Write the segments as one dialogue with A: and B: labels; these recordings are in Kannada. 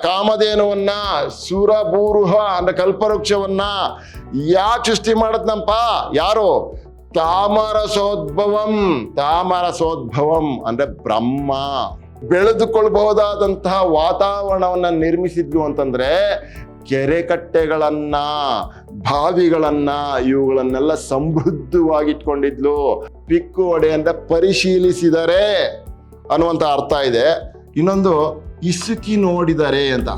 A: ಕಾಮಧೇನುವನ್ನ, ಸುರಭೂರುಹ ಅಂದ್ರೆ ಕಲ್ಪವೃಕ್ಷವನ್ನ ಯಾಕೆ ಸೃಷ್ಟಿ ಮಾಡದ್ನಪ್ಪ? ಯಾರು? ತಾಮರಸೋದ್ಭವಂ ಅಂದ್ರೆ ಬ್ರಹ್ಮ. ಬೆಳೆದುಕೊಳ್ಬಹುದಾದಂತಹ ವಾತಾವರಣವನ್ನ ನಿರ್ಮಿಸಿದ್ಲು ಅಂತಂದ್ರೆ ಕೆರೆ ಕಟ್ಟೆಗಳನ್ನ, ಬಾವಿಗಳನ್ನ, ಇವುಗಳನ್ನೆಲ್ಲ ಸಮೃದ್ಧವಾಗಿಟ್ಕೊಂಡಿದ್ಲು. ಪಿಕ್ಕು ಒಡೆ ಅಂತ ಪರಿಶೀಲಿಸಿದರೆ ಅನ್ನುವಂತ ಅರ್ಥ ಇದೆ. ಇನ್ನೊಂದು ಇಸುಕಿ ನೋಡಿದರೆ ಅಂತ.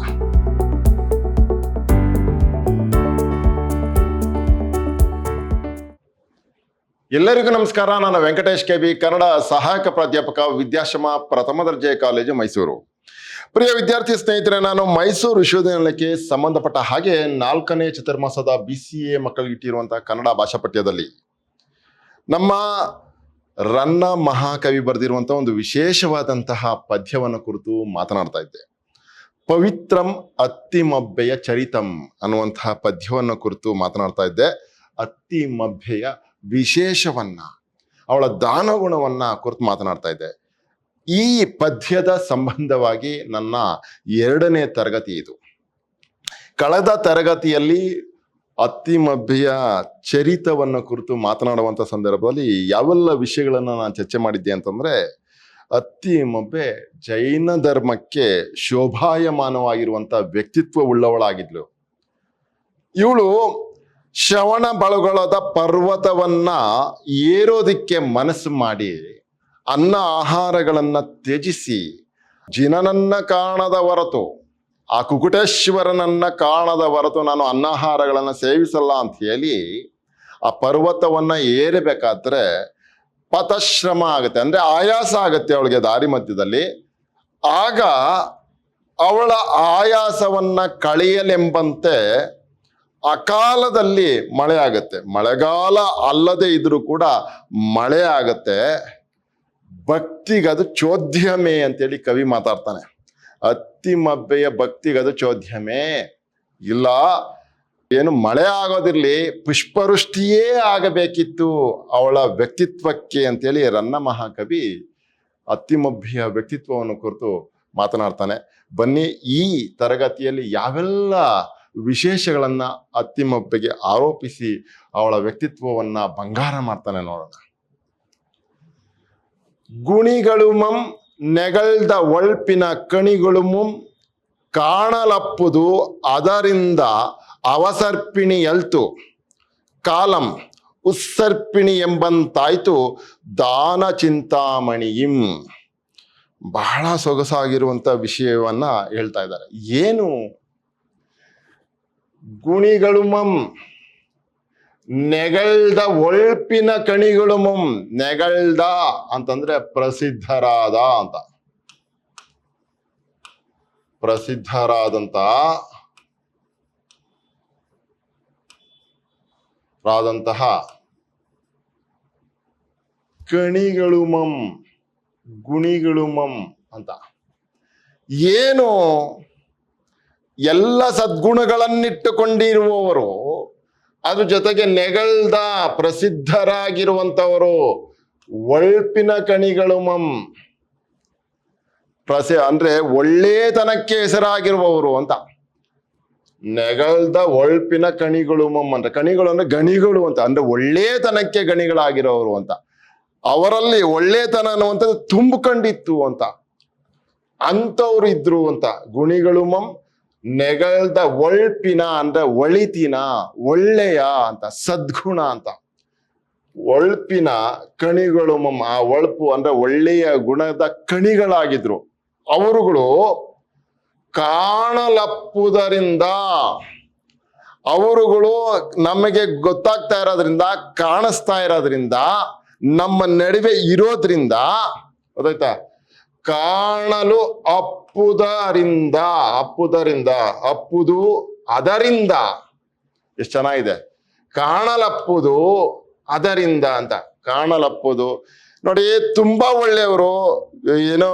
A: ಎಲ್ಲರಿಗೂ ನಮಸ್ಕಾರ. ನಾನು ವೆಂಕಟೇಶ್ ಕೆಬಿ, ಕನ್ನಡ ಸಹಾಯಕ ಪ್ರಾಧ್ಯಾಪಕ, ವಿದ್ಯಾಶ್ರಮ ಪ್ರಥಮ ದರ್ಜೆ ಕಾಲೇಜು, ಮೈಸೂರು. ಪ್ರಿಯ ವಿದ್ಯಾರ್ಥಿ ಸ್ನೇಹಿತರೆ, ನಾನು ಮೈಸೂರು ವಿಶ್ವವಿದ್ಯಾನಿಲಯಕ್ಕೆ ಸಂಬಂಧಪಟ್ಟ ಹಾಗೆ 4ನೇ ಚತುರ್ಮಾಸದ BCA ಮಕ್ಕಳಿಗೆ ಇಟ್ಟಿರುವಂತಹ ಕನ್ನಡ ಭಾಷಾ ಪಠ್ಯದಲ್ಲಿ ನಮ್ಮ ರನ್ನ ಮಹಾಕವಿ ಬರೆದಿರುವಂತಹ ಒಂದು ವಿಶೇಷವಾದಂತಹ ಪದ್ಯವನ್ನು ಕುರಿತು ಮಾತನಾಡ್ತಾ ಇದ್ದೆ. ಪವಿತ್ರಂ ಅತ್ತಿಮಬ್ಬೆಯ ಚರಿತಂ ಅನ್ನುವಂತಹ ಪದ್ಯವನ್ನು ಕುರಿತು ಮಾತನಾಡ್ತಾ ಇದ್ದೆ. ಅತ್ತಿಮಬ್ಬೆಯ ವಿಶೇಷವನ್ನ, ಅವಳ ದಾನಗುಣವನ್ನ ಕುರಿತು ಮಾತನಾಡ್ತಾ ಇದ್ದೆ. ಈ ಪದ್ಯದ ಸಂಬಂಧವಾಗಿ ನನ್ನ 2ನೇ ತರಗತಿ ಇದು. ಕಳೆದ ತರಗತಿಯಲ್ಲಿ ಅತ್ತಿಮಬ್ಬೆಯ ಚರಿತವನ್ನು ಕುರಿತು ಮಾತನಾಡುವಂಥ ಸಂದರ್ಭದಲ್ಲಿ ಯಾವೆಲ್ಲ ವಿಷಯಗಳನ್ನು ನಾನು ಚರ್ಚೆ ಮಾಡಿದ್ದೆ ಅಂತಂದ್ರೆ, ಅತ್ತಿಮಬ್ಬೆ ಜೈನ ಧರ್ಮಕ್ಕೆ ಶೋಭಾಯಮಾನವಾಗಿರುವಂಥ ವ್ಯಕ್ತಿತ್ವ ಉಳ್ಳವಳಾಗಿದ್ಲು. ಇವಳು ಶ್ರವಣ ಬಳಗೊಳದ ಪರ್ವತವನ್ನ ಏರೋದಿಕ್ಕೆ ಮನಸ್ಸು ಮಾಡಿ ಅನ್ನ ಆಹಾರಗಳನ್ನ ತ್ಯಜಿಸಿ, ಜಿನನನ್ನ ಕಾಣದ ಹೊರತು, ಆ ಕುಕುಟೇಶ್ವರನನ್ನ ಕಾಣದ ಹೊರತು ನಾನು ಅನ್ನಾಹಾರಗಳನ್ನ ಸೇವಿಸಲ್ಲ ಅಂತ ಹೇಳಿ ಆ ಪರ್ವತವನ್ನ ಏರಬೇಕಾದ್ರೆ ಪಥಶ್ರಮ ಆಗುತ್ತೆ, ಅಂದ್ರೆ ಆಯಾಸ ಆಗುತ್ತೆ ಅವಳಿಗೆ ದಾರಿ ಮಧ್ಯದಲ್ಲಿ. ಆಗ ಅವಳ ಆಯಾಸವನ್ನ ಕಳೆಯಲೆಂಬಂತೆ ಅಕಾಲದಲ್ಲಿ ಮಳೆ ಆಗತ್ತೆ. ಮಳೆಗಾಲ ಅಲ್ಲದೆ ಇದ್ರೂ ಕೂಡ ಮಳೆ ಆಗತ್ತೆ. ಭಕ್ತಿಗದು ಚೋದ್ಯಮೆ ಅಂತೇಳಿ ಕವಿ ಮಾತಾಡ್ತಾನೆ. ಅತ್ತಿಮಬ್ಬೆಯ ಭಕ್ತಿಗದು ಚೋದ್ಯಮೆ. ಇಲ್ಲ, ಏನು ಮಳೆ ಆಗೋದಿರ್ಲಿ, ಪುಷ್ಪವೃಷ್ಟಿಯೇ ಆಗಬೇಕಿತ್ತು ಅವಳ ವ್ಯಕ್ತಿತ್ವಕ್ಕೆ ಅಂತೇಳಿ ರನ್ನ ಮಹಾಕವಿ ಅತ್ತಿಮಬ್ಬೆಯ ವ್ಯಕ್ತಿತ್ವವನ್ನು ಕುರಿತು ಮಾತನಾಡ್ತಾನೆ. ಬನ್ನಿ, ಈ ತರಗತಿಯಲ್ಲಿ ಯಾವೆಲ್ಲ ವಿಶೇಷಗಳನ್ನ ಅತ್ತಿಮಬ್ಬೆಗೆ ಆರೋಪಿಸಿ ಅವಳ ವ್ಯಕ್ತಿತ್ವವನ್ನ ಬಂಗಾರ ಮಾಡ್ತಾನೆ ನೋಡೋಣ. ಗುಣಿಗಳುಮಂ ನೆಗಳ್ದ ಒಳ್ಪಿನ ಕಣಿಗಳುಮುಂ ಕಾಣಲಪ್ಪುದು ಅದರಿಂದ ಅವಸರ್ಪಿಣಿ ಎಲ್ತು ಕಾಲಂ ಉತ್ಸರ್ಪಿಣಿ ಎಂಬಂತಾಯ್ತು ದಾನ ಚಿಂತಾಮಣಿಯಿಂ. ಬಹಳ ಸೊಗಸಾಗಿರುವಂತ ವಿಷಯವನ್ನ ಹೇಳ್ತಾ ಇದ್ದಾರೆ. ಏನು? ಗುಣಿಗಳುಮಂ ನೆಗಳ್ದ ಒಳ್ಪಿನ ಕಣಿಗಳುಮಂ. ನೆಗಳ್ದ ಅಂತಂದ್ರೆ ಪ್ರಸಿದ್ಧರಾದ ಅಂತ, ಪ್ರಸಿದ್ಧರಾದಂತ ಕಣಿಗಳುಮಂ, ಗುಣಿಗಳುಮಂ ಅಂತ. ಏನು? ಎಲ್ಲ ಸದ್ಗುಣಗಳನ್ನಿಟ್ಟುಕೊಂಡಿರುವವರು, ಅದ್ರ ಜೊತೆಗೆ ನೆಗಳ್ದ ಪ್ರಸಿದ್ಧರಾಗಿರುವಂತವರು, ಒಳ್ಪಿನ ಕಣಿಗಳುಮಂ ಅಂದ್ರೆ ಒಳ್ಳೆತನಕ್ಕೆ ಹೆಸರಾಗಿರುವವರು ಅಂತ. ನೆಗಳ್ದ ಒಳ್ಪಿನ ಕಣಿಗಳುಮಂ ಅಂದ್ರೆ, ಕಣಿಗಳು ಅಂದ್ರೆ ಗಣಿಗಳು ಅಂತ, ಅಂದ್ರೆ ಒಳ್ಳೆತನಕ್ಕೆ ಗಣಿಗಳಾಗಿರೋರು ಅಂತ. ಅವರಲ್ಲಿ ಒಳ್ಳೆತನ ಅನ್ನುವಂಥದ್ದು ತುಂಬಿಕೊಂಡಿತ್ತು ಅಂತ, ಅಂಥವ್ರು ಇದ್ರು ಅಂತ. ಗುಣಿಗಳುಮಂ ನೆಗಳ್ದ ಒಳ್ಪಿನ ಅಂದ್ರೆ ಒಳಿತಿನ, ಒಳ್ಳೆಯ ಅಂತ, ಸದ್ಗುಣ ಅಂತ. ಒಳ್ಪಿನ ಕಣಿಗಳುಮಂ, ಆ ಒಳ್ಪು ಅಂದ್ರೆ ಒಳ್ಳೆಯ ಗುಣದ ಕಣಿಗಳಾಗಿದ್ರು ಅವರುಗಳು. ಕಾಣಲಪ್ಪುದರಿಂದ, ಅವರುಗಳು ನಮಗೆ ಗೊತ್ತಾಗ್ತಾ ಇರೋದ್ರಿಂದ, ಕಾಣಿಸ್ತಾ ಇರೋದ್ರಿಂದ, ನಮ್ಮ ನಡುವೆ ಇರೋದ್ರಿಂದ, ಗೊತ್ತಾಯ್ತಾ? ಕಾಣಲು ಅಪ್ಪುದರಿಂದ, ಅಪ್ಪುದರಿಂದ, ಅಪ್ಪುದು ಅದರಿಂದ. ಎಷ್ಟು ಚೆನ್ನಾಗಿದೆ. ಕಾಣಲಪ್ಪುದು ಅದರಿಂದ ಅಂತ. ಕಾಣಲಪ್ಪುದು ನೋಡಿ, ತುಂಬಾ ಒಳ್ಳೆಯವರು, ಏನೋ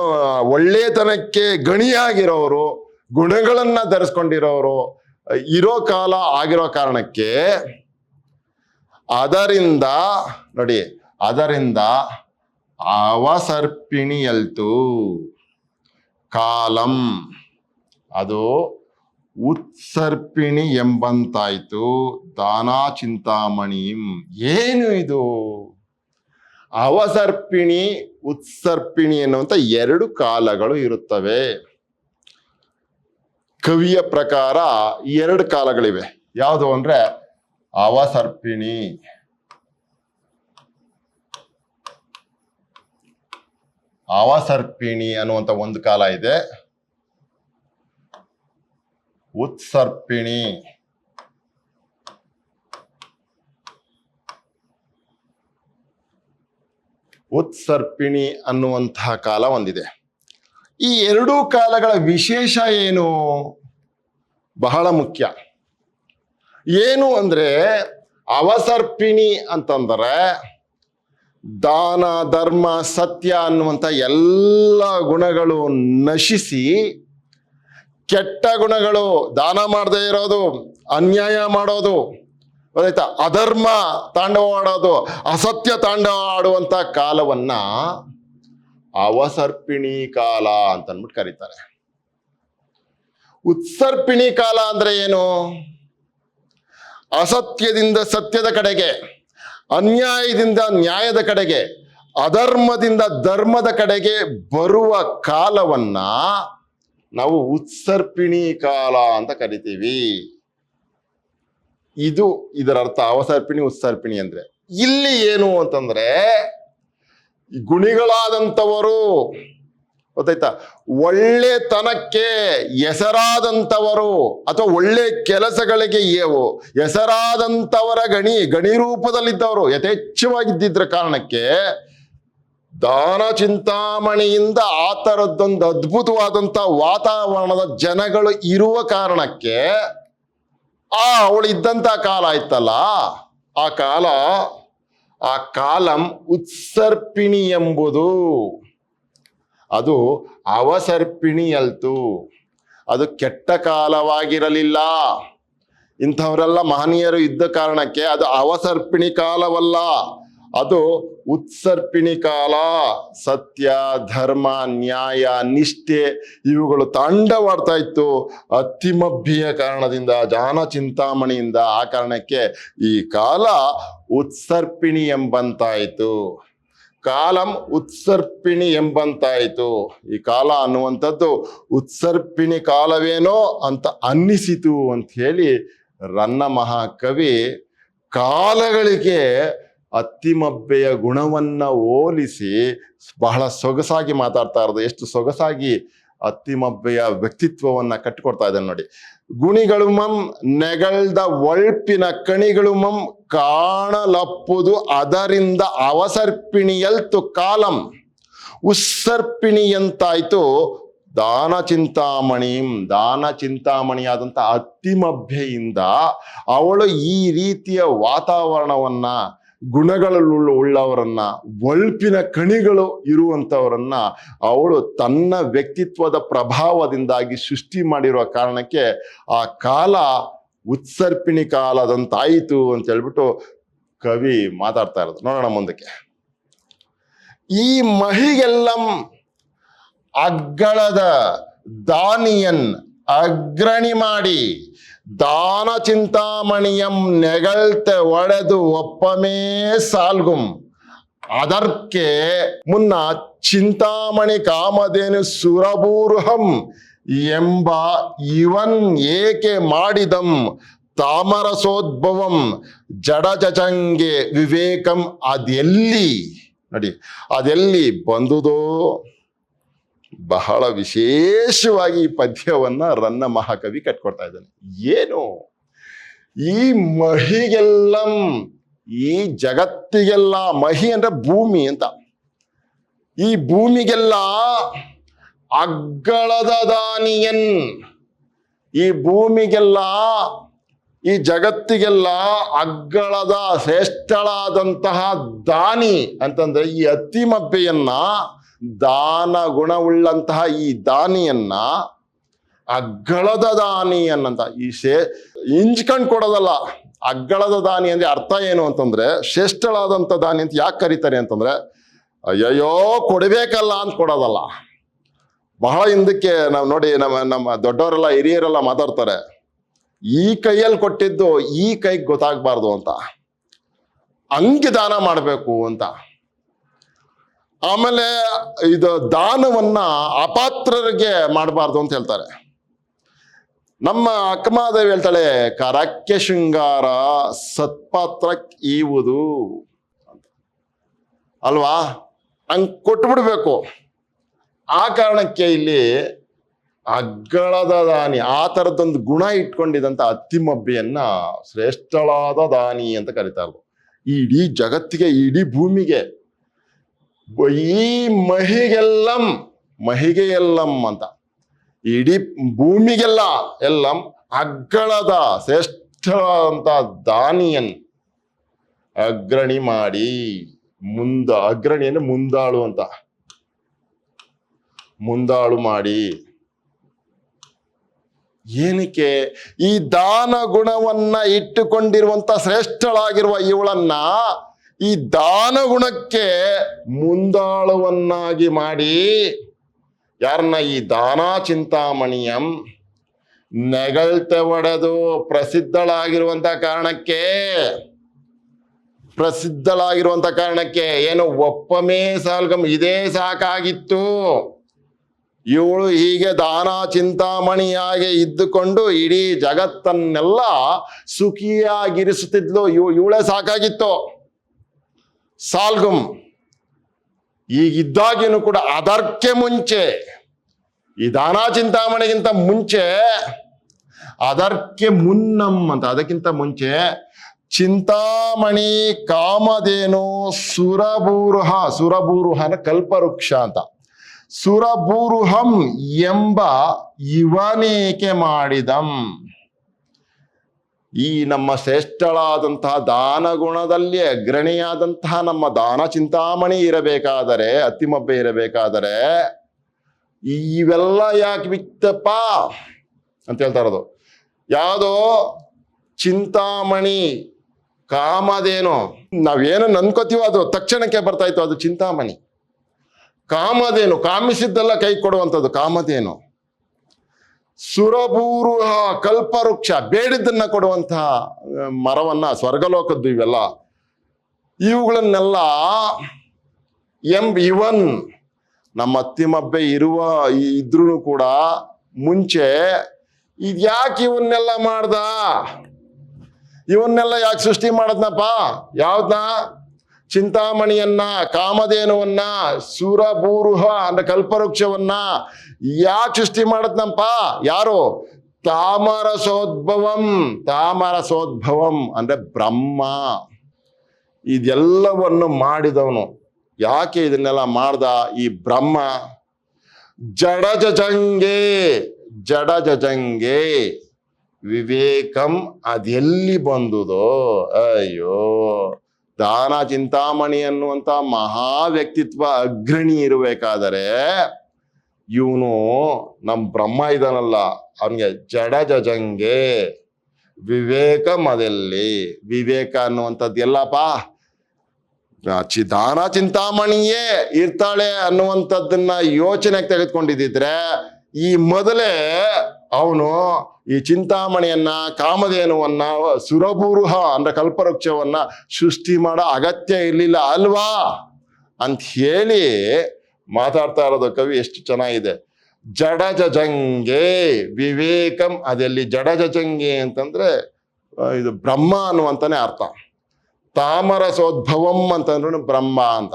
A: ಒಳ್ಳೆತನಕ್ಕೆ ಗಣಿಯಾಗಿರೋರು, ಗುಣಗಳನ್ನ ಧರಿಸ್ಕೊಂಡಿರೋರು ಇರೋ ಕಾಲ ಆಗಿರೋ ಕಾರಣಕ್ಕೆ ಅದರಿಂದ ನೋಡಿ, ಅದರಿಂದ ಅವಸರ್ಪಿಣಿಯಲ್ತು ಕಾಲಂ ಅದು ಉತ್ಸರ್ಪಿಣಿ ಎಂಬಂತಾಯ್ತು. ದಾನಾ ಚಿಂತಾಮಣಿಂ. ಏನು ಇದು? ಅವಸರ್ಪಿಣಿ ಉತ್ಸರ್ಪಿಣಿ ಎನ್ನುವಂತ ಎರಡು ಕಾಲಗಳು ಇರುತ್ತವೆ. ಕವಿಯ ಪ್ರಕಾರ ಎರಡು ಕಾಲಗಳಿವೆ. ಯಾವುದು ಅಂದ್ರೆ ಅವಸರ್ಪಿಣಿ, ಅವಸರ್ಪಿಣಿ ಅನ್ನುವಂತ ಒಂದು ಕಾಲ ಇದೆ. ಉತ್ಸರ್ಪಿಣಿ, ಉತ್ಸರ್ಪಿಣಿ ಅನ್ನುವಂತಹ ಕಾಲ ಒಂದಿದೆ. ಈ ಎರಡೂ ಕಾಲಗಳ ವಿಶೇಷ ಏನು? ಬಹಳ ಮುಖ್ಯ. ಏನು ಅಂದ್ರೆ ಅವಸರ್ಪಿಣಿ ಅಂತಂದ್ರೆ ದಾನ ಧರ್ಮ ಸತ್ಯ ಅನ್ನುವಂಥ ಎಲ್ಲ ಗುಣಗಳು ನಶಿಸಿ ಕೆಟ್ಟ ಗುಣಗಳು, ದಾನ ಮಾಡದೇ ಇರೋದು, ಅನ್ಯಾಯ ಮಾಡೋದು, ಗೊತ್ತಾಯ್ತಾ, ಅಧರ್ಮ ತಾಂಡವಾಡೋದು, ಅಸತ್ಯ ತಾಂಡವಾಡುವಂತ ಕಾಲವನ್ನ ಅವಸರ್ಪಿಣಿ ಕಾಲ ಅಂತ ಅಂದ್ಬಿಟ್ಟು ಕರೀತಾರೆ. ಉತ್ಸರ್ಪಿಣಿ ಕಾಲ ಅಂದ್ರೆ ಏನು? ಅಸತ್ಯದಿಂದ ಸತ್ಯದ ಕಡೆಗೆ, ಅನ್ಯಾಯದಿಂದ ನ್ಯಾಯದ ಕಡೆಗೆ, ಅಧರ್ಮದಿಂದ ಧರ್ಮದ ಕಡೆಗೆ ಬರುವ ಕಾಲವನ್ನ ನಾವು ಉತ್ಸರ್ಪಿಣಿ ಕಾಲ ಅಂತ ಕರಿತೀವಿ. ಇದು ಇದರ ಅರ್ಥ ಅವಸರ್ಪಿಣಿ ಉತ್ಸರ್ಪಿಣಿ ಅಂದ್ರೆ. ಇಲ್ಲಿ ಏನು ಅಂತಂದ್ರೆ ಗುಣಿಗಳಾದಂಥವರು, ಗೊತ್ತಾಯ್ತಾ, ಒಳ್ಳೆತನಕ್ಕೆ ಹೆಸರಾದಂಥವರು ಅಥವಾ ಒಳ್ಳೆ ಕೆಲಸಗಳಿಗೆ ಹೆಸರಾದಂಥವರ ಗಣಿ ರೂಪದಲ್ಲಿದ್ದವರು ಯಥೇಚ್ಛವಾಗಿದ್ದಿದ್ರ ಕಾರಣಕ್ಕೆ ದಾನ ಚಿಂತಾಮಣಿಯಿಂದ ಆ ಥರದ್ದೊಂದು ಅದ್ಭುತವಾದಂಥ ವಾತಾವರಣದ ಜನಗಳು ಇರುವ ಕಾರಣಕ್ಕೆ ಅವಳು ಇದ್ದಂಥ ಕಾಲ ಆಯ್ತಲ್ಲ, ಆ ಕಾಲಂ ಉತ್ಸರ್ಪಿಣಿ ಎಂಬುದು ಅದು ಅವಸರ್ಪಿಣಿಯಲ್ತು. ಅದು ಕೆಟ್ಟ ಕಾಲವಾಗಿರಲಿಲ್ಲ. ಇಂಥವರೆಲ್ಲ ಮಹನೀಯರು ಇದ್ದ ಕಾರಣಕ್ಕೆ ಅದು ಅವಸರ್ಪಿಣಿ ಕಾಲವಲ್ಲ, ಅದು ಉತ್ಸರ್ಪಿಣಿ ಕಾಲ. ಸತ್ಯ ಧರ್ಮ ನ್ಯಾಯ ನಿಷ್ಠೆ ಇವುಗಳು ತಾಂಡವಾಡ್ತಾ ಇತ್ತು ಅತಿಮಭ್ಯೆಯ ಕಾರಣದಿಂದ, ಜಾನ ಚಿಂತಾಮಣಿಯಿಂದ. ಆ ಕಾರಣಕ್ಕೆ ಈ ಕಾಲ ಉತ್ಸರ್ಪಿಣಿ ಎಂಬಂತಾಯಿತು. ಕಾಲಂ ಉತ್ಸರ್ಪಿಣಿ ಎಂಬಂತಾಯಿತು. ಈ ಕಾಲ ಅನ್ನುವಂಥದ್ದು ಉತ್ಸರ್ಪಿಣಿ ಕಾಲವೇನೋ ಅಂತ ಅನ್ನಿಸಿತು ಅಂತ ಹೇಳಿ ರನ್ನ ಮಹಾಕವಿ ಕಾಲಗಳಿಗೆ ಅತ್ತಿಮಬ್ಬೆಯ ಗುಣವನ್ನ ಹೋಲಿಸಿ ಬಹಳ ಸೊಗಸಾಗಿ ಮಾತಾಡ್ತಾ ಇರೋದು. ಎಷ್ಟು ಸೊಗಸಾಗಿ ಅತ್ತಿಮಬ್ಬೆಯ ವ್ಯಕ್ತಿತ್ವವನ್ನ ಕಟ್ಟಿಕೊಡ್ತಾ ಇದ್ದಾನೆ ನೋಡಿ. ಗುಣಿಗಳು ಮಂ ನೆಗಳ್ದ ಒಳ್ಪಿನ ಕಣಿಗಳು ಮಂ ಕಾಣಲಪ್ಪುದು ಅದರಿಂದ ಅವಸರ್ಪಿಣಿಯಲ್ತು ಕಾಲಂ. ಉತ್ಸರ್ಪಿಣಿಯಂತಾಯ್ತು ದಾನ ಚಿಂತಾಮಣಿಂ. ದಾನ ಚಿಂತಾಮಣಿಯಾದಂಥ ಅತ್ತಿಮಬ್ಬೆಯಿಂದ ಅವಳು ಈ ರೀತಿಯ ವಾತಾವರಣವನ್ನ, ಗುಣಗಳುಳ್ಳವರನ್ನ, ಒಳ್ಪಿನ ಕಣಿಗಳು ಇರುವಂಥವರನ್ನ ಅವಳು ತನ್ನ ವ್ಯಕ್ತಿತ್ವದ ಪ್ರಭಾವದಿಂದಾಗಿ ಸೃಷ್ಟಿ ಮಾಡಿರುವ ಕಾರಣಕ್ಕೆ ಆ ಕಾಲ ಉತ್ಸರ್ಪಿಣಿ ಕಾಲದಂತಾಯಿತು ಅಂತ ಹೇಳ್ಬಿಟ್ಟು ಕವಿ ಮಾತಾಡ್ತಾ ಇರೋದು. ನೋಡೋಣ ಮುಂದಕ್ಕೆ. ಈ ಮಹಿಗೆಲ್ಲಂ ಅಗ್ಗಳದ ದಾನಿಯನ್ ಅಗ್ರಣಿ ಮಾಡಿ ದಾನ ಚಿಂತಾಮಣಿಯಂ ನೆಗಳ್ತೆ ಒಡೆದು ಒಪ್ಪಮೇ ಸಾಲ್ಗುಂ. ಅದರ್ಕೆ ಮುನ್ನ ಚಿಂತಾಮಣಿ ಕಾಮಧೇನು ಸುರಭೂರ್ಹಂ ಎಂಬ ಇವನ್ ಏಕೆ ಮಾಡಿದಂ ತಾಮರಸೋದ್ಭವಂ ಜಡಜಂಗೆ ವಿವೇಕಂ. ಅದೆಲ್ಲಿ ನೋಡಿ, ಅದೆಲ್ಲಿ ಬಂದುದೋ. ಬಹಳ ವಿಶೇಷವಾಗಿ ಈ ಪದ್ಯವನ್ನ ರನ್ನ ಮಹಾಕವಿ ಕಟ್ಕೊಡ್ತಾ ಇದ್ದಾನೆ. ಏನು ಈ ಮಹಿಗೆಲ್ಲಂ, ಈ ಜಗತ್ತಿಗೆಲ್ಲ, ಮಹಿ ಅಂದ್ರೆ ಭೂಮಿ ಅಂತ, ಈ ಭೂಮಿಗೆಲ್ಲ ಅಗ್ಗಳದ ದಾನಿಯನ್, ಈ ಭೂಮಿಗೆಲ್ಲ ಈ ಜಗತ್ತಿಗೆಲ್ಲ ಅಗ್ಗಳದ ಶ್ರೇಷ್ಠಳಾದಂತಹ ದಾನಿ ಅಂತಂದ್ರೆ ಈ ಅತ್ತಿಮಬ್ಬೆಯನ್ನ, ದಾನ ಗುಣವುಳ್ಳಂತಹ ಈ ದಾನಿಯನ್ನ ಅಗ್ಗಳದ ದಾನಿ ಅನ್ನಂತ ಇಂಚ್ಕಂಡು ಕೊಡೋದಲ್ಲ. ಅಗ್ಗಳದ ದಾನಿ ಅಂದ್ರೆ ಅರ್ಥ ಏನು ಅಂತಂದ್ರೆ ಶ್ರೇಷ್ಠಳಾದಂಥ ದಾನಿ ಅಂತ ಯಾಕೆ ಕರೀತಾರೆ ಅಂತಂದ್ರೆ ಅಯ್ಯಯ್ಯೋ ಕೊಡ್ಬೇಕಲ್ಲ ಅಂತ ಕೊಡೋದಲ್ಲ, ಬಹಳ ಹಿಂದಕ್ಕೆ ನಾವು ನೋಡಿ ನಮ್ಮ ದೊಡ್ಡವರೆಲ್ಲ ಹಿರಿಯರೆಲ್ಲ ಮಾತಾಡ್ತಾರೆ, ಈ ಕೈಯಲ್ಲಿ ಕೊಟ್ಟಿದ್ದು ಈ ಕೈಗೆ ಗೊತ್ತಾಗ್ಬಾರ್ದು ಅಂತ, ಹಂಗೆ ದಾನ ಮಾಡಬೇಕು ಅಂತ. ಆಮೇಲೆ ಇದು ದಾನವನ್ನ ಅಪಾತ್ರರಿಗೆ ಮಾಡಬಾರ್ದು ಅಂತ ಹೇಳ್ತಾರೆ. ನಮ್ಮ ಅಕ್ಕಮಹಾದೇವಿ ಹೇಳ್ತಾಳೆ, ಕರಕ್ಕೆ ಶೃಂಗಾರ ಸತ್ಪಾತ್ರ ಈವುದು ಅಂತ ಅಲ್ವಾ, ಹಂಗ್ ಕೊಟ್ಬಿಡ್ಬೇಕು. ಆ ಕಾರಣಕ್ಕೆ ಇಲ್ಲಿ ಅಗ್ಗಳದ ದಾನಿ, ಆ ಥರದ್ದೊಂದು ಗುಣ ಇಟ್ಕೊಂಡಿದ್ದಂಥ ಅತ್ತಿಮಬ್ಬೆಯನ್ನ ಶ್ರೇಷ್ಠಳಾದ ದಾನಿ ಅಂತ ಕರೀತಾರೆ. ಈ ಇಡೀ ಜಗತ್ತಿಗೆ, ಇಡೀ ಭೂಮಿಗೆ, ಈ ಮಹಿಗೆ ಎಲ್ಲಂ ಅಂತ, ಇಡೀ ಭೂಮಿಗೆಲ್ಲ ಎಲ್ಲಂ ಅಗ್ಗಳದ ಶ್ರೇಷ್ಠ ದಾನಿಯನ್ ಅಗ್ರಣಿ ಮಾಡಿ ಅಗ್ರಣಿ ಅಂದ್ರೆ ಮುಂದಾಳು ಅಂತ, ಮುಂದಾಳು ಮಾಡಿ. ಏನಕ್ಕೆ? ಈ ದಾನ ಗುಣವನ್ನ ಇಟ್ಟುಕೊಂಡಿರುವಂತ ಶ್ರೇಷ್ಠಳಾಗಿರುವ ಇವಳನ್ನ ಈ ದಾನ ಗುಣಕ್ಕೆ ಮುಂದಾಳುವನ್ನಾಗಿ ಮಾಡಿ, ಯಾರನ್ನ? ಈ ದಾನ ಚಿಂತಾಮಣಿಯಂ ನೆಗಳ್ತೆ ಒಡೆದು ಪ್ರಸಿದ್ಧಳಾಗಿರುವಂತ ಕಾರಣಕ್ಕೆ ಏನು ಒಪ್ಪಮೇ ಸಾಲ್ಗಂ ಇದೇ ಸಾಕಾಗಿತ್ತು. ಇವಳು ಹೀಗೆ ದಾನ ಚಿಂತಾಮಣಿಯಾಗಿ ಇದ್ದುಕೊಂಡು ಇಡೀ ಜಗತ್ತನ್ನೆಲ್ಲ ಸುಖಿಯಾಗಿರಿಸುತ್ತಿದ್ಲು. ಇವಳೇ ಸಾಕಾಗಿತ್ತು. ಸಾಲ್ಗುಂ ಈಗಿದ್ದಾಗೇನು ಕೂಡ ಅದಕ್ಕೆ ಮುಂಚೆ, ಈ ದಾನ ಚಿಂತಾಮಣಿಗಿಂತ ಮುಂಚೆ, ಅದಕ್ಕೆ ಮುನ್ನಂ ಅಂತ, ಅದಕ್ಕಿಂತ ಮುಂಚೆ ಚಿಂತಾಮಣಿ ಕಾಮಧೇನು ಸುರಭೂರುಹನ ಕಲ್ಪವೃಕ್ಷ ಅಂತ, ಸುರಭೂರುಹಂ ಎಂಬ ಇವನೇಕೆ ಮಾಡಿದಂ. ಈ ನಮ್ಮ ಶ್ರೇಷ್ಠಳಾದಂತಹ ದಾನ ಗುಣದಲ್ಲಿ ಅಗ್ರಣಿಯಾದಂತಹ ನಮ್ಮ ದಾನ ಚಿಂತಾಮಣಿ ಇರಬೇಕಾದರೆ, ಅತ್ತಿಮಬ್ಬೆ ಇರಬೇಕಾದರೆ ಇವೆಲ್ಲ ಯಾಕೆ ಬಿತ್ತಪ್ಪ ಅಂತ ಹೇಳ್ತಾ ಇರೋದು. ಯಾವುದೋ ಚಿಂತಾಮಣಿ ಕಾಮಧೇನು, ನಾವೇನು ಅನ್ಕೋತೀವೋ ಅದು ತಕ್ಷಣಕ್ಕೆ ಬರ್ತಾ ಇತ್ತು, ಅದು ಚಿಂತಾಮಣಿ. ಕಾಮಧೇನು ಕಾಮಿಸಿದ್ದೆಲ್ಲ ಕೈ ಕೊಡುವಂಥದ್ದು ಕಾಮಧೇನು. ಸುರಭೂರುಹ ಕಲ್ಪವೃಕ್ಷ ಬೇಡಿದ್ದನ್ನ ಕೊಡುವಂತಹ ಮರವನ್ನ, ಸ್ವರ್ಗಲೋಕದ್ದು ಇವೆಲ್ಲ. ಇವುಗಳನ್ನೆಲ್ಲ ಇವನ್ ನಮ್ಮ ಅತ್ತಿಮಬ್ಬೆ ಇದ್ರೂ ಕೂಡ ಮುಂಚೆ ಇದ್ಯಾಕೆ ಇವನ್ನೆಲ್ಲ ಮಾಡ್ದ, ಇವನ್ನೆಲ್ಲ ಯಾಕೆ ಸೃಷ್ಟಿ ಮಾಡದ್ನಪ್ಪ? ಯಾವ್ದನ್ನ? ಚಿಂತಾಮಣಿಯನ್ನ, ಕಾಮಧೇನುವನ್ನ, ಸುರಭೂರುಹ ಅಂದ್ರೆ ಕಲ್ಪವೃಕ್ಷವನ್ನ ಯಾಕೆ ಸೃಷ್ಟಿ ಮಾಡದ್ನಪ್ಪ? ಯಾರು? ತಾಮರಸೋದ್ಭವಂ ಅಂದ್ರೆ ಬ್ರಹ್ಮ ಇದೆಲ್ಲವನ್ನು ಮಾಡಿದವನು. ಯಾಕೆ ಇದನ್ನೆಲ್ಲ ಮಾಡ್ದ ಈ ಬ್ರಹ್ಮ? ಜಡಜಂಗೆ ವಿವೇಕಂ ಅದೆಲ್ಲಿ ಬಂದುದೋ. ಅಯ್ಯೋ, ದಾನ ಚಿಂತಾಮಣಿ ಅನ್ನುವಂತ ಮಹಾ ವ್ಯಕ್ತಿತ್ವ ಅಗ್ರಣಿ ಇರಬೇಕಾದರೆ ಇವನು ನಮ್ಮ ಬ್ರಹ್ಮ ಇದಾನಲ್ಲ, ಅವನಿಗೆ ಜಡಜಂಗೆ ವಿವೇಕಂ ಅದೆಲ್ಲಿ. ವಿವೇಕ ಅನ್ನುವಂಥದ್ದು ಎಲ್ಲಪ್ಪ? ದಾನ ಚಿಂತಾಮಣಿಯೇ ಇರ್ತಾಳೆ ಅನ್ನುವಂಥದ್ದನ್ನ ಯೋಚನೆಗೆ ತೆಗೆದುಕೊಂಡಿದ್ದಿದ್ರೆ ಈ ಮೊದಲೇ ಅವನು ಈ ಚಿಂತಾಮಣಿಯನ್ನ, ಕಾಮಧೇನುವನ್ನ, ಸುರಭೂರುಹ ಅಂದ್ರೆ ಕಲ್ಪವೃಕ್ಷವನ್ನ ಸೃಷ್ಟಿ ಮಾಡೋ ಅಗತ್ಯ ಇರಲಿಲ್ಲ ಅಲ್ವಾ ಅಂತ ಹೇಳಿ ಮಾತಾಡ್ತಾ ಇರೋದು ಕವಿ. ಎಷ್ಟು ಚೆನ್ನಾಗಿದೆ. ಜಡಜಂಗೆ ವಿವೇಕಂ ಅದೆಲ್ಲಿ. ಜಡಜಂಗೆ ಅಂತಂದ್ರೆ ಇದು ಬ್ರಹ್ಮ ಅನ್ನುವಂತಾನೆ ಅರ್ಥ. ತಾಮರಸೋದ್ಭವಂ ಅಂತಂದ್ರೂ ಬ್ರಹ್ಮ ಅಂತ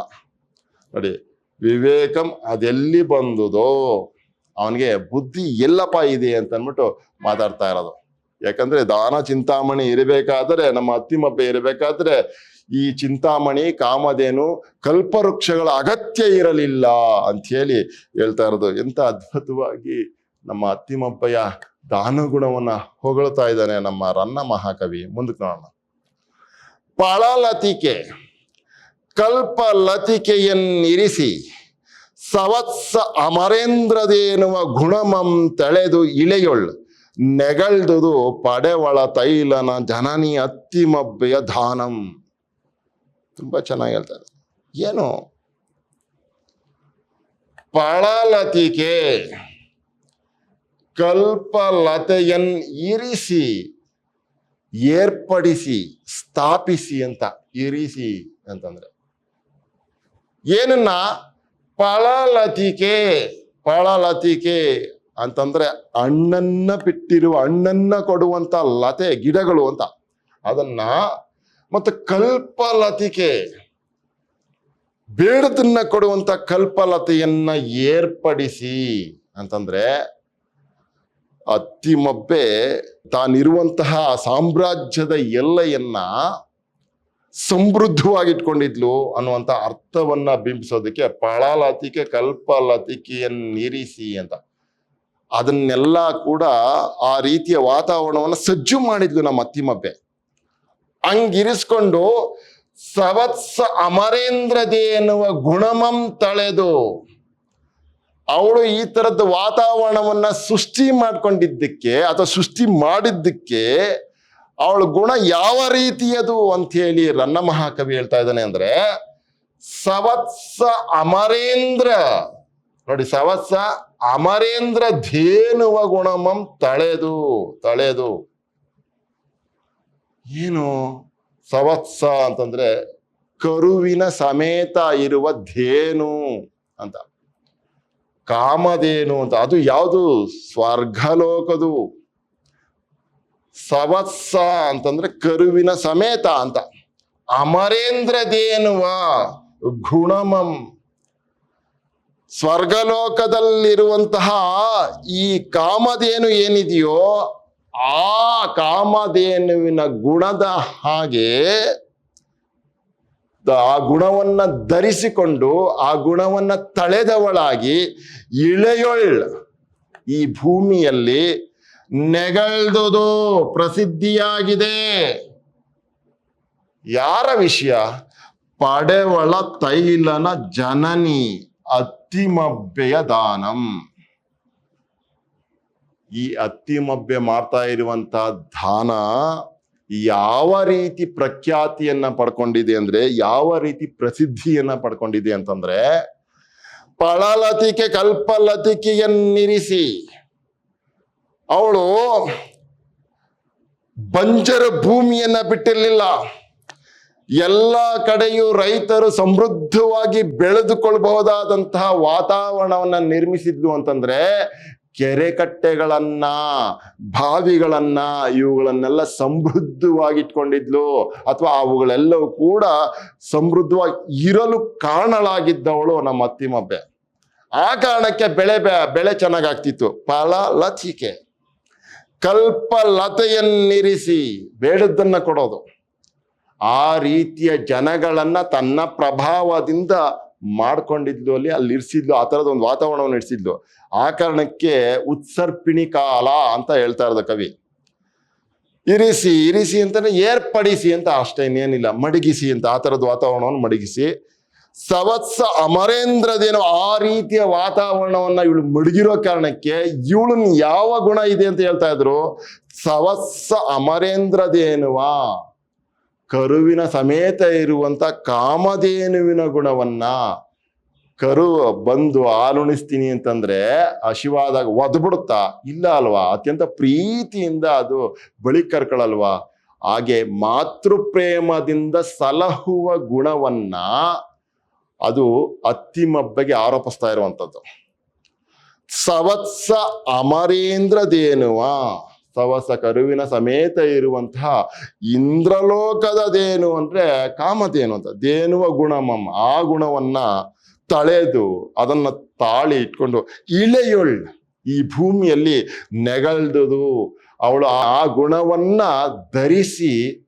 A: ನೋಡಿ. ವಿವೇಕಂ ಅದೆಲ್ಲಿ ಬಂದುದೋ, ಅವನಿಗೆ ಬುದ್ಧಿ ಎಲ್ಲಪ್ಪ ಇದೆ ಅಂತ ಅಂದ್ಬಿಟ್ಟು ಮಾತಾಡ್ತಾ ಇರೋದು. ಯಾಕಂದ್ರೆ ದಾನ ಚಿಂತಾಮಣಿ ಇರಬೇಕಾದ್ರೆ, ನಮ್ಮ ಅತ್ತಿಮಬ್ಬೆ ಇರಬೇಕಾದ್ರೆ ಈ ಚಿಂತಾಮಣಿ, ಕಾಮಧೇನು, ಕಲ್ಪವೃಕ್ಷಗಳ ಅಗತ್ಯ ಇರಲಿಲ್ಲ ಅಂತ ಹೇಳಿ ಹೇಳ್ತಾ ಇರೋದು. ಎಂತ ಅದ್ಭುತವಾಗಿ ನಮ್ಮ ಅತ್ತಿಮಬ್ಬೆಯ ದಾನಗುಣವನ್ನ ಹೊಗಳ್ತಾ ಇದ್ದಾನೆ ನಮ್ಮ ರನ್ನ ಮಹಾಕವಿ. ಮುಂದಕ್ಕೆ ನೋಡೋಣ. ಪಳಲತಿಕೆ ಕಲ್ಪಲತಿಕೆಯನ್ನಿರಿಸಿ ಸವತ್ಸ ಅಮರೇಂದ್ರದೇನುವ ಗುಣಮಂ ತಳೆದು ಇಳೆಯೊಳ್ ನೆಗಳ್ದುದು ಪಡೆವಳ ತೈಲನ ಜನನಿ ಅತ್ತಿಮಬ್ಬೆಯ ದಾನಂ. ತುಂಬಾ ಚೆನ್ನಾಗಿ ಹೇಳ್ತಾರೆ. ಏನು ಪಳಲತಿಕೆ ಕಲ್ಪಲತೆಯನ್ ಇರಿಸಿ ಏರ್ಪಡಿಸಿ ಸ್ಥಾಪಿಸಿ ಅಂತ. ಇರಿಸಿ ಅಂತಂದ್ರೆ ಏನನ್ನ? ಪಳಲತಿಕೆ. ಪಳಲತಿಕೆ ಅಂತಂದ್ರೆ ಹಣ್ಣನ್ನ ಬಿಟ್ಟಿರುವ, ಹಣ್ಣನ್ನ ಕೊಡುವಂತ ಲತೆ, ಗಿಡಗಳು ಅಂತ ಅದನ್ನ. ಮತ್ತೆ ಕಲ್ಪಲತಿಕೆ ಬೇಡದನ್ನ ಕೊಡುವಂತ ಕಲ್ಪಲತೆಯನ್ನ ಏರ್ಪಡಿಸಿ ಅಂತಂದ್ರೆ ಅತ್ತಿಮಬ್ಬೆ ತಾನಿರುವಂತಹ ಸಾಮ್ರಾಜ್ಯದ ಎಲ್ಲೆಯನ್ನ ಸಮೃದ್ಧವಾಗಿಟ್ಕೊಂಡಿದ್ಲು ಅನ್ನುವಂಥ ಅರ್ಥವನ್ನ ಬಿಂಬಿಸೋದಕ್ಕೆ ಪಳಲತಿಕೆ ಕಲ್ಪಲತಿಕೆಯನ್ನಿರಿಸಿ ಅಂತ. ಅದನ್ನೆಲ್ಲ ಕೂಡ ಆ ರೀತಿಯ ವಾತಾವರಣವನ್ನ ಸಜ್ಜು ಮಾಡಿದ್ಲು ನಮ್ಮ ಅತ್ತಿಮಬ್ಬೆ. ಹಂಗಿರಿಸ್ಕೊಂಡು ಸವತ್ಸ ಅಮರೇಂದ್ರದೇ ಎನ್ನುವ ಗುಣಮಂ ತಳೆದು ಅವಳು ಈ ತರದ ವಾತಾವರಣವನ್ನ ಸೃಷ್ಟಿ ಮಾಡ್ಕೊಂಡಿದ್ದಕ್ಕೆ ಅಥವಾ ಸೃಷ್ಟಿ ಮಾಡಿದ್ದಕ್ಕೆ ಅವಳ ಗುಣ ಯಾವ ರೀತಿಯದು ಅಂತ ಹೇಳಿ ರನ್ನ ಮಹಾಕವಿ ಹೇಳ್ತಾ ಇದ್ದಾನೆ ಅಂದ್ರೆ, ಸವತ್ಸ ಅಮರೇಂದ್ರ ನೋಡಿ, ಸವತ್ಸ ಅಮರೇಂದ್ರ ಧೇನುವ ಗುಣಮಂ ತಳೆದು. ತಳೆದು ಏನು? ಸವತ್ಸ ಅಂತಂದ್ರೆ ಕರುವಿನ ಸಮೇತ ಇರುವ ಧೇನು ಅಂತ. ಕಾಮಧೇನು ಅಂತ, ಅದು ಯಾವುದು? ಸ್ವರ್ಗಲೋಕದು. ಸವತ್ಸ ಅಂತಂದ್ರೆ ಕರುವಿನ ಸಮೇತ ಅಂತ. ಅಮರೇಂದ್ರದೇನುವ ಗುಣಮಂ, ಸ್ವರ್ಗಲೋಕದಲ್ಲಿರುವಂತಹ ಈ ಕಾಮಧೇನು ಏನಿದೆಯೋ ಆ ಕಾಮಧೇನುವಿನ ಗುಣದ ಹಾಗೆ ಆ ಗುಣವನ್ನ ಧರಿಸಿಕೊಂಡು ಆ ಗುಣವನ್ನ ತಳೆದವಳಾಗಿ ಇಳೆಯೊಳ್ ಈ ಭೂಮಿಯಲ್ಲಿ ನೆಗಳ್ದುದು ಪ್ರಸಿದ್ಧಿಯಾಗಿದೆ. ಯಾರ ವಿಷಯ? ಪಡೆವಳ ತೈಲನ ಜನನಿ ಅತ್ತಿಮಬ್ಬೆಯ ದಾನಂ. ಈ ಅತ್ತಿಮಬ್ಬೆ ಮಾಡ್ತಾ ಇರುವಂತ ದಾನ ಯಾವ ರೀತಿ ಪ್ರಖ್ಯಾತಿಯನ್ನ ಪಡ್ಕೊಂಡಿದೆ ಅಂದ್ರೆ, ಯಾವ ರೀತಿ ಪ್ರಸಿದ್ಧಿಯನ್ನ ಪಡ್ಕೊಂಡಿದೆ ಅಂತಂದ್ರೆ, ಪಳಲತಿಕೆ ಕಲ್ಪಲತಿಕೆಯನ್ನಿರಿಸಿ ಅವಳು ಬಂಜರ ಭೂಮಿಯನ್ನ ಬಿಟ್ಟಿರ್ಲಿಲ್ಲ. ಎಲ್ಲ ಕಡೆಯೂ ರೈತರು ಸಮೃದ್ಧವಾಗಿ ಬೆಳೆದುಕೊಳ್ಬಹುದಾದಂತಹ ವಾತಾವರಣವನ್ನ ನಿರ್ಮಿಸಿದ್ಲು ಅಂತಂದ್ರೆ, ಕೆರೆ ಕಟ್ಟೆಗಳನ್ನ, ಬಾವಿಗಳನ್ನ, ಇವುಗಳನ್ನೆಲ್ಲ ಸಮೃದ್ಧವಾಗಿ ಇಟ್ಕೊಂಡಿದ್ಲು. ಅಥವಾ ಅವುಗಳೆಲ್ಲವೂ ಕೂಡ ಸಮೃದ್ಧವಾಗಿ ಇರಲು ಕಾರಣಳಾಗಿದ್ದವಳು ನಮ್ಮ ಅತ್ತಿಮಬ್ಬೆ. ಆ ಕಾರಣಕ್ಕೆ ಬೆಳೆ ಚೆನ್ನಾಗಾಗ್ತಿತ್ತು. ಫಲಲತಿಕೆ ಕಲ್ಪಲತೆಯನ್ನಿರಿಸಿ ಬೇಡದ್ದನ್ನ ಕೊಡೋದು. ಆ ರೀತಿಯ ಜನಗಳನ್ನ ತನ್ನ ಪ್ರಭಾವದಿಂದ ಮಾಡ್ಕೊಂಡಿದ್ಲು, ಅಲ್ಲಿ ಇರಿಸಿದ್ಲು. ಆ ತರದ ಒಂದು ವಾತಾವರಣವನ್ನು ಇರಿಸಿದ್ಲು. ಆ ಕಾರಣಕ್ಕೆ ಉತ್ಸರ್ಪಿಣಿ ಕಾಲ ಅಂತ ಹೇಳ್ತಾ ಇರೋದು ಕವಿ. ಇರಿಸಿ ಇರಿಸಿ ಅಂತಾನೆ ಏರ್ಪಡಿಸಿ ಅಂತ ಅಷ್ಟೇ, ಇನ್ನೇನಿಲ್ಲ. ಮಡಗಿಸಿ ಅಂತ, ಆ ತರದ ವಾತಾವರಣವನ್ನು ಮಡಗಿಸಿ. ಸವತ್ಸ ಅಮರೇಂದ್ರದೇನೋ ಆ ರೀತಿಯ ವಾತಾವರಣವನ್ನ ಇವಳು ಮಡಗಿರೋ ಕಾರಣಕ್ಕೆ ಇವಳನ್ನ ಯಾವ ಗುಣ ಇದೆ ಅಂತ ಹೇಳ್ತಾ ಇದ್ರು? ಸವತ್ಸ ಅಮರೇಂದ್ರದೇನುವ ಕರುವಿನ ಸಮೇತ ಇರುವಂತ ಕಾಮಧೇನುವಿನ ಗುಣವನ್ನ. ಕರು ಬಂದು ಹಾಲುಣಿಸ್ತೀನಿ ಅಂತಂದ್ರೆ ಹಸಿವಾದಾಗ ಒದ್ಬಿಡುತ್ತಾ? ಇಲ್ಲ ಅಲ್ವಾ? ಅತ್ಯಂತ ಪ್ರೀತಿಯಿಂದ ಅದು ಬಳಿ ಕರ್ಕೊಳಲ್ವಾ? ಹಾಗೆ ಮಾತೃಪ್ರೇಮದಿಂದ ಸಲಹುವ ಗುಣವನ್ನ ಅದು ಅತ್ತಿಮಬ್ಬೆಗೆ ಆರೋಪಿಸ್ತಾ ಇರುವಂಥದ್ದು. ಸವತ್ಸ ಅಮರೇಂದ್ರದೇನುವ, ಸವಸ ಕರುವಿನ ಸಮೇತ ಇರುವಂತಹ ಇಂದ್ರಲೋಕದ ದೇನು ಅಂದ್ರೆ ಕಾಮಧೇನು ಅಂತ. ದೇನುವ ಗುಣಮಂ, ಆ ಗುಣವನ್ನ ತಳೆದು ಅದನ್ನ ತಾಳಿ ಇಟ್ಕೊಂಡು ಇಳೆಯೊಳ್ ಈ ಭೂಮಿಯಲ್ಲಿ ನೆಗಳ್ದುದು. ಅವಳು ಆ ಗುಣವನ್ನ ಧರಿಸಿ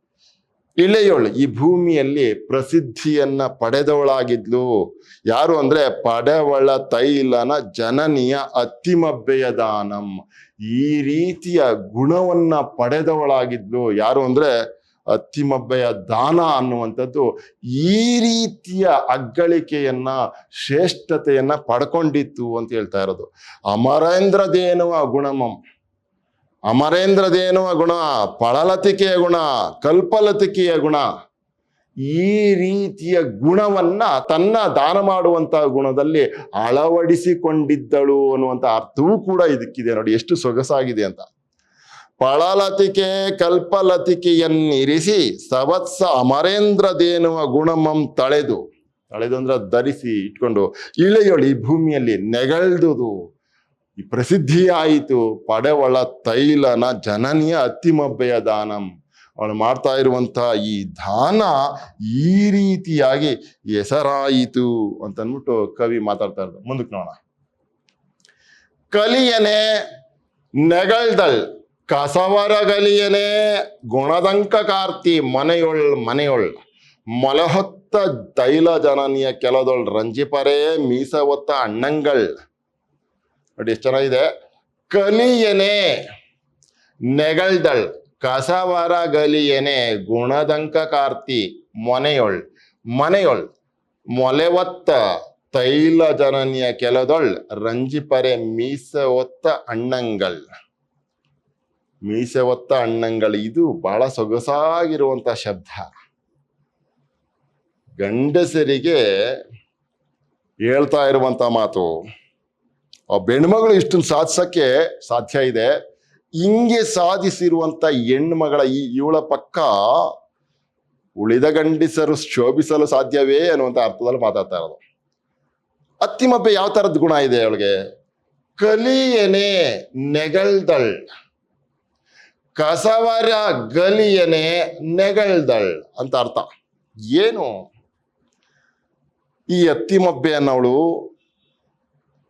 A: ಇಳೆಯೊಳ್ ಈ ಭೂಮಿಯಲ್ಲಿ ಪ್ರಸಿದ್ಧಿಯನ್ನ ಪಡೆದವಳಾಗಿದ್ಲು. ಯಾರು ಅಂದ್ರೆ ಪಡೆವಳ ತೈಲನ ಜನನಿಯ ಅತ್ತಿಮಬ್ಬೆಯ ದಾನಂ. ಈ ರೀತಿಯ ಗುಣವನ್ನ ಪಡೆದವಳಾಗಿದ್ಲು. ಯಾರು ಅಂದ್ರೆ ಅತ್ತಿಮಬ್ಬೆಯ ದಾನ ಅನ್ನುವಂಥದ್ದು ಈ ರೀತಿಯ ಅಗ್ಗಳಿಕೆಯನ್ನ, ಶ್ರೇಷ್ಠತೆಯನ್ನ ಪಡ್ಕೊಂಡಿತ್ತು ಅಂತ ಹೇಳ್ತಾ ಇರೋದು. ಅಮರೇಂದ್ರದೇನುವ ಗುಣಮಂ, ಅಮರೇಂದ್ರದೇನುವ ಗುಣ, ಪಳಲತಿಕೆಯ ಗುಣ, ಕಲ್ಪಲತಿಕೆಯ ಗುಣ, ಈ ರೀತಿಯ ಗುಣವನ್ನ ತನ್ನ ದಾನ ಮಾಡುವಂತಹ ಗುಣದಲ್ಲಿ ಅಳವಡಿಸಿಕೊಂಡಿದ್ದಳು ಅನ್ನುವಂಥ ಅರ್ಥವೂ ಕೂಡ ಇದಕ್ಕಿದೆ. ನೋಡಿ ಎಷ್ಟು ಸೊಗಸಾಗಿದೆ ಅಂತ. ಪಳಲತಿಕೆ ಕಲ್ಪಲತಿಕೆಯನ್ನಿರಿಸಿ ಸವತ್ಸ ಅಮರೇಂದ್ರ ದೇನುವ ಗುಣಮಂ ತಳೆದು ಅಂದ್ರೆ ಧರಿಸಿ ಇಟ್ಕೊಂಡು ಇಳೆಯೊಳು ಈ ಭೂಮಿಯಲ್ಲಿ ನೆಗಳ್ದುದು ಈ ಪ್ರಸಿದ್ಧಿ ಆಯಿತು. ಪಡೆವಳ ತೈಲನ ಜನನಿಯ ಅತ್ತಿಮಬ್ಬೆಯ ದಾನಂ. ಅವಳು ಮಾಡ್ತಾ ಇರುವಂತಹ ಈ ದಾನ ಈ ರೀತಿಯಾಗಿ ಹೆಸರಾಯಿತು ಅಂತ ಅಂದ್ಬಿಟ್ಟು ಕವಿ ಮಾತಾಡ್ತಾ ಇರೋದು. ಮುಂದಕ್ಕೆ ನೋಡೋಣ. ಕಲಿಯನೆ ನೆಗಳ್ದಳ್ ಕಸವರಗಲಿಯನೆ ಗುಣದಂಕ ಕಾರ್ತಿ ಮನೆಯೊಳ್ ಮೊಲಹೊತ್ತ ತೈಲ ಜನನಿಯ ಕೆಲದೊಳ್ ರಂಜಿಪರೇ ಮೀಸ ಒತ್ತ ಅಣ್ಣಂಗಳ್. ನೋಡಿ ಎಷ್ಟು ಚೆನ್ನಾಗಿದೆ. ಕಲಿಯನೆ ನೆಗಳ್ದಳ್ ಕಸವರಗಲಿಯನೆ ಗುಣದಂಕ ಕಾರ್ತಿ ಮನೆಯೊಳ್ ಮೊಲೆವತ್ತ ತೈಲ ಜನನಿಯ ಕೆಲದೊಳ್ ರಂಜಿಪರೆ ಮೀಸೆ ಒತ್ತ ಅಣ್ಣಂಗಳ್. ಮೀಸೆ ಒತ್ತ ಅಣ್ಣಂಗಳು ಇದು ಬಹಳ ಸೊಗಸಾಗಿರುವಂತ ಶಬ್ದ. ಗಂಡಸರಿಗೆ ಹೇಳ್ತಾ ಇರುವಂತ ಮಾತು. ಆ ಹೆಣ್ಮಗಳು ಇಷ್ಟನ್ನು ಸಾಧಿಸಕ್ಕೆ ಸಾಧ್ಯ ಇದೆ. ಹಿಂಗೆ ಸಾಧಿಸಿರುವಂತ ಹೆಣ್ಮಗಳ ಇವಳ ಪಕ್ಕ ಉಳಿದ ಗಂಡಸರು ಶೋಭಿಸಲು ಸಾಧ್ಯವೇ ಅನ್ನುವಂಥ ಅರ್ಥದಲ್ಲಿ ಮಾತಾಡ್ತಾ ಇರೋದು. ಅತ್ತಿಮಬ್ಬೆ ಯಾವ ತರದ ಗುಣ ಇದೆ ಅವಳಿಗೆ? ಕಲಿಯನೆ ನೆಗಳ್ದಳ್ ಕಸವರ ಗಲಿಯನೆ ನೆಗಳ್ದಳ್ ಅಂತ ಅರ್ಥ. ಏನು ಈ ಅತ್ತಿಮಬ್ಬೆ ಅನ್ನವಳು,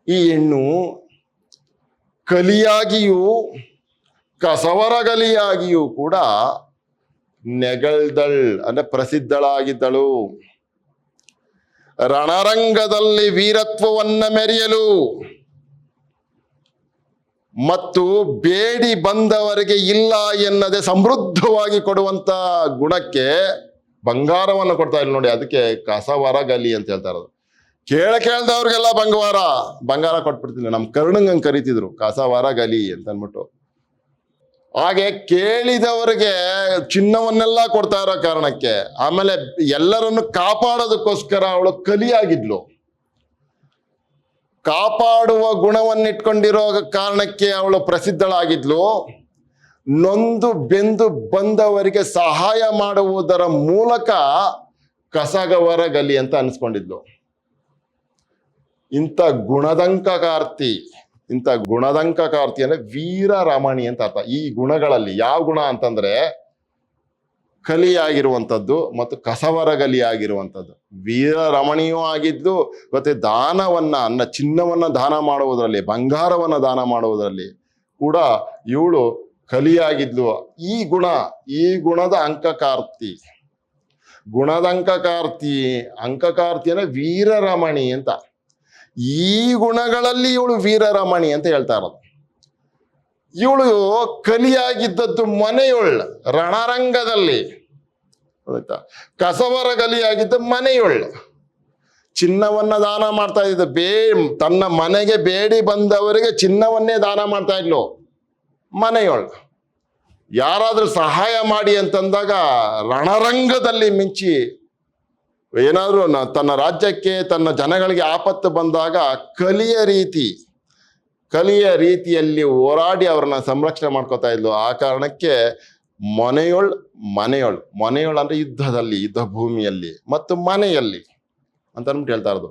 A: ಈ ಹೆಣ್ಣು ಕಲಿಯಾಗಿಯೂ ಕಸವರ ಗಲಿಯಾಗಿಯೂ ಕೂಡ ನೆಗಳ್ದಳ್ ಅಂದ್ರೆ ಪ್ರಸಿದ್ಧಳಾಗಿದ್ದಳು. ರಣರಂಗದಲ್ಲಿ ವೀರತ್ವವನ್ನ ಮೆರೆಯಲು ಮತ್ತು ಬೇಡಿ ಬಂದವರಿಗೆ ಇಲ್ಲ ಎನ್ನದೆ ಸಮೃದ್ಧವಾಗಿ ಕೊಡುವಂತ ಗುಣಕ್ಕೆ ಬಂಗಾರವನ್ನು ಕೊಡ್ತಾ ಇಲ್ಲ ನೋಡಿ. ಅದಕ್ಕೆ ಕಸವರ ಗಲಿ ಅಂತ ಹೇಳ್ತಾ ಇರೋದು. ಕೇಳ್ದವ್ರಿಗೆಲ್ಲ ಬಂಗಾರ ಕೊಟ್ಬಿಡ್ತೀನಿ. ನಮ್ ಕರ್ಣಂಗಂಗ್ ಕರಿತಿದ್ರು ಕಸವರ ಗಲಿ ಅಂತ ಅಂದ್ಬಿಟ್ಟು. ಹಾಗೆ ಕೇಳಿದವರಿಗೆ ಚಿನ್ನವನ್ನೆಲ್ಲ ಕೊಡ್ತಾ ಇರೋ ಕಾರಣಕ್ಕೆ, ಆಮೇಲೆ ಎಲ್ಲರನ್ನು ಕಾಪಾಡೋದಕ್ಕೋಸ್ಕರ ಅವಳು ಕಲಿಯಾಗಿದ್ಲು. ಕಾಪಾಡುವ ಗುಣವನ್ನಿಟ್ಕೊಂಡಿರೋ ಕಾರಣಕ್ಕೆ ಅವಳು ಪ್ರಸಿದ್ಧಳಾಗಿದ್ಲು. ನೊಂದು ಬೆಂದು ಬಂದವರಿಗೆ ಸಹಾಯ ಮಾಡುವುದರ ಮೂಲಕ ಕಸಗವರ ಗಲಿ ಅಂತ ಅನ್ಸ್ಕೊಂಡಿದ್ಲು. ಇಂಥ ಗುಣದಂಕಕಾರ್ತಿ ಅಂದ್ರೆ ವೀರ ರಮಣಿ ಅಂತ ಅರ್ಥ. ಈ ಗುಣಗಳಲ್ಲಿ ಯಾವ ಗುಣ ಅಂತಂದ್ರೆ ಕಲಿಯಾಗಿರುವಂಥದ್ದು ಮತ್ತು ಕಸವರಗಲಿ ಆಗಿರುವಂಥದ್ದು. ವೀರ ರಮಣಿಯೂ ಆಗಿದ್ಲು. ಮತ್ತೆ ದಾನವನ್ನ ಚಿನ್ನವನ್ನ ದಾನ ಮಾಡುವುದರಲ್ಲಿ, ಬಂಗಾರವನ್ನ ದಾನ ಮಾಡುವುದರಲ್ಲಿ ಕೂಡ ಇವಳು ಕಲಿಯಾಗಿದ್ಲು. ಈ ಗುಣದ ಅಂಕಕಾರ್ತಿ. ಅಂಕಕಾರ್ತಿ ಅಂದ್ರೆ ವೀರರಮಣಿ ಅಂತ. ಈ ಗುಣಗಳಲ್ಲಿ ಇವಳು ವೀರರಮಣಿ ಅಂತ ಹೇಳ್ತಾ ಇರೋದು. ಇವಳು ಕಲಿಯಾಗಿದ್ದದ್ದು ಮನೆಯೊಳ್ ರಣರಂಗದಲ್ಲಿ, ಆಯ್ತಾ? ಕಸವರ ಗಲಿಯಾಗಿದ್ದ ಮನೆಯೊಳ್ ಚಿನ್ನವನ್ನ ದಾನ ಮಾಡ್ತಾ ಇದ್ದ. ತನ್ನ ಮನೆಗೆ ಬೇಡಿ ಬಂದವರಿಗೆ ಚಿನ್ನವನ್ನೇ ದಾನ ಮಾಡ್ತಾ ಇದ್ಲು ಮನೆಯೊಳ್. ಯಾರಾದ್ರೂ ಸಹಾಯ ಮಾಡಿ ಅಂತಂದಾಗ ರಣರಂಗದಲ್ಲಿ ಮಿಂಚಿ ಏನಾದ್ರೂ ತನ್ನ ರಾಜ್ಯಕ್ಕೆ ತನ್ನ ಜನಗಳಿಗೆ ಆಪತ್ತು ಬಂದಾಗ ಕಲಿಯ ರೀತಿಯಲ್ಲಿ ಹೋರಾಡಿ ಅವ್ರನ್ನ ಸಂರಕ್ಷಣೆ ಮಾಡ್ಕೋತಾ ಇದ್ಲು. ಆ ಕಾರಣಕ್ಕೆ ಮನೆಯೊಳ್ ಅಂದ್ರೆ ಯುದ್ಧ ಭೂಮಿಯಲ್ಲಿ ಮತ್ತು ಮನೆಯಲ್ಲಿ ಅಂತ ಅಂದ್ಬಿಟ್ಟು ಹೇಳ್ತಾ ಇರೋದು.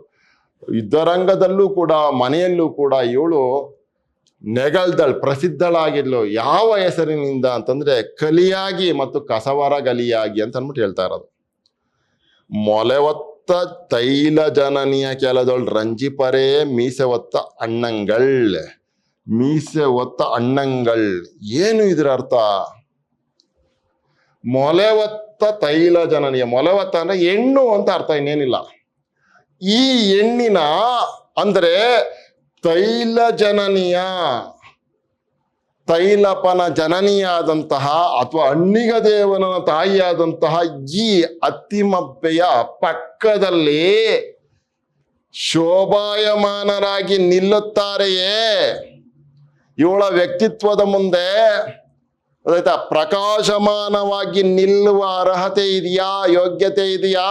A: ಯುದ್ಧರಂಗದಲ್ಲೂ ಕೂಡ ಮನೆಯಲ್ಲೂ ಕೂಡ ಇವಳು ನೆಗಳ್ದಳ್ ಪ್ರಸಿದ್ಧಳಾಗಿದ್ಲು. ಯಾವ ಹೆಸರಿನಿಂದ ಅಂತಂದ್ರೆ ಕಲಿಯಾಗಿ ಮತ್ತು ಕಸವರ ಗಲಿಯಾಗಿ ಅಂತ ಅಂದ್ಬಿಟ್ಟು ಹೇಳ್ತಾ ಇರೋದು. ಮೊಲೆವತ್ತ ತೈಲ ಜನನಿಯ ಕೆಲದೊಳ್ ರಂಜಿಪರೇ ಮೀಸೆ ಒತ್ತ ಅಣ್ಣಂಗಳ್. ಏನು ಇದರ ಅರ್ಥ? ಮೊಲೆವತ್ತ ತೈಲ ಜನನಿಯ, ಮೊಲೆವತ್ತ ಅಂದ್ರೆ ಹೆಣ್ಣು ಅಂತ ಅರ್ಥ, ಇನ್ನೇನಿಲ್ಲ. ಈ ಹೆಣ್ಣಿನ ಅಂದ್ರೆ ತೈಲಪನ ಜನನಿಯಾದಂತಹ ಅಥವಾ ಅಣ್ಣಿಗ ದೇವನ ತಾಯಿಯಾದಂತಹ ಈ ಅತ್ತಿಮಬ್ಬೆಯ ಪಕ್ಕದಲ್ಲಿ ಶೋಭಾಯಮಾನರಾಗಿ ನಿಲ್ಲುತ್ತಾರೆಯೇ. ಇವಳ ವ್ಯಕ್ತಿತ್ವದ ಮುಂದೆ ಗೊತ್ತಾಯ್ತಾ? ಪ್ರಕಾಶಮಾನವಾಗಿ ನಿಲ್ಲುವ ಅರ್ಹತೆ ಇದೆಯಾ, ಯೋಗ್ಯತೆ ಇದೆಯಾ?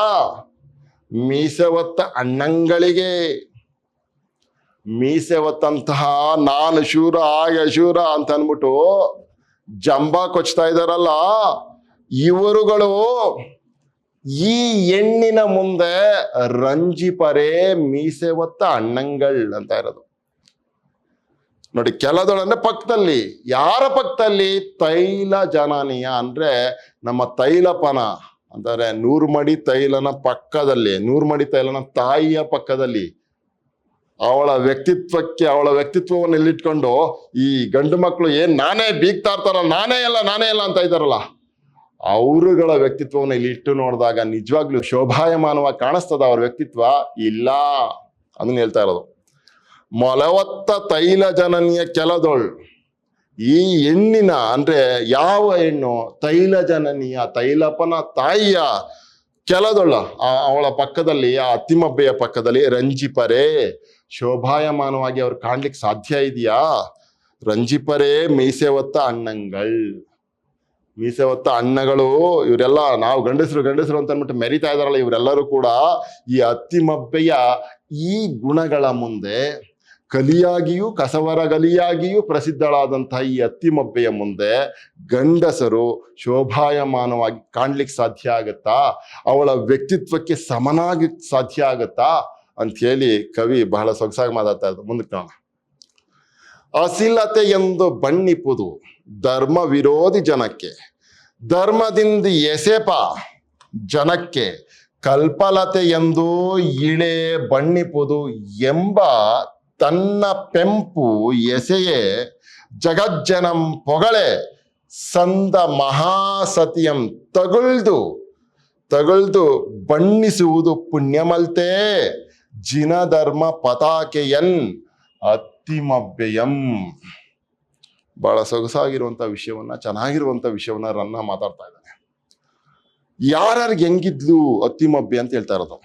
A: ಮೀಸೆ ಹೊತ್ತ ಅಣ್ಣಂಗಳಿಗೆ. ಮೀಸೆ ಹೊತ್ತಂತಹ ನಾನು ಶೂರ ಹಾಗೆ ಶೂರ ಅಂತ ಅನ್ಬಿಟ್ಟು ಜಂಬ ಕೊಚ್ತಾ ಇದಾರಲ್ಲ ಇವರುಗಳು ಈ ಹೆಣ್ಣಿನ ಮುಂದೆ ರಂಜಿಪರೇ ಮೀಸೆ ಹೊತ್ತ ಅಣ್ಣಂಗಳ್ ಅಂತ ಇರೋದು ನೋಡಿ. ಕೆಲದೊಳಂದ್ರೆ ಪಕ್ಕದಲ್ಲಿ, ಯಾರ ಪಕ್ಕದಲ್ಲಿ? ತೈಲ ಜನನೀಯ ಅಂದ್ರೆ ನಮ್ಮ ತೈಲಪನ ಅಂತಾರೆ ನೂರ್ಮಡಿ ತೈಲನ ಪಕ್ಕದಲ್ಲಿ, ನೂರ್ಮಡಿ ತೈಲನ ತಾಯಿಯ ಪಕ್ಕದಲ್ಲಿ ಅವಳ ವ್ಯಕ್ತಿತ್ವವನ್ನು ಇಲ್ಲಿಟ್ಕೊಂಡು ಈ ಗಂಡು ಮಕ್ಕಳು ಏನ್ ನಾನೇ ಬೀಗ್ತಾ ಇರ್ತಾರಲ್ಲ, ನಾನೇ ಅಲ್ಲ ಅಂತ ಇದ್ದಾರಲ್ಲ, ಅವರುಗಳ ವ್ಯಕ್ತಿತ್ವವನ್ನು ಇಲ್ಲಿ ಇಟ್ಟು ನೋಡಿದಾಗ ನಿಜವಾಗ್ಲೂ ಶೋಭಾಯಮಾನವಾಗಿ ಕಾಣಿಸ್ತದ ಅವ್ರ ವ್ಯಕ್ತಿತ್ವ? ಇಲ್ಲ. ಅದನ್ನ ಹೇಳ್ತಾ ಇರೋದು. ಮೊಲವತ್ತ ತೈಲ ಜನನಿಯ ಕೆಲದೊಳ್. ಈ ಹೆಣ್ಣಿನ ಅಂದ್ರೆ ಯಾವ ಹೆಣ್ಣು? ತೈಲ ಜನನಿಯ ತೈಲಪನ ತಾಯಿಯ ಕೆಲದೊಳ ಅವಳ ಪಕ್ಕದಲ್ಲಿ, ಆ ಅತ್ತಿಮಬ್ಬೆಯ ಪಕ್ಕದಲ್ಲಿ ರಂಜಿಪರೇ ಶೋಭಾಯಮಾನವಾಗಿ ಅವ್ರು ಕಾಣ್ಲಿಕ್ಕೆ ಸಾಧ್ಯ ಇದೆಯಾ? ರಂಜಿಪರೇ ಮೀಸೆ ಹೊತ್ತ ಅಣ್ಣಂಗಳ್. ಮೀಸೆ ಹೊತ್ತ ಅಣ್ಣಗಳು ಇವರೆಲ್ಲ ನಾವು ಗಂಡಸರು ಅಂತ ಅಂದ್ಬಿಟ್ಟು ಮೆರಿತಾ ಇದಾರಲ್ಲ, ಇವರೆಲ್ಲರೂ ಕೂಡ ಈ ಅತ್ತಿಮಬ್ಬೆಯ ಈ ಗುಣಗಳ ಮುಂದೆ ಕಲಿಯಾಗಿಯೂ ಕಸವರ ಗಲಿಯಾಗಿಯೂ ಪ್ರಸಿದ್ಧಳಾದಂತಹ ಈ ಅತ್ತಿಮಬ್ಬೆಯ ಮುಂದೆ ಗಂಡಸರು ಶೋಭಾಯಮಾನವಾಗಿ ಕಾಣ್ಲಿಕ್ಕೆ ಸಾಧ್ಯ ಆಗತ್ತಾ? ಅವಳ ವ್ಯಕ್ತಿತ್ವಕ್ಕೆ ಸಮನಾಗಿ ಸಾಧ್ಯ ಆಗತ್ತಾ ಅಂತ ಹೇಳಿ ಕವಿ ಬಹಳ ಸೊಗಸಾಗಿ ಮಾತಾಡ್ತಾ ಇದ್ರು. ಮುಂದಕ್ಕೆ ನೋಡೋಣ. ಅಸಿಲತೆ ಎಂದು ಬಣ್ಣಿಪುದು ಧರ್ಮ ವಿರೋಧಿ ಜನಕ್ಕೆ, ಧರ್ಮದಿಂದ ಎಸೆಪ ಜನಕ್ಕೆ ಕಲ್ಪಲತೆ ಎಂದು ಇಳೆ ಬಣ್ಣಿಪುದು ಎಂಬ ತನ್ನ ಪೆಂಪು ಎಸೆಯೇ ಜಗಜ್ಜನಂ ಪೊಗಳೆ ಸಂದ ಮಹಾಸತಿಯಂ ತಗುಳ್ದು ಬಣ್ಣಿಸುವುದು ಪುಣ್ಯಮಲ್ತೆ ಜಿನಧರ್ಮ ಪತಾಕೆಯನ್ ಅತ್ತಿಮಬ್ಬೆಯಂ. ಬಹಳ ಸೊಗಸಾಗಿರುವಂತ ವಿಷಯವನ್ನ, ಚೆನ್ನಾಗಿರುವಂತ ವಿಷಯವನ್ನ ರನ್ನ ಮಾತಾಡ್ತಾ ಇದ್ದಾನೆ. ಯಾರ್ಯಾರಿಗೆ ಹೆಂಗಿದ್ಲು ಅತ್ತಿಮಬ್ಬೆ ಅಂತ ಹೇಳ್ತಾ ಇರೋದು.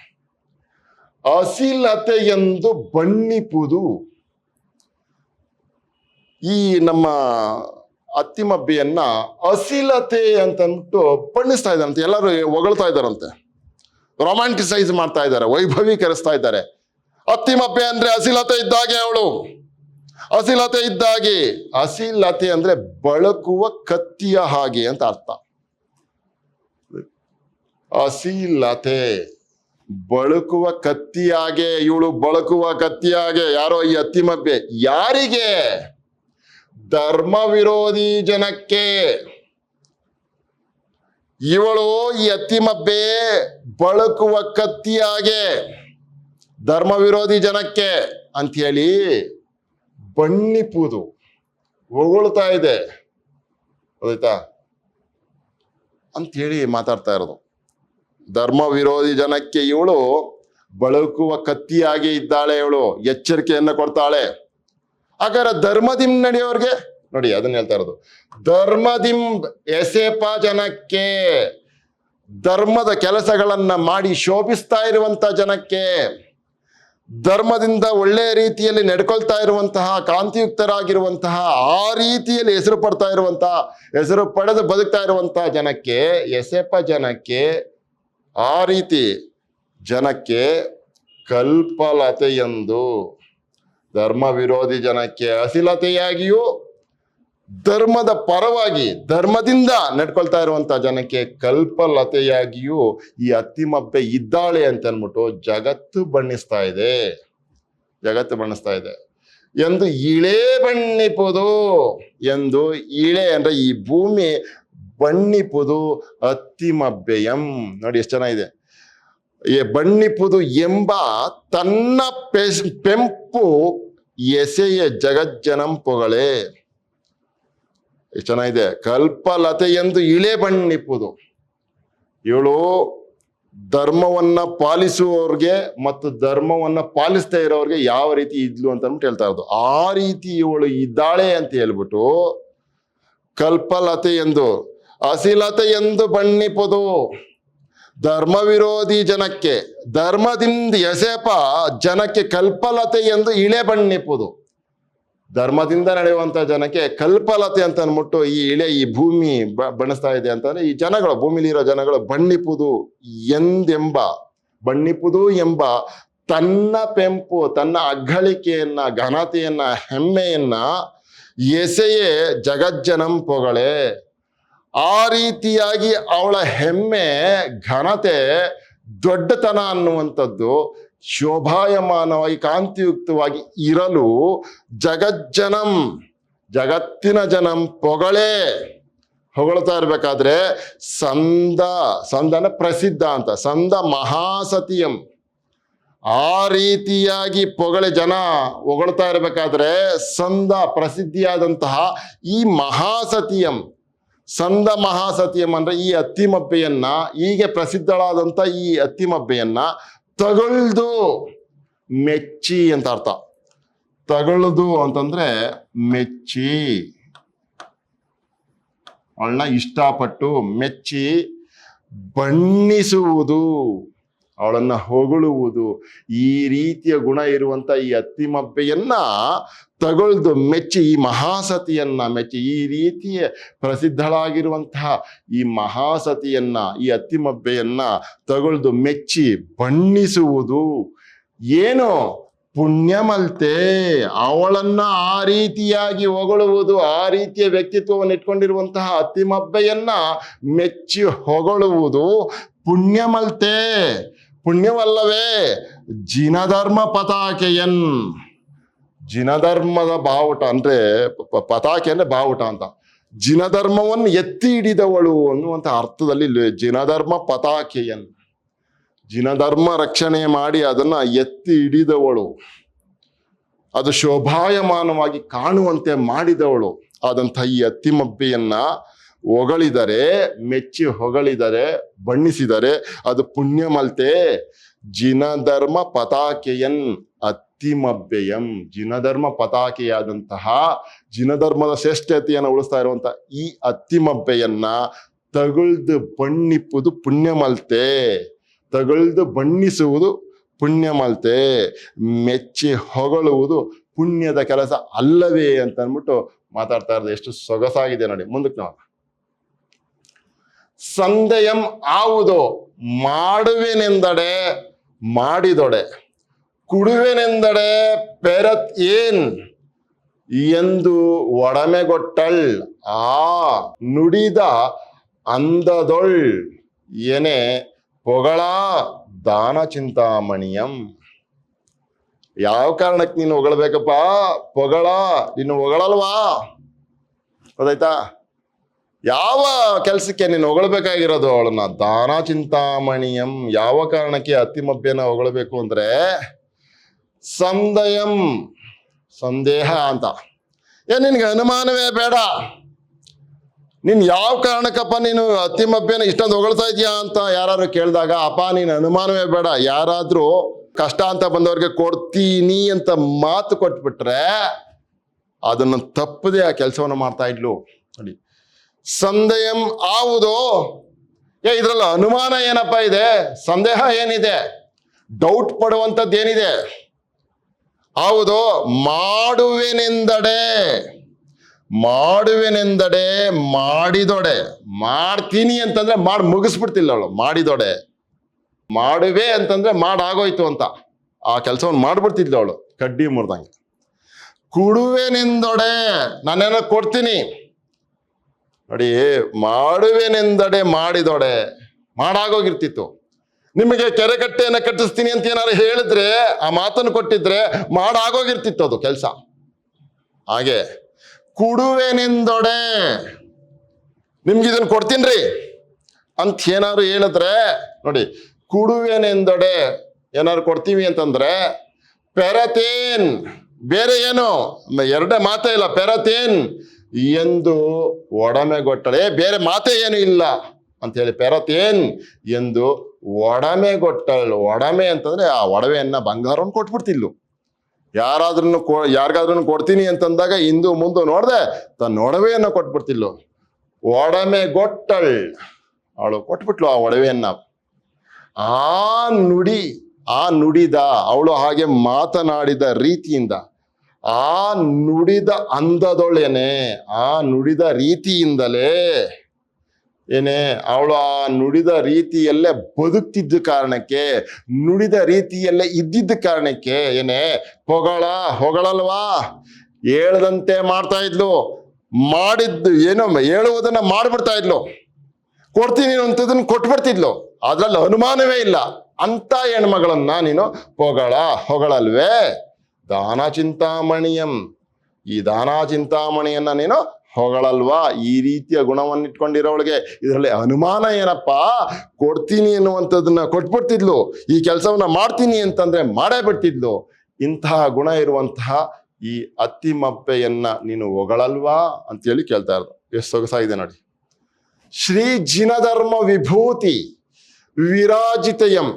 A: ಅಸಿಲತೆ ಎಂದು ಬಣ್ಣಿಪುದು. ಈ ನಮ್ಮ ಅತ್ತಿಮಬ್ಬೆಯನ್ನ ಅಸಿಲತೆ ಅಂತಂದ್ಬಿಟ್ಟು ಬಣ್ಣಿಸ್ತಾ ಇದ್ದಾರಂತೆ, ಎಲ್ಲರೂ ಹೊಗಳ್ತಾ ಇದ್ದಾರಂತೆ, ರೊಮ್ಯಾಂಟಿಸೈಸ್ ಮಾಡ್ತಾ ಇದ್ದಾರೆ, ವೈಭವೀಕರಿಸ್ತಾ ಇದ್ದಾರೆ. ಅತ್ತಿಮಬ್ಬೆ ಅಂದ್ರೆ ಅಸಿಲತೆ ಇದ್ದಾಗೆ ಅವಳು, ಅಸಿಲತೆ ಇದ್ದಾಗೆ. ಅಸಿಲತೆ ಅಂದ್ರೆ ಬಳಕುವ ಕತ್ತಿಯ ಹಾಗೆ ಅಂತ ಅರ್ಥ. ಅಸಿಲತೆ ಬಳಕುವ ಕತ್ತಿಯಾಗೆ, ಇವಳು ಬಳಕುವ ಕತ್ತಿಯಾಗೆ. ಯಾರೋ ಈ ಅತ್ತಿಮಬ್ಬೆ. ಯಾರಿಗೆ? ಧರ್ಮ ವಿರೋಧಿ ಜನಕ್ಕೆ. ಇವಳು ಈ ಅತ್ತಿಮಬ್ಬೆ ಬಳಕುವ ಕತ್ತಿಯಾಗೆ ಧರ್ಮ ವಿರೋಧಿ ಜನಕ್ಕೆ ಅಂಥೇಳಿ ಬಣ್ಣಿಪುದು, ಹೊಗಳ್ತಾ ಇದೆ, ಗೊತ್ತಾಯ್ತಾ ಅಂಥೇಳಿ ಮಾತಾಡ್ತಾ ಇರೋದು. ಧರ್ಮ ವಿರೋಧಿ ಜನಕ್ಕೆ ಇವಳು ಬಳಕುವ ಕತ್ತಿಯಾಗಿ ಇದ್ದಾಳೆ, ಇವಳು ಎಚ್ಚರಿಕೆಯನ್ನ ಕೊಡ್ತಾಳೆ. ಹಾಗಾದ್ರೆ ಧರ್ಮದಿಂ ನಡೆಯೋರ್ಗೆ ನೋಡಿ, ಅದನ್ನ ಹೇಳ್ತಾ ಇರೋದು. ಧರ್ಮದಿಂ ಎಸೆಪ ಜನಕ್ಕೆ, ಧರ್ಮದ ಕೆಲಸಗಳನ್ನ ಮಾಡಿ ಶೋಭಿಸ್ತಾ ಇರುವಂತ ಜನಕ್ಕೆ, ಧರ್ಮದಿಂದ ಒಳ್ಳೆಯ ರೀತಿಯಲ್ಲಿ ನಡ್ಕೊಳ್ತಾ ಇರುವಂತಹ, ಕಾಂತಿಯುಕ್ತರಾಗಿರುವಂತಹ, ಆ ರೀತಿಯಲ್ಲಿ ಹೆಸರು ಪಡ್ತಾ ಇರುವಂತಹ, ಹೆಸರು ಪಡೆದು ಬದುಕ್ತಾ ಇರುವಂತಹ ಜನಕ್ಕೆ, ಎಸೆಪ ಜನಕ್ಕೆ, ಆ ರೀತಿ ಜನಕ್ಕೆ ಕಲ್ಪಲತೆಯೆಂದು, ಧರ್ಮ ವಿರೋಧಿ ಜನಕ್ಕೆ ಅಸಿಲತೆಯಾಗಿಯೂ ಧರ್ಮದ ಪರವಾಗಿ ಧರ್ಮದಿಂದ ನಡ್ಕೊಳ್ತಾ ಇರುವಂತ ಜನಕ್ಕೆ ಕಲ್ಪಲತೆಯಾಗಿಯೂ ಈ ಅತ್ತಿಮಬ್ಬೆ ಇದ್ದಾಳೆ ಅಂತ ಅನ್ಬಿಟ್ಟು ಜಗತ್ತು ಬಣ್ಣಿಸ್ತಾ ಇದೆ ಎಂದು ಇಳೆ ಬಣ್ಣಿಪುದು. ಎಂದು ಇಳೆ ಅಂದ್ರೆ ಈ ಭೂಮಿ ಬಣ್ಣಿಪುದು ಅತ್ತಿಮಬ್ಬೆಯಂ. ನೋಡಿ ಎಷ್ಟು ಚೆನ್ನಾಗಿದೆ. ಬಣ್ಣಿಪುದು ಎಂಬ ತನ್ನ ಪೆಂಪು ಎಸೆಯ ಜಗಜ್ಜನಂ ಪೊಗಳೆ. ಎಷ್ಟು ಚೆನ್ನಾಗಿದೆ. ಕಲ್ಪಲತೆ ಎಂದು ಇಳೆ ಬಣ್ಣಿಪುದು. ಇವಳು ಧರ್ಮವನ್ನ ಪಾಲಿಸುವವ್ರಿಗೆ ಮತ್ತು ಧರ್ಮವನ್ನ ಪಾಲಿಸ್ತಾ ಇರೋರಿಗೆ ಯಾವ ರೀತಿ ಇದ್ಲು ಅಂತ ಅಂದ್ಬಿಟ್ಟು ಹೇಳ್ತಾ ಇರೋದು. ಆ ರೀತಿ ಇವಳು ಇದ್ದಾಳೆ ಅಂತ ಹೇಳ್ಬಿಟ್ಟು ಕಲ್ಪಲತೆ ಎಂದು, ಅಸಿಲತೆ ಎಂದು ಬಣ್ಣಿಪುದು ಧರ್ಮ ವಿರೋಧಿ ಜನಕ್ಕೆ, ಧರ್ಮದಿಂದ ಎಸೆಪ ಜನಕ್ಕೆ ಕಲ್ಪಲತೆ ಎಂದು ಇಳೆ ಬಣ್ಣಿಪುದು. ಧರ್ಮದಿಂದ ನಡೆಯುವಂತ ಜನಕ್ಕೆ ಕಲ್ಪಲತೆ ಅಂತ ಅನ್ಬಿಟ್ಟು ಈ ಭೂಮಿ ಬಣಿಸ್ತಾ ಇದೆ ಅಂತಂದ್ರೆ ಈ ಜನಗಳು, ಭೂಮಿಲಿರೋ ಜನಗಳು ಬಣ್ಣಿಪುದು ಎಂಬ ತನ್ನ ಪೆಂಪು, ತನ್ನ ಅಗ್ಗಳಿಕೆಯನ್ನ, ಘನತೆಯನ್ನ, ಹೆಮ್ಮೆಯನ್ನ ಎಸೆಯೇ ಜಗಜ್ಜನಂ ಪೊಗಳೆ. ಆ ರೀತಿಯಾಗಿ ಅವಳ ಹೆಮ್ಮೆ, ಘನತೆ, ದೊಡ್ಡತನ ಅನ್ನುವಂಥದ್ದು ಶೋಭಾಯಮಾನವಾಗಿ, ಕಾಂತಿಯುಕ್ತವಾಗಿ ಇರಲು ಜಗಜ್ಜನಂ, ಜಗತ್ತಿನ ಜನಂ ಪೊಗಳೆ, ಹೊಗಳ್ತಾ ಇರ್ಬೇಕಾದ್ರೆ ಸಂದನ ಪ್ರಸಿದ್ಧ ಅಂತ, ಸಂದ ಮಹಾಸತಿಯಂ. ಆ ರೀತಿಯಾಗಿ ಪೊಗಳೆ ಜನ ಹೊಗಳ್ತಾ ಇರ್ಬೇಕಾದ್ರೆ ಸಂದ ಪ್ರಸಿದ್ಧಿಯಾದಂತಹ ಈ ಮಹಾಸತಿಯಂ, ಸಂದ ಮಹಾಸತಿಯಂ ಅಂದ್ರೆ ಈ ಅತ್ತಿಮಬ್ಬೆಯನ್ನ, ಹೀಗೆ ಪ್ರಸಿದ್ಧಳಾದಂತ ಈ ಅತ್ತಿಮಬ್ಬೆಯನ್ನ ತಗೊಳ್ದು ಮೆಚ್ಚಿ ಅಂತ ಅರ್ಥ. ತಗೊಳ್ದು ಅಂತಂದ್ರೆ ಮೆಚ್ಚಿ, ಅವಳನ್ನ ಇಷ್ಟಪಟ್ಟು ಮೆಚ್ಚಿ, ಬಣ್ಣಿಸುವುದು, ಅವಳನ್ನ ಹೊಗಳುವುದು. ಈ ರೀತಿಯ ಗುಣ ಇರುವಂತ ಈ ಅತ್ತಿಮಬ್ಬೆಯನ್ನ ತಗೊಳ್ದು ಮೆಚ್ಚಿ, ಈ ಮಹಾಸತಿಯನ್ನ ಮೆಚ್ಚಿ, ಈ ರೀತಿಯ ಪ್ರಸಿದ್ಧಳಾಗಿರುವಂತಹ ಈ ಮಹಾಸತಿಯನ್ನ, ಈ ಅತ್ತಿಮಬ್ಬೆಯನ್ನ ತಗೊಳ್ದು ಮೆಚ್ಚಿ ಬಣ್ಣಿಸುವುದು. ಏನು? ಪುಣ್ಯಮಲ್ತೆ, ಅವಳನ್ನ ಆ ರೀತಿಯಾಗಿ ಹೊಗಳುವುದು, ಆ ರೀತಿಯ ವ್ಯಕ್ತಿತ್ವವನ್ನು ಇಟ್ಕೊಂಡಿರುವಂತಹ ಅತ್ತಿಮಬ್ಬೆಯನ್ನ ಮೆಚ್ಚಿ ಹೊಗಳುವುದು ಪುಣ್ಯಮಲ್ತೆ, ಪುಣ್ಯವಲ್ಲವೇ? ಜಿನಧರ್ಮ ಪತಾಕೆಯನ್, ಜಿನಧರ್ಮದ ಬಾವುಟ ಅಂದ್ರೆ ಪತಾಕೆ ಅಂದ್ರೆ ಬಾವುಟ ಅಂತ, ಜಿನಧರ್ಮವನ್ನು ಎತ್ತಿ ಹಿಡಿದವಳು ಅನ್ನುವಂಥ ಅರ್ಥದಲ್ಲಿ ಜಿನಧರ್ಮ ಪತಾಕೆಯನ್, ಜಿನಧರ್ಮ ರಕ್ಷಣೆ ಮಾಡಿ ಅದನ್ನ ಎತ್ತಿ ಹಿಡಿದವಳು, ಅದು ಶೋಭಾಯಮಾನವಾಗಿ ಕಾಣುವಂತೆ ಮಾಡಿದವಳು ಆದಂಥ ಈ ಅತ್ತಿಮಬ್ಬೆಯನ್ನ ಹೊಗಳಿದರೆ, ಮೆಚ್ಚಿ ಹೊಗಳಿದರೆ, ಬಣ್ಣಿಸಿದರೆ ಅದು ಪುಣ್ಯಮಲ್ತೆ. ಜಿನಧರ್ಮ ಪತಾಕೆಯನ್ ಅತ್ತಿಮಬ್ಬೆಯಂ, ಜಿನಧರ್ಮ ಪತಾಕೆಯಾದಂತಹ, ಜಿನಧರ್ಮದ ಶ್ರೇಷ್ಠತೆಯನ್ನು ಉಳಿಸ್ತಾ ಇರುವಂತಹ ಈ ಅತ್ತಿಮಬ್ಬೆಯನ್ನ ತಗೊಳ್ದು ಬಣ್ಣಿಪ್ಪುದು ಪುಣ್ಯಮಲ್ತೆ, ತಗೊಳ್ದು ಬಣ್ಣಿಸುವುದು ಪುಣ್ಯಮಲ್ತೆ, ಮೆಚ್ಚಿ ಹೊಗಳುವುದು ಪುಣ್ಯದ ಕೆಲಸ ಅಲ್ಲವೇ ಅಂತ ಅಂದ್ಬಿಟ್ಟು ಮಾತಾಡ್ತಾ ಇರೋದು. ಎಷ್ಟು ಸೊಗಸಾಗಿದೆ ನೋಡಿ. ಮುಂದಕ್ಕೆ ನಾವು ಸಂದೇಯಂ ಆವುದೋ ಮಾಡುವೆನೆಂದಡೆ ಮಾಡಿದೊಡೆ, ಕುಡುವೆನೆಂದಡೆ ಪೆರತ್ ಏನ್ ಎಂದು ಒಡಮೆಗೊಟ್ಟಳ್, ಆ ನುಡಿದ ಅಂದದೊಳ್ ಏನೇ ಪೊಗಳ ದಾನ ಚಿಂತಾಮಣಿಯಂ. ಯಾವ ಕಾರಣಕ್ಕೆ ನೀನು ಹೊಗಳಬೇಕಪ್ಪ? ಪೊಗಳ, ನೀನು ಹೊಗಳಲ್ವಾ? ಗೊತ್ತಾಯ್ತಾ? ಯಾವ ಕೆಲ್ಸಕ್ಕೆ ನೀನು ಹೊಗಳಬೇಕಾಗಿರೋದು ಅವಳನ್ನ? ದಾನ ಚಿಂತಾಮಣಿಯಂ. ಯಾವ ಕಾರಣಕ್ಕೆ ಅತ್ತಿಮಬ್ಬೆನ ಹೊಗಳಬೇಕು ಅಂದ್ರೆ ಸಂದೇಯಂ, ಸಂದೇಹ ಅಂತ. ನಿನ್ಗೆ ಅನುಮಾನವೇ ಬೇಡ. ನೀನ್ ಯಾವ ಕಾರಣಕ್ಕಪ್ಪ ನೀನು ಅತ್ತಿಮಬ್ಬೆನ ಇಷ್ಟೊಂದು ಹೊಗಳ್ತಾ ಇದೀಯಾ ಅಂತ ಯಾರು ಕೇಳಿದಾಗ, ಅಪ್ಪ ನೀನು ಅನುಮಾನವೇ ಬೇಡ, ಯಾರಾದ್ರೂ ಕಷ್ಟ ಅಂತ ಬಂದವ್ರಿಗೆ ಕೊಡ್ತೀನಿ ಅಂತ ಮಾತು ಕೊಟ್ಬಿಟ್ರೆ ಅದನ್ನು ತಪ್ಪದೆ ಆ ಕೆಲಸವನ್ನು ಮಾಡ್ತಾ ಇದ್ಲು ನೋಡಿ. ಸಂದೇಹಂ ಆವುದೋ, ಇದ್ರಲ್ಲ ಅನುಮಾನ ಏನಪ್ಪ ಇದೆ? ಸಂದೇಹ ಏನಿದೆ? ಡೌಟ್ ಪಡುವಂಥದ್ದು ಏನಿದೆ? ಹೌದು, ಮಾಡುವೆನೆಂದಡೆ, ಮಾಡುವೆನೆಂದಡೆ ಮಾಡಿದೊಡೆ. ಮಾಡ್ತೀನಿ ಅಂತಂದ್ರೆ ಮಾಡಿ ಮುಗಿಸ್ಬಿಡ್ತಿಲ್ಲ ಅವಳು. ಮಾಡಿದೊಡೆ, ಮಾಡುವೆ ಅಂತಂದ್ರೆ ಮಾಡಾಗೋಯ್ತು ಅಂತ ಆ ಕೆಲಸವನ್ನು ಮಾಡ್ಬಿಡ್ತಿದ್ಲು ಅವಳು ಕಡ್ಡಿ ಮುರಿದಂಗೆ. ಕುಡುವೆನೆಂದೊಡೆ, ನಾನೇನೋ ಕೊಡ್ತೀನಿ ನೋಡಿ. ಮಾಡುವೆನೆಂದಡೆ ಮಾಡಿದೊಡೆ, ಮಾಡಾಗೋಗಿರ್ತಿತ್ತು. ನಿಮಗೆ ಕೆರೆ ಕಟ್ಟೆಯನ್ನು ಕಟ್ಟಿಸ್ತೀನಿ ಅಂತ ಏನಾರು ಹೇಳಿದ್ರೆ, ಆ ಮಾತನ್ನು ಕೊಟ್ಟಿದ್ರೆ ಮಾಡಾಗೋಗಿರ್ತಿತ್ತು ಅದು ಕೆಲಸ. ಹಾಗೆ ಕುಡುವೆನೆಂದೊಡೆ, ನಿಮ್ಗೆ ಇದನ್ನು ಕೊಡ್ತೀನ್ರಿ ಅಂತ ಏನಾದ್ರು ಹೇಳಿದ್ರೆ ನೋಡಿ, ಕುಡುವೆನೆಂದೊಡೆ ಏನಾದ್ರು ಕೊಡ್ತೀವಿ ಅಂತಂದ್ರೆ ಪೆರತೇನ್, ಬೇರೆ ಏನು ಎರಡೇ ಮಾತೇ ಇಲ್ಲ, ಪೆರತೇನ್ ಎಂದು ಒಡಮೆಗೊಟ್ಟಳೆ, ಬೇರೆ ಮಾತೇ ಏನು ಇಲ್ಲ ಅಂತ ಹೇಳಿ ಪೆರತೇನ್ ಎಂದು ಒಡಮೆಗೊಟ್ಟಳು. ಒಡಮೆ ಅಂತಂದ್ರೆ ಆ ಒಡವೆಯನ್ನ ಬಂಗಾರವನ್ನು ಕೊಟ್ಬಿಡ್ತಿಲ್ಲು. ಯಾರಿಗಾದ್ರೂ ಕೊಡ್ತೀನಿ ಅಂತಂದಾಗ ಹಿಂದು ಮುಂದೆ ನೋಡ್ದೆ ತನ್ನ ಒಡವೆಯನ್ನ ಕೊಟ್ಬಿಡ್ತಿಲ್ಲು. ಒಡಮೆಗೊಟ್ಟಳ್, ಅವಳು ಕೊಟ್ಬಿಟ್ಲು ಆ ಒಡವೆಯನ್ನ. ಆ ನುಡಿ, ಆ ನುಡಿದ, ಅವಳು ಹಾಗೆ ಮಾತನಾಡಿದ ರೀತಿಯಿಂದ, ಆ ನುಡಿದ ಅಂದದೊಳೇನೆ, ಆ ನುಡಿದ ರೀತಿಯಿಂದಲೇ ಏನೇ ಅವಳು ಆ ನುಡಿದ ರೀತಿಯಲ್ಲೇ ಬದುಕ್ತಿದ್ದ ಕಾರಣಕ್ಕೆ, ನುಡಿದ ರೀತಿಯಲ್ಲೇ ಇದ್ದಿದ್ದ ಕಾರಣಕ್ಕೆ ಏನೇ ಹೊಗಳಲ್ವಾ, ಹೇಳ್ದಂತೆ ಮಾಡ್ತಾ ಇದ್ಲು, ಮಾಡಿದ್ದು ಏನೋ ಹೇಳುವುದನ್ನ ಮಾಡ್ಬಿಡ್ತಾ ಇದ್ಲು, ಕೊಡ್ತೀನಿ ಅಂತದನ್ನ ಕೊಟ್ಬಿಡ್ತಿದ್ಲು, ಅದ್ರಲ್ಲಿ ಅನುಮಾನವೇ ಇಲ್ಲ. ಅಂತ ಹೆಣ್ಮಗಳನ್ನ ನೀನು ಹೊಗಳಲ್ವೇ? ದಾನ ಚಿಂತಾಮಣಿಯಂ, ಈ ದಾನ ಚಿಂತಾಮಣಿಯನ್ನ ನೀನು ಹೊಗಳಲ್ವಾ? ಈ ರೀತಿಯ ಗುಣವನ್ನಿಟ್ಕೊಂಡಿರೋವಳಿಗೆ ಇದರಲ್ಲಿ ಅನುಮಾನ ಏನಪ್ಪ? ಕೊಡ್ತೀನಿ ಅನ್ನುವಂಥದ್ದನ್ನ ಕೊಟ್ಬಿಡ್ತಿದ್ಲು, ಈ ಕೆಲಸವನ್ನ ಮಾಡ್ತೀನಿ ಅಂತಂದ್ರೆ ಮಾಡೇ ಬಿಡ್ತಿದ್ಲು. ಇಂತಹ ಗುಣ ಇರುವಂತಹ ಈ ಅತ್ತಿಮಬ್ಬೆಯನ್ನ ನೀನು ಹೊಗಳಲ್ವಾ ಅಂತೇಳಿ ಕೇಳ್ತಾ ಇರೋದು. ಎಷ್ಟು ಸೊಗಸಾಗಿದೆ ನೋಡಿ. ಶ್ರೀ ಜಿನಧರ್ಮ ವಿಭೂತಿ ವಿರಾಜಿತಯಂ,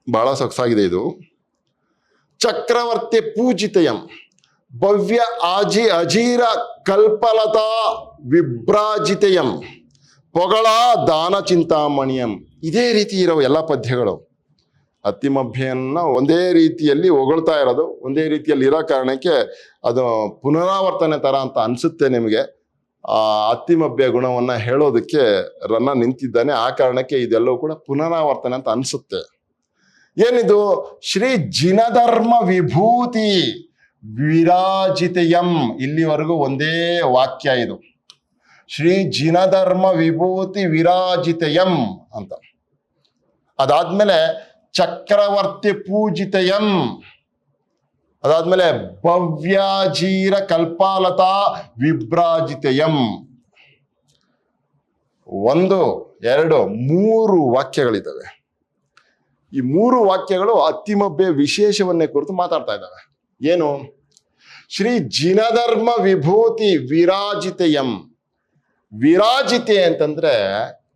A: ಬಹಳ ಸೊಗಸಾಗಿದೆ ಇದು. ಚಕ್ರವರ್ತಿ ಪೂಜಿತಯಂ ಭವ್ಯ ಅಜೀರ ಕಲ್ಪಲತಾ ವಿಭ್ರಾಜಿತಯಂ ದಾನ ಚಿಂತಾಮಣಿಯಂ. ಇದೇ ರೀತಿ ಇರೋ ಎಲ್ಲ ಪದ್ಯಗಳು ಅತ್ತಿಮಬ್ಬೆಯನ್ನ ಒಂದೇ ರೀತಿಯಲ್ಲಿ ಹೊಗಳ್ತಾ ಇರೋದು, ಒಂದೇ ರೀತಿಯಲ್ಲಿ ಇರೋ ಕಾರಣಕ್ಕೆ ಅದು ಪುನರಾವರ್ತನೆ ತರ ಅಂತ ಅನ್ಸುತ್ತೆ ನಿಮಗೆ. ಆ ಅತ್ತಿಮಬ್ಬೆಯ ಗುಣವನ್ನ ಹೇಳೋದಕ್ಕೆ ರನ್ನ ನಿಂತಿದ್ದಾನೆ, ಆ ಕಾರಣಕ್ಕೆ ಇದೆಲ್ಲವೂ ಕೂಡ ಪುನರಾವರ್ತನೆ ಅಂತ ಅನ್ಸುತ್ತೆ. ಏನಿದು? ಶ್ರೀ ಜಿನಧರ್ಮ ವಿಭೂತಿ ವಿರಾಜಿತಯಂ, ಇಲ್ಲಿವರೆಗೂ ಒಂದೇ ವಾಕ್ಯ ಇದು. ಶ್ರೀ ಜಿನಧರ್ಮ ವಿಭೂತಿ ವಿರಾಜಿತಯಂ ಅಂತ. ಅದಾದ್ಮೇಲೆ ಚಕ್ರವರ್ತಿ ಪೂಜಿತಯಂ, ಅದಾದ್ಮೇಲೆ ಭವ್ಯಾಜೀರ ಕಲ್ಪಾಲತಾ ವಿಭ್ರಾಜಿತಯಂ. 1, 2, 3 ವಾಕ್ಯಗಳಿದ್ದಾವೆ. ಈ 3 ವಾಕ್ಯಗಳು ಅತ್ತಿಮಬ್ಬೆ ವಿಶೇಷವನ್ನೇ ಕುರಿತು ಮಾತಾಡ್ತಾ ಇದ್ದಾವೆ. ಏನು? ಶ್ರೀ ಜಿನಧರ್ಮ ವಿಭೂತಿ ವಿರಾಜಿತಯಂ. ವಿರಾಜಿತೆ ಅಂತಂದ್ರೆ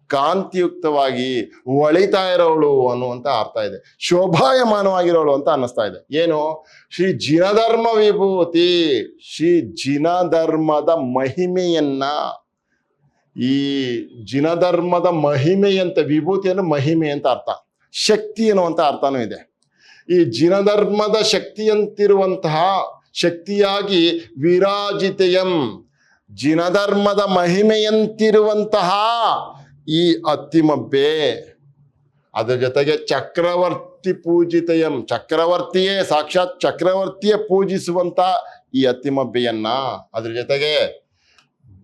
A: ಕಾಂತಿಯುಕ್ತವಾಗಿ ಹೊಳಿತಾ ಇರೋಳು ಅನ್ನುವಂತ ಅರ್ಥ ಇದೆ, ಶೋಭಾಯಮಾನವಾಗಿರೋಳು ಅಂತ ಅನ್ನಿಸ್ತಾ ಇದೆ. ಏನು? ಶ್ರೀ ಜಿನಧರ್ಮ ವಿಭೂತಿ, ಶ್ರೀ ಜಿನಧರ್ಮದ ಮಹಿಮೆಯನ್ನ, ಈ ಜಿನಧರ್ಮದ ಮಹಿಮೆಯಂತ, ವಿಭೂತಿಯನ್ನು ಮಹಿಮೆ ಅಂತ ಅರ್ಥ, ಶಕ್ತಿ ಅನ್ನುವಂತ ಅರ್ಥನೂ ಇದೆ. ಈ ಜಿನಧರ್ಮದ ಶಕ್ತಿಯಂತಿರುವಂತಹ, ಶಕ್ತಿಯಾಗಿ ವಿರಾಜಿತೆಯಂ, ಜಿನಧರ್ಮದ ಮಹಿಮೆಯಂತಿರುವಂತಹ ಈ ಅತ್ತಿಮಬ್ಬೆ, ಅದರ ಜೊತೆಗೆ ಚಕ್ರವರ್ತಿ ಪೂಜಿತೆಯಂ, ಚಕ್ರವರ್ತಿಯೇ, ಸಾಕ್ಷಾತ್ ಚಕ್ರವರ್ತಿಯೇ ಪೂಜಿಸುವಂತ ಈ ಅತ್ತಿಮಬ್ಬೆಯನ್ನ, ಅದ್ರ ಜೊತೆಗೆ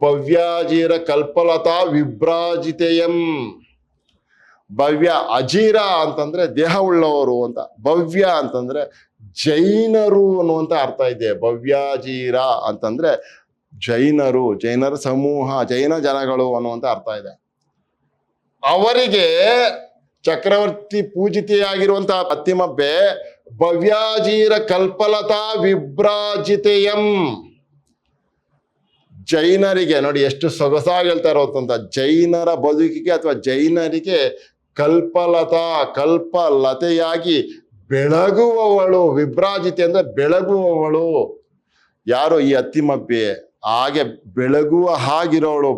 A: ಭವ್ಯಾಜೀರ ಕಲ್ಪಲತಾ ವಿಭ್ರಾಜಿತೆಯಂ. ಭವ್ಯ, ಅಜೀರ ಅಂತಂದ್ರೆ ದೇಹ ಉಳ್ಳವರು ಅಂತ, ಭವ್ಯ ಅಂತಂದ್ರೆ ಜೈನರು ಅನ್ನುವಂತ ಅರ್ಥ ಇದೆ. ಭವ್ಯಾಜೀರ ಅಂತಂದ್ರೆ ಜೈನರು, ಜೈನರ ಸಮೂಹ, ಜೈನ ಜನಗಳು ಅನ್ನುವಂತ ಅರ್ಥ ಇದೆ. ಅವರಿಗೆ ಚಕ್ರವರ್ತಿ ಪೂಜಿತೆಯಾಗಿರುವಂತಹ ಅತ್ತಿಮಬ್ಬೆ ಭವ್ಯಾಜೀರ ಕಲ್ಪಲತಾ ವಿಭ್ರಾಜಿತೆಯಂ. ಜೈನರಿಗೆ ನೋಡಿ ಎಷ್ಟು ಸೊಗಸಾಗಿ ಹೇಳ್ತಾ ಇರೋದಂತ, ಜೈನರ ಬದುಕಿಗೆ ಅಥವಾ ಜೈನರಿಗೆ ಕಲ್ಪಲತಾ, ಕಲ್ಪಲತೆಯಾಗಿ ಬೆಳಗುವವಳು. ವಿಭ್ರಾಜಿತೆ ಅಂದ್ರೆ ಬೆಳಗುವವಳು. ಯಾರು? ಈ ಅತ್ತಿಮಬ್ಬೆ. ಹಾಗೆ ಬೆಳಗುವ ಹಾಗಿರೋಳು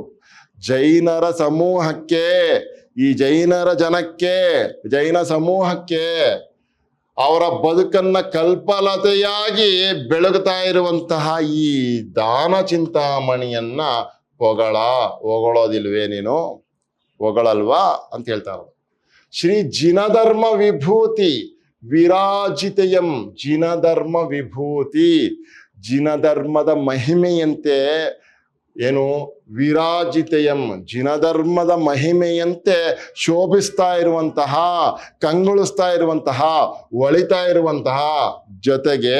A: ಜೈನರ ಸಮೂಹಕ್ಕೆ, ಈ ಜೈನರ ಜನಕ್ಕೆ, ಜೈನ ಸಮೂಹಕ್ಕೆ ಅವರ ಬದುಕನ್ನ ಕಲ್ಪಲತೆಯಾಗಿ ಬೆಳಗುತ್ತಾ ಇರುವಂತಹ ಈ ದಾನ ಚಿಂತಾಮಣಿಯನ್ನ ಹೊಗಳೋದಿಲ್ವೇ ನೀನು? ಹೊಗಳಲ್ವಾ ಅಂತ ಹೇಳ್ತಾ ಇರೋದು. ಶ್ರೀ ಜಿನಧರ್ಮ ವಿಭೂತಿ ವಿರಾಜಿತೆಯಂ, ಜಿನಧರ್ಮ ವಿಭೂತಿ, ಜಿನಧರ್ಮದ ಮಹಿಮೆಯಂತೆ ಏನು? ವಿರಾಜಿತೆಯಂ, ಜಿನಧರ್ಮದ ಮಹಿಮೆಯಂತೆ ಶೋಭಿಸ್ತಾ ಇರುವಂತಹ, ಕಂಗೊಳಿಸ್ತಾ ಇರುವಂತಹ, ಹೊಳಿತಾ ಇರುವಂತಹ, ಜೊತೆಗೆ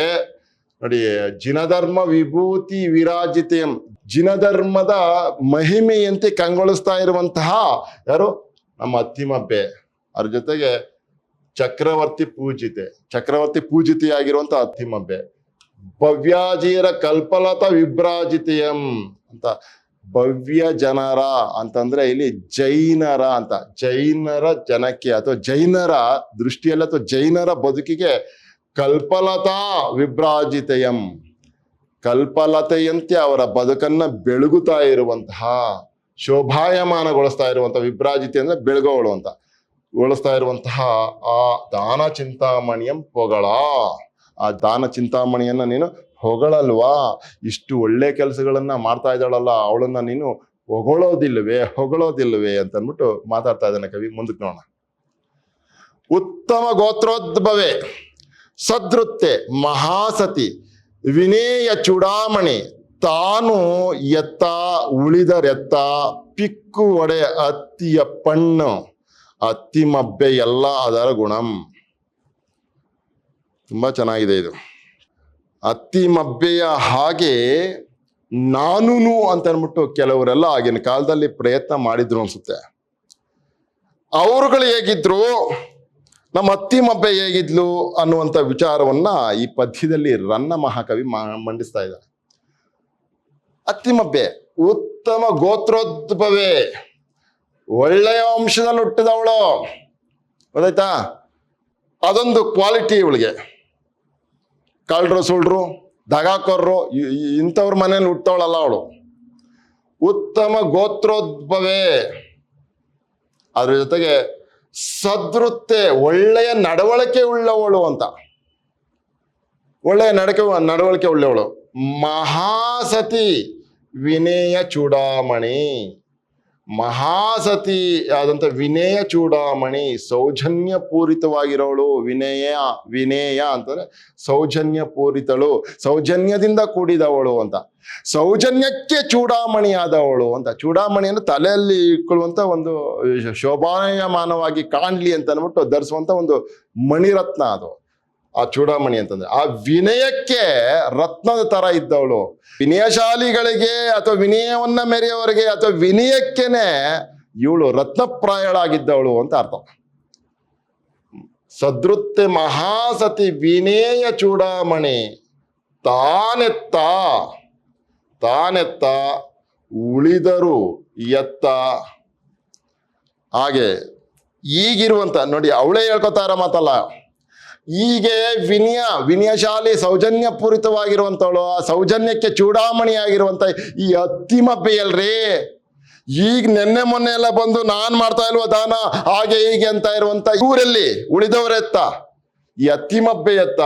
A: ನೋಡಿ ಜಿನಧರ್ಮ ವಿಭೂತಿ ವಿರಾಜಿತೆಯಂ, ಜಿನಧರ್ಮದ ಮಹಿಮೆಯಂತೆ ಕಂಗೊಳಿಸ್ತಾ ಇರುವಂತಹ ಯಾರು? ನಮ್ಮ ಅತ್ತಿಮಬ್ಬೆ. ಅದ್ರ ಜೊತೆಗೆ ಚಕ್ರವರ್ತಿ ಪೂಜಿತೆ, ಚಕ್ರವರ್ತಿ ಪೂಜಿತೆಯಾಗಿರುವಂತಹ ಅತ್ತಿಮಬ್ಬೆ. ಭವ್ಯಾಜೀರ ಕಲ್ಪಲತಾ ವಿಭ್ರಾಜಿತೆಯಂ ಅಂತ. ಭವ್ಯ ಜನರ ಅಂತಂದ್ರೆ ಇಲ್ಲಿ ಜೈನರ ಅಂತ, ಜೈನರ ಜನಕ್ಕೆ ಅಥವಾ ಜೈನರ ದೃಷ್ಟಿಯಲ್ಲಿ ಅಥವಾ ಜೈನರ ಬದುಕಿಗೆ ಕಲ್ಪಲತಾ ವಿಭ್ರಾಜಿತೆಯಂ, ಕಲ್ಪಲತೆಯಂತೆ ಅವರ ಬದುಕನ್ನ ಬೆಳಗುತ್ತಾ ಇರುವಂತಹ, ಶೋಭಾಯಮಾನಗೊಳಿಸ್ತಾ ಇರುವಂತಹ, ವಿಭ್ರಾಜಿತೆ ಅಂದ್ರೆ ಬೆಳಗೋಳು ಅಂತ ಗೊಳಿಸ್ತಾ ಇರುವಂತಹ ಆ ದಾನ ಚಿಂತಾಮಣಿಯಂ ಆ ದಾನ ಚಿಂತಾಮಣಿಯನ್ನ ನೀನು ಹೊಗಳಲ್ವಾ? ಇಷ್ಟು ಒಳ್ಳೆ ಕೆಲಸಗಳನ್ನ ಮಾಡ್ತಾ ಇದ್ದಾಳಲ್ಲ, ಅವಳನ್ನ ನೀನು ಹೊಗಳೋದಿಲ್ವೇ ಅಂತ ಅಂದ್ಬಿಟ್ಟು ಮಾತಾಡ್ತಾ ಇದ್ದಾನೆ ಕವಿ. ಮುಂದಕ್ಕೆ ನೋಡೋಣ. ಉತ್ತಮ ಗೋತ್ರೋದ್ಭವೆ ಸದೃತ್ತೆ ಮಹಾಸತಿ ವಿನೇಯ ಚೂಡಾಮಣಿ ತಾನು ಎತ್ತ ಉಳಿದರೆತ್ತ ಪಿಕ್ಕು ಒಡೆ ಅತ್ತಿಯ ಪಣ್ಣು ಅತ್ತಿ ಮಬ್ಬೆ ಎಲ್ಲ ಅದರ ಗುಣಂ. ತುಂಬಾ ಚೆನ್ನಾಗಿದೆ ಇದು. ಅತ್ತಿ ಮಬ್ಬೆಯ ಹಾಗೆ ನಾನೂನು ಅಂತ ಅಂದ್ಬಿಟ್ಟು ಕೆಲವರೆಲ್ಲ ಆಗಿನ ಕಾಲದಲ್ಲಿ ಪ್ರಯತ್ನ ಮಾಡಿದ್ರು ಅನ್ಸುತ್ತೆ. ಅವರುಗಳು ಹೇಗಿದ್ರು, ನಮ್ಮ ಅತ್ತಿ ಮಬ್ಬೆ ಹೇಗಿದ್ಲು ಅನ್ನುವಂಥ ವಿಚಾರವನ್ನ ಈ ಪದ್ಯದಲ್ಲಿ ರನ್ನ ಮಹಾಕವಿ ಮಂಡಿಸ್ತಾ ಇದ್ದಾರೆ. ಅತ್ತಿ ಮಬ್ಬೆ ಉತ್ತಮ ಗೋತ್ರೋದ್ಭವೆ, ಒಳ್ಳೆಯ ವಂಶದಲ್ಲಿ ಹುಟ್ಟಿದವಳು, ಗೊತ್ತಾಯ್ತಾ? ಅದೊಂದು ಕ್ವಾಲಿಟಿ ಇವಳಿಗೆ. ಕಳ್ಳರು ಸುಳ್ರು ದಗಾಕೋರ್ರು ಇಂಥವ್ರ ಮನೇಲಿ ಹುಟ್ಟವಳಲ್ಲ ಅವಳು. ಉತ್ತಮ ಗೋತ್ರೋದ್ಭವೆ, ಅದ್ರ ಜೊತೆಗೆ ಸದೃತ್ತೆ, ಒಳ್ಳೆಯ ನಡವಳಿಕೆ ಉಳ್ಳವಳು ಅಂತ. ಒಳ್ಳೆಯ ನಡವಳಿಕೆ ಉಳ್ಳವಳು. ಮಹಾಸತಿ ವಿನೇಯ ಚೂಡಾಮಣಿ, ಮಹಾಸತಿ ಆದಂತ ವಿನೇಯ ಚೂಡಾಮಣಿ, ಸೌಜನ್ಯ ಪೂರಿತವಾಗಿರೋಳು. ವಿನೇಯ ಅಂತಂದ್ರೆ ಸೌಜನ್ಯ ಪೂರಿತಳು, ಸೌಜನ್ಯದಿಂದ ಕೂಡಿದವಳು ಅಂತ. ಸೌಜನ್ಯಕ್ಕೆ ಚೂಡಾಮಣಿ ಆದವಳು ಅಂತ. ಚೂಡಾಮಣಿ ಅಂದ್ರೆ ತಲೆಯಲ್ಲಿ ಇಟ್ಕೊಳ್ಳುವಂತ ಒಂದು ಶೋಭಾಯಮಾನವಾಗಿ ಕಾಣ್ಲಿ ಅಂತ ಅನ್ಬಿಟ್ಟು ಧರಿಸುವಂತ ಒಂದು ಮಣಿರತ್ನ ಅದು ಆ ಚೂಡಾಮಣಿ ಅಂತಂದ್ರೆ. ಆ ವಿನಯಕ್ಕೆ ರತ್ನದ ತರ ಇದ್ದವಳು. ವಿನಯಶಾಲಿಗಳಿಗೆ ಅಥವಾ ವಿನಯವನ್ನ ಮೆರೆಯವರಿಗೆ ಅಥವಾ ವಿನಯಕ್ಕೇನೆ ಇವಳು ರತ್ನಪ್ರಾಯಳಾಗಿದ್ದವಳು ಅಂತ ಅರ್ಥ. ಸದೃತ್ತೆ ಮಹಾಸತಿ ವಿನೇಯ ಚೂಡಾಮಣಿ ತಾನೆತ್ತ ಉಳಿದರು ಎತ್ತ. ಹಾಗೆ ಈಗಿರುವಂತ ನೋಡಿ, ಅವಳೇ ಹೇಳ್ಕೊತಾರ ಮಾತಲ್ಲ. ಹೀಗೆ ವಿನಯಶಾಲಿ ಸೌಜನ್ಯ ಪೂರಿತವಾಗಿರುವಂತವಳು, ಆ ಸೌಜನ್ಯಕ್ಕೆ ಚೂಡಾಮಣಿ ಆಗಿರುವಂತ ಈ ಅತ್ತಿ ಮಬ್ಬೆಯಲ್ರಿ. ಈಗ ನೆನ್ನೆ ಮೊನ್ನೆ ಎಲ್ಲ ಬಂದು ನಾನ್ ಮಾಡ್ತಾ ಇಲ್ವ ದಾನ ಹಾಗೆ ಹೀಗೆ ಅಂತ ಇರುವಂತ ಇವರಲ್ಲಿ ಉಳಿದವರೆತ್ತ, ಈ ಅತ್ತಿ ಮಬ್ಬೆ ಎತ್ತ,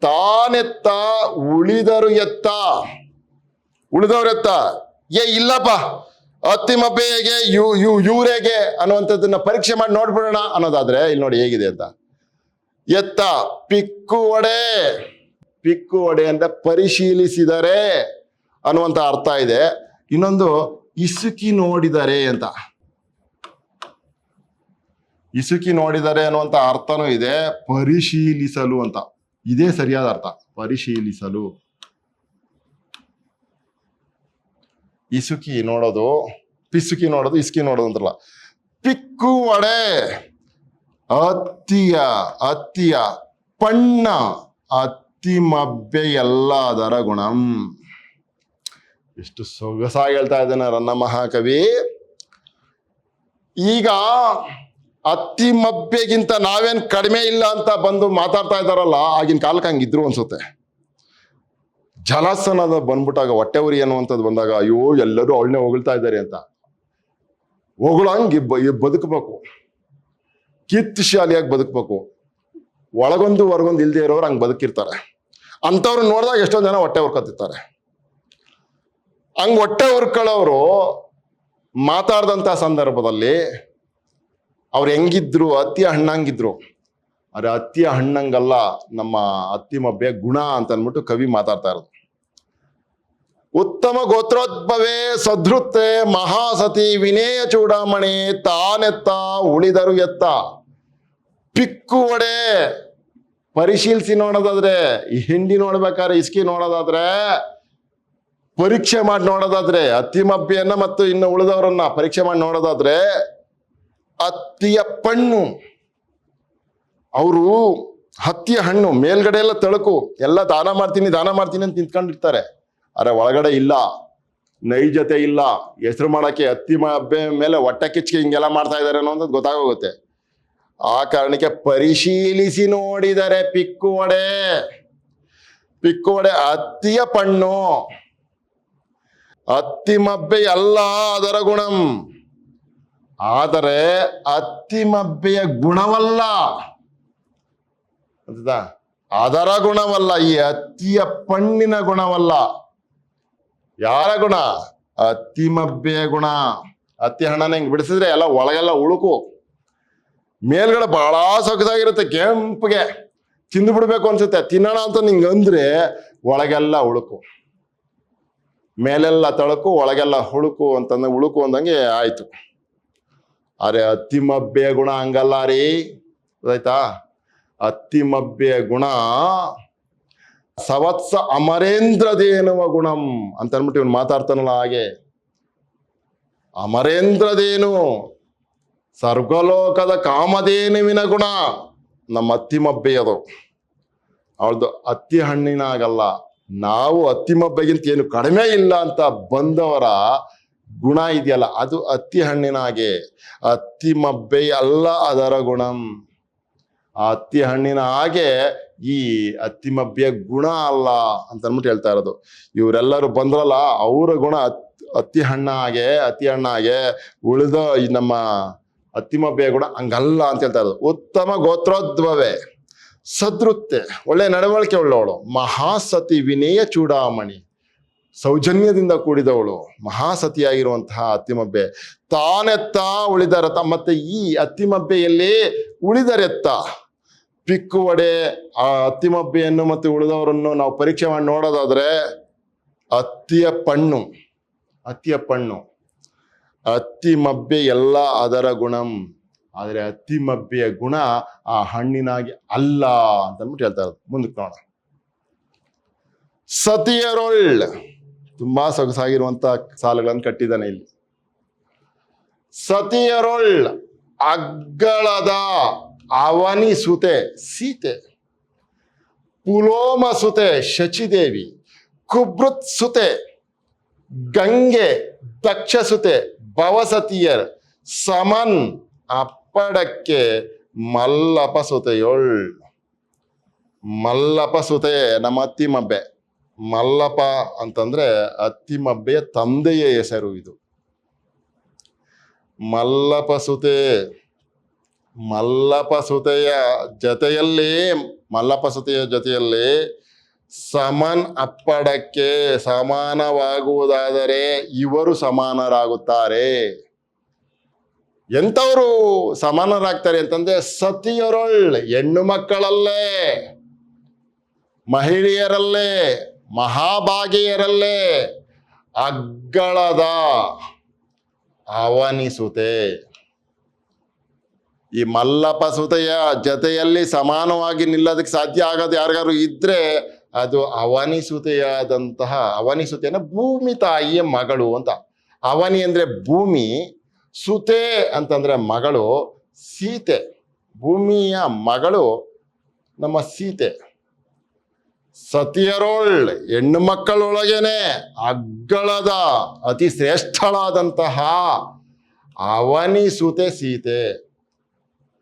A: ತಾನೆತ್ತ ಉಳಿದರು ಎತ್ತ. ಉಳಿದವರೆತ್ತ ಇಲ್ಲಪ್ಪ ಅತ್ತಿ ಮಬ್ಬೆ ಹೇಗೆ ಇವ್ರೇಗೆ ಅನ್ನುವಂಥದ್ದನ್ನ ಪರೀಕ್ಷೆ ಮಾಡಿ ನೋಡ್ಬಿಡೋಣ ಅನ್ನೋದಾದ್ರೆ ಇಲ್ಲಿ ನೋಡಿ ಹೇಗಿದೆ ಅಂತ. ಎತ್ತ ಪಿಕ್ಕು ಒಡೆ ಅಂತ ಪರಿಶೀಲಿಸಿದರೆ ಅನ್ನುವಂಥ ಅರ್ಥ ಇದೆ. ಇನ್ನೊಂದು ಇಸುಕಿ ನೋಡಿದರೆ ಅಂತ, ಇಸುಕಿ ನೋಡಿದರೆ ಅನ್ನುವಂಥ ಅರ್ಥನೂ ಇದೆ. ಪರಿಶೀಲಿಸಲು ಅಂತ, ಇದೇ ಸರಿಯಾದ ಅರ್ಥ. ಪರಿಶೀಲಿಸಲು, ಇಸುಕಿ ನೋಡೋದು, ಪಿಸುಕಿ ನೋಡೋದು, ಇಸುಕಿ ನೋಡೋದು ಅಂತಲ್ಲ. ಪಿಕ್ಕು ಒಡೆ ಅತ್ತಿಯ ಪಣ್ಣ ಅತ್ತಿ ಮಬ್ಬೆ ಎಲ್ಲ ಅದರ ಗುಣಂ. ಎಷ್ಟು ಸೊಗಸಾಗಿ ಹೇಳ್ತಾ ಇದ್ದಾನೆ ರನ್ನ ಮಹಾಕವಿ. ಈಗ ಅತ್ತಿ ಮಬ್ಬೆಗಿಂತ ನಾವೇನ್ ಕಡಿಮೆ ಇಲ್ಲ ಅಂತ ಬಂದು ಮಾತಾಡ್ತಾ ಇದ್ದಾರಲ್ಲ, ಆಗಿನ ಕಾಲಕ್ಕೆ ಹಂಗಿದ್ರು ಅನ್ಸುತ್ತೆ. ಜಲಸನದ ಬಂದ್ಬಿಟ್ಟಾಗ ಹೊಟ್ಟೆ ಉರಿ ಅನ್ನುವಂಥದ್ದು ಬಂದಾಗ ಅಯ್ಯೋ ಎಲ್ಲರೂ ಅವಳನ್ನೇ ಹೊಗಳ್ತಾ ಇದ್ದಾರೆ ಅಂತ. ಹೊಗಳಂಗೆ ಬದುಕಬೇಕು, ಕೀರ್ತಿಶಾಲಿಯಾಗಿ ಬದುಕಬೇಕು. ಒಳಗೊಂದು ಹೊರಗೊಂದು ಇಲ್ದೇ ಇರೋರು ಹಂಗೆ ಬದುಕಿರ್ತಾರೆ. ಅಂಥವ್ರು ನೋಡಿದಾಗ ಎಷ್ಟೊಂದು ಜನ ಹೊಟ್ಟೆ ಹುರ್ಕೊತಿರ್ತಾರೆ. ಹಂಗೆ ಹೊಟ್ಟೆ ಹುರ್ಕೊಳ್ಳೋರು ಮಾತಾಡ್ದಂಥ ಸಂದರ್ಭದಲ್ಲಿ ಅವ್ರು ಹೆಂಗಿದ್ರು, ಅತ್ತಿಯ ಹಣ್ಣಂಗಿದ್ರು. ಅರೆ ಅತ್ತಿಯ ಹಣ್ಣಂಗಲ್ಲ ನಮ್ಮ ಅತ್ತಿ ಮಬ್ಬೆ ಗುಣ ಅಂತ ಅಂದ್ಬಿಟ್ಟು ಕವಿ ಮಾತಾಡ್ತಾ ಇರೋದು. ಉತ್ತಮ ಗೋತ್ರೋದ್ಭವೆ ಸದೃತ್ತೆ ಮಹಾಸತಿ ವಿನೇಯ ಚೂಡಾಮಣಿ ತಾನೆತ್ತ ಉಳಿದರು ಎತ್ತ. ಪಿಕ್ಕು ಒಡೆ ಪರಿಶೀಲಿಸಿ ನೋಡೋದಾದ್ರೆ, ಈ ಹಿಂಡಿ ನೋಡ್ಬೇಕಾದ್ರೆ ಇಸ್ಕಿ ನೋಡೋದಾದ್ರೆ, ಪರೀಕ್ಷೆ ಮಾಡಿ ನೋಡೋದಾದ್ರೆ, ಅತ್ತಿ ಮಬ್ಬೆಯನ್ನ ಮತ್ತು ಇನ್ನು ಉಳಿದವರನ್ನ ಪರೀಕ್ಷೆ ಮಾಡಿ ನೋಡೋದಾದ್ರೆ, ಅತ್ತಿಯ ಪಣ್ಣು, ಅವರು ಹತ್ತಿಯ ಹಣ್ಣು ಮೇಲ್ಗಡೆ ಎಲ್ಲ ತಳಕು, ಎಲ್ಲ ದಾನ ಮಾಡ್ತೀನಿ ಅಂತ ನಿಂತ್ಕೊಂಡಿರ್ತಾರೆ. ಅರೆ ಒಳಗಡೆ ಇಲ್ಲ, ನೈಜತೆ ಇಲ್ಲ. ಹೆಸರು ಮಾಡಕ್ಕೆ ಅತ್ತಿ ಮಬ್ಬೆ ಮೇಲೆ ಹೊಟ್ಟೆ ಕಿಚ್ಚಿಗೆ ಹಿಂಗೆಲ್ಲ ಮಾಡ್ತಾ ಇದ್ದಾರೆ ಅನ್ನೋದು ಗೊತ್ತಾಗೋಗುತ್ತೆ. ಆ ಕಾರಣಕ್ಕೆ ಪರಿಶೀಲಿಸಿ ನೋಡಿದರೆ ಪಿಕ್ಕು ಒಡೆ ಅತ್ತಿಯ ಪಣ್ಣು ಅತ್ತಿ ಮಬ್ಬೆ ಎಲ್ಲ ಅದರ ಗುಣಂ. ಆದರೆ ಅತ್ತಿ ಮಬ್ಬೆಯ ಗುಣವಲ್ಲ. ಅದರ ಗುಣವಲ್ಲ, ಈ ಅತ್ತಿಯ ಪಣ್ಣಿನ ಗುಣವಲ್ಲ. ಯಾರ ಗುಣ? ಅತ್ತಿಮಬ್ಬೆಯ ಗುಣ. ಅತ್ತಿ ಹಣ್ಣನ ಹಿಂಗ್ ಬಿಡಿಸಿದ್ರೆ ಎಲ್ಲ ಒಳಗೆಲ್ಲ ಉಳುಕು, ಮೇಲ್ಗಡೆ ಬಹಳ ಸೊಗಸಾಗಿರುತ್ತೆ, ಕೆಂಪಗೆ ತಿಂದು ಬಿಡ್ಬೇಕು ಅನ್ಸುತ್ತೆ. ತಿನ್ನೋಣ ಅಂತ ನಿಂಗೆ ಅಂದ್ರೆ ಒಳಗೆಲ್ಲ ಉಳುಕು, ಮೇಲೆಲ್ಲ ತಳಕು, ಒಳಗೆಲ್ಲ ಹುಳುಕು ಅಂತಂದ್ರೆ ಉಳುಕು ಅಂದಂಗೆ ಆಯ್ತು. ಅರೆ ಅತ್ತಿಮಬ್ಬೆಯ ಗುಣ ಹಂಗಲ್ಲ ರೀ, ಗೊತ್ತಾಯ್ತಾ? ಅತ್ತಿಮಬ್ಬೆಯ ಗುಣ ಸವತ್ಸ ಅಮರೇಂದ್ರದೇನುವ ಗುಣಂ ಅಂತ ಅಂದ್ಬಿಟ್ಟು ಇವನು ಮಾತಾಡ್ತಾನಲ್ಲ ಹಾಗೆ. ಅಮರೇಂದ್ರದೇನು, ಸರ್ವಲೋಕದ ಕಾಮಧೇನುವಿನ ಗುಣ ನಮ್ಮ ಅತ್ತಿಮಬ್ಬೆಯದು. ಅವಳದು ಅತ್ತಿ ಹಣ್ಣಿನಾಗಲ್ಲ. ನಾವು ಅತ್ತಿಮಬ್ಬೆಗಿಂತ ಏನು ಕಡಿಮೆ ಇಲ್ಲ ಅಂತ ಬಂದವರ ಗುಣ ಇದೆಯಲ್ಲ, ಅದು ಅತ್ತಿ ಹಣ್ಣಿನಾಗೆ. ಅತ್ತಿಮಬ್ಬೆ ಅಲ್ಲ ಅದರ ಗುಣಂ. ಆ ಅತ್ತಿ ಹಣ್ಣಿನ ಹಾಗೆ ಈ ಅತ್ತಿಮಬ್ಬೆಯ ಗುಣ ಅಲ್ಲ ಅಂತ ಅಂದ್ಬಿಟ್ಟು ಹೇಳ್ತಾ ಇರೋದು. ಇವರೆಲ್ಲರೂ ಬಂದ್ರಲ್ಲ, ಅವರ ಗುಣ ಅತ್ತಿ ಹಣ್ಣಾಗೆ ಉಳಿದ ಈ ನಮ್ಮ ಅತ್ತಿಮಬ್ಬೆಯ ಗುಣ ಹಂಗಲ್ಲ ಅಂತ ಹೇಳ್ತಾ ಇರೋದು. ಉತ್ತಮ ಗೋತ್ರೋದ್ಭವೆ, ಸದೃತ್ತೆ, ಒಳ್ಳೆ ನಡವಳಿಕೆ ಉಳ್ಳವಳು, ಮಹಾಸತಿ ವಿನಯ ಚೂಡಾಮಣಿ, ಸೌಜನ್ಯದಿಂದ ಕೂಡಿದವಳು, ಮಹಾಸತಿಯಾಗಿರುವಂತಹ ಅತ್ತಿಮಬ್ಬೆ. ತಾನೆತ್ತ ಉಳಿದರತ. ಮತ್ತೆ ಈ ಅತ್ತಿಮಬ್ಬೆಯಲ್ಲಿ ಉಳಿದರೆತ್ತ, ಪಿಕ್ಕುವಡೆ ಆ ಅತ್ತಿಮಬ್ಬೆಯನ್ನು ಮತ್ತೆ ಉಳಿದವರನ್ನು ನಾವು ಪರೀಕ್ಷೆ ಮಾಡಿ ನೋಡೋದಾದ್ರೆ ಅತ್ತಿಯ ಪಣ್ಣು, ಅತ್ತಿಮಬ್ಬೆ ಎಲ್ಲ ಅದರ ಗುಣಂ. ಆದರೆ ಅತ್ತಿಮಬ್ಬೆಯ ಗುಣ ಆ ಹಣ್ಣಿನಾಗಿ ಅಲ್ಲ ಅಂತ ಅಂದ್ಬಿಟ್ಟು ಹೇಳ್ತಾ ಇರೋದು. ಮುಂದಕ್ಕೆ ನೋಡೋಣ. ಸತಿಯರೊಳ್, ತುಂಬಾ ಸೊಗಸಾಗಿರುವಂತ ಸಾಲುಗಳನ್ನು ಕಟ್ಟಿದ್ದಾನೆ ಇಲ್ಲಿ. ಸತಿಯರೊಳ್ ಅಗ್ಗಳದ ಅವನಿ ಸುತೆ ಸೀತೆ, ಪುಲೋಮ ಸುತೆ ಶಚಿದೇವಿ, ಕುಬೃತ್ ಸುತೆ ಗಂಗೆ, ದಕ್ಷ ಸುತೆ ಭವಸತಿಯರ್, ಸಮನ್ ಅಪ್ಪಡಕ್ಕೆ ಮಲ್ಲಪ ಸುತೆಯೊಳ್. ಮಲ್ಲಪ ಸುತೆ ನಮ್ಮ ಅತ್ತಿಮಬ್ಬೆ. ಮಲ್ಲಪ ಅಂತಂದ್ರೆ ಅತ್ತಿಮಬ್ಬೆಯ ತಂದೆಯ ಹೆಸರು ಇದು. ಮಲ್ಲಪ ಸುತೆ, ಮಲ್ಲಪ ಸುತೆಯ ಜೊತೆಯಲ್ಲಿ ಸಮನ್ ಅಪ್ಪಡಕ್ಕೆ, ಸಮಾನವಾಗುವುದಾದರೆ ಇವರು ಸಮಾನರಾಗುತ್ತಾರೆ. ಎಂಥವರು ಸಮಾನರಾಗ್ತಾರೆ ಅಂತಂದ್ರೆ ಸತಿಯರೊಳ್, ಹೆಣ್ಣು ಮಕ್ಕಳಲ್ಲೇ, ಮಹಿಳೆಯರಲ್ಲೇ, ಮಹಾಭಾಗಿಯರಲ್ಲೇ ಅಗ್ಗಳದ ಅವನಿಸುತ್ತೆ. ಈ ಮಲ್ಲಪ ಸುತೆಯ ಜೊತೆಯಲ್ಲಿ ಸಮಾನವಾಗಿ ನಿಲ್ಲೋದಕ್ಕೆ ಸಾಧ್ಯ ಆಗೋದು ಯಾರಿಗಾರು ಇದ್ರೆ ಅದು ಅವನಿಸುತೆಯಾದಂತಹ, ಅವನಿಸುತೆನ ಭೂಮಿ ತಾಯಿಯ ಮಗಳು ಅಂತ. ಅವನಿ ಅಂದ್ರೆ ಭೂಮಿ, ಸುತೆ ಅಂತಂದ್ರೆ ಮಗಳು, ಸೀತೆ ಭೂಮಿಯ ಮಗಳು ನಮ್ಮ ಸೀತೆ. ಸತಿಯರೊಳ್, ಹೆಣ್ಣು ಮಕ್ಕಳೊಳಗೇನೆ ಅಗ್ಗಳದ ಅತಿ ಶ್ರೇಷ್ಠಳಾದಂತಹ ಅವನಿಸುತೆ ಸೀತೆ.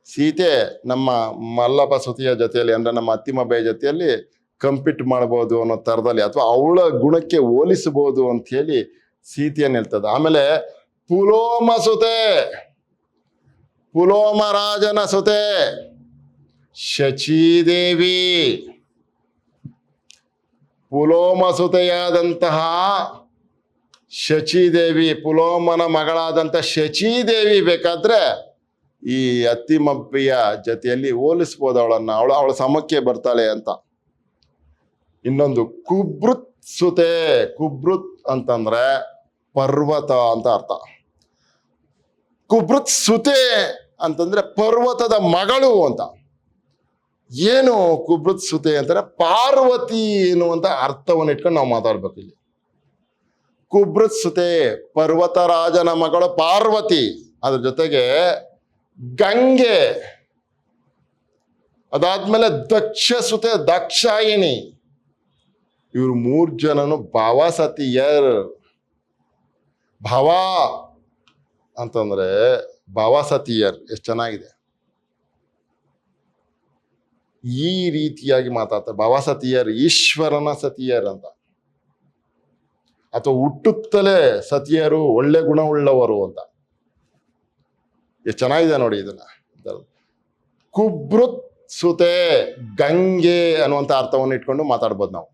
A: ಸೀತೆ ನಮ್ಮ ಮಲ್ಲಪ ಸುತಿಯ ಜೊತೆಯಲ್ಲಿ ಅಂದ್ರೆ ನಮ್ಮ ಅತ್ತಿಮಬ್ಬೆಯ ಜೊತೆಯಲ್ಲಿ ಕಂಪೀಟ್ ಮಾಡ್ಬೋದು ಅನ್ನೋ ತರದಲ್ಲಿ, ಅಥವಾ ಅವಳ ಗುಣಕ್ಕೆ ಹೋಲಿಸಬಹುದು ಅಂತ ಹೇಳಿ ಸೀತೆಯನ್ನು ಹೇಳ್ತದೆ. ಆಮೇಲೆ ಪುಲೋಮ ಸುತೆ, ಪುಲೋಮ ರಾಜನ ಸುತೆ ಶಚೀದೇವಿ. ಪುಲೋಮ ಸುತೆಯಾದಂತಹ ಶಚೀದೇವಿ, ಪುಲೋಮನ ಮಗಳಾದಂತಹ ಶಚೀದೇವಿ ಬೇಕಾದ್ರೆ ಈ ಅತ್ತಿಮಬ್ಬೆಯ ಜೊತೆಯಲ್ಲಿ ಹೋಲಿಸ್ಬೋದು ಅವಳನ್ನ, ಅವಳ ಸಮಕ್ಕೆ ಬರ್ತಾಳೆ ಅಂತ. ಇನ್ನೊಂದು ಕುಬೃತ್ ಸುತೆ. ಕುಬೃತ್ ಅಂತಂದ್ರೆ ಪರ್ವತ ಅಂತ ಅರ್ಥ. ಕುಬೃತ್ ಸುತೆ ಅಂತಂದ್ರೆ ಪರ್ವತದ ಮಗಳು ಅಂತ. ಏನು ಕುಬೃತ್ ಸುತೆ ಅಂತಾರೆ? ಪಾರ್ವತಿ ಎನ್ನುವಂತ ಅರ್ಥವನ್ನು ಇಟ್ಕೊಂಡು ನಾವು ಮಾತಾಡ್ಬೇಕು ಇಲ್ಲಿ. ಕುಬೃತ್ ಸುತೆ ಪರ್ವತರಾಜನ ಮಗಳು ಪಾರ್ವತಿ, ಅದ್ರ ಜೊತೆಗೆ ಗಂಗೆ, ಅದಾದ್ಮೇಲೆ ದಕ್ಷ ಸುತೆ ದಾಕ್ಷಾಯಿಣಿ. ಇವ್ರು 3 ಜನನು ಭಾವಸತಿಯರ್. ಭಾವ ಅಂತಂದ್ರೆ ಭಾವಸತಿಯರ್, ಎಷ್ಟು ಚೆನ್ನಾಗಿದೆ. ಈ ರೀತಿಯಾಗಿ ಮಾತಾಡ್ತಾರೆ. ಭಾವಸತಿಯರ್ ಈಶ್ವರನ ಸತಿಯರ್ ಅಂತ, ಅಥವಾ ಹುಟ್ಟುತ್ತಲೇ ಸತಿಯರು, ಒಳ್ಳೆ ಗುಣವುಳ್ಳವರು ಅಂತ. ಎಷ್ಟು ಚೆನ್ನಾಗಿದೆ ನೋಡಿ ಇದನ್ನ. ಕುಬೃತ್ ಸುತೆ ಗಂಗೆ ಅನ್ನುವಂಥ ಅರ್ಥವನ್ನು ಇಟ್ಕೊಂಡು ಮಾತಾಡ್ಬೋದು ನಾವು.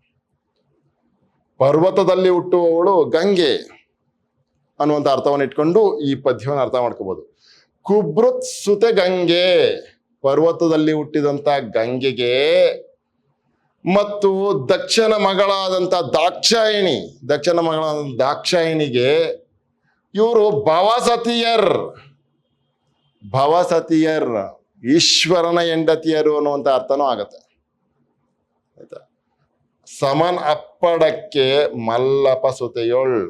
A: ಪರ್ವತದಲ್ಲಿ ಹುಟ್ಟುವವಳು ಗಂಗೆ ಅನ್ನುವಂಥ ಅರ್ಥವನ್ನು ಇಟ್ಕೊಂಡು ಈ ಪದ್ಯವನ್ನು ಅರ್ಥ ಮಾಡ್ಕೋಬಹುದು. ಕುಬ್ರುತ್ ಸುತೆ ಗಂಗೆ, ಪರ್ವತದಲ್ಲಿ ಹುಟ್ಟಿದಂತ ಗಂಗೆಗೆ ಮತ್ತು ದಕ್ಷಿಣ ಮಗಳಾದಂಥ ದಾಕ್ಷಾಯಿಣಿಗೆ ಇವರು ಭವಸತಿಯರ್ ಈಶ್ವರನ ಹೆಂಡತಿಯರು ಅನ್ನುವಂಥ ಅರ್ಥನೂ ಆಗತ್ತೆ. ಆಯ್ತಾ? ಸಮನ್ ಅಪ್ಪಡಕ್ಕೆ ಮಲ್ಲಪ ಸುತೆಯೊಳ್,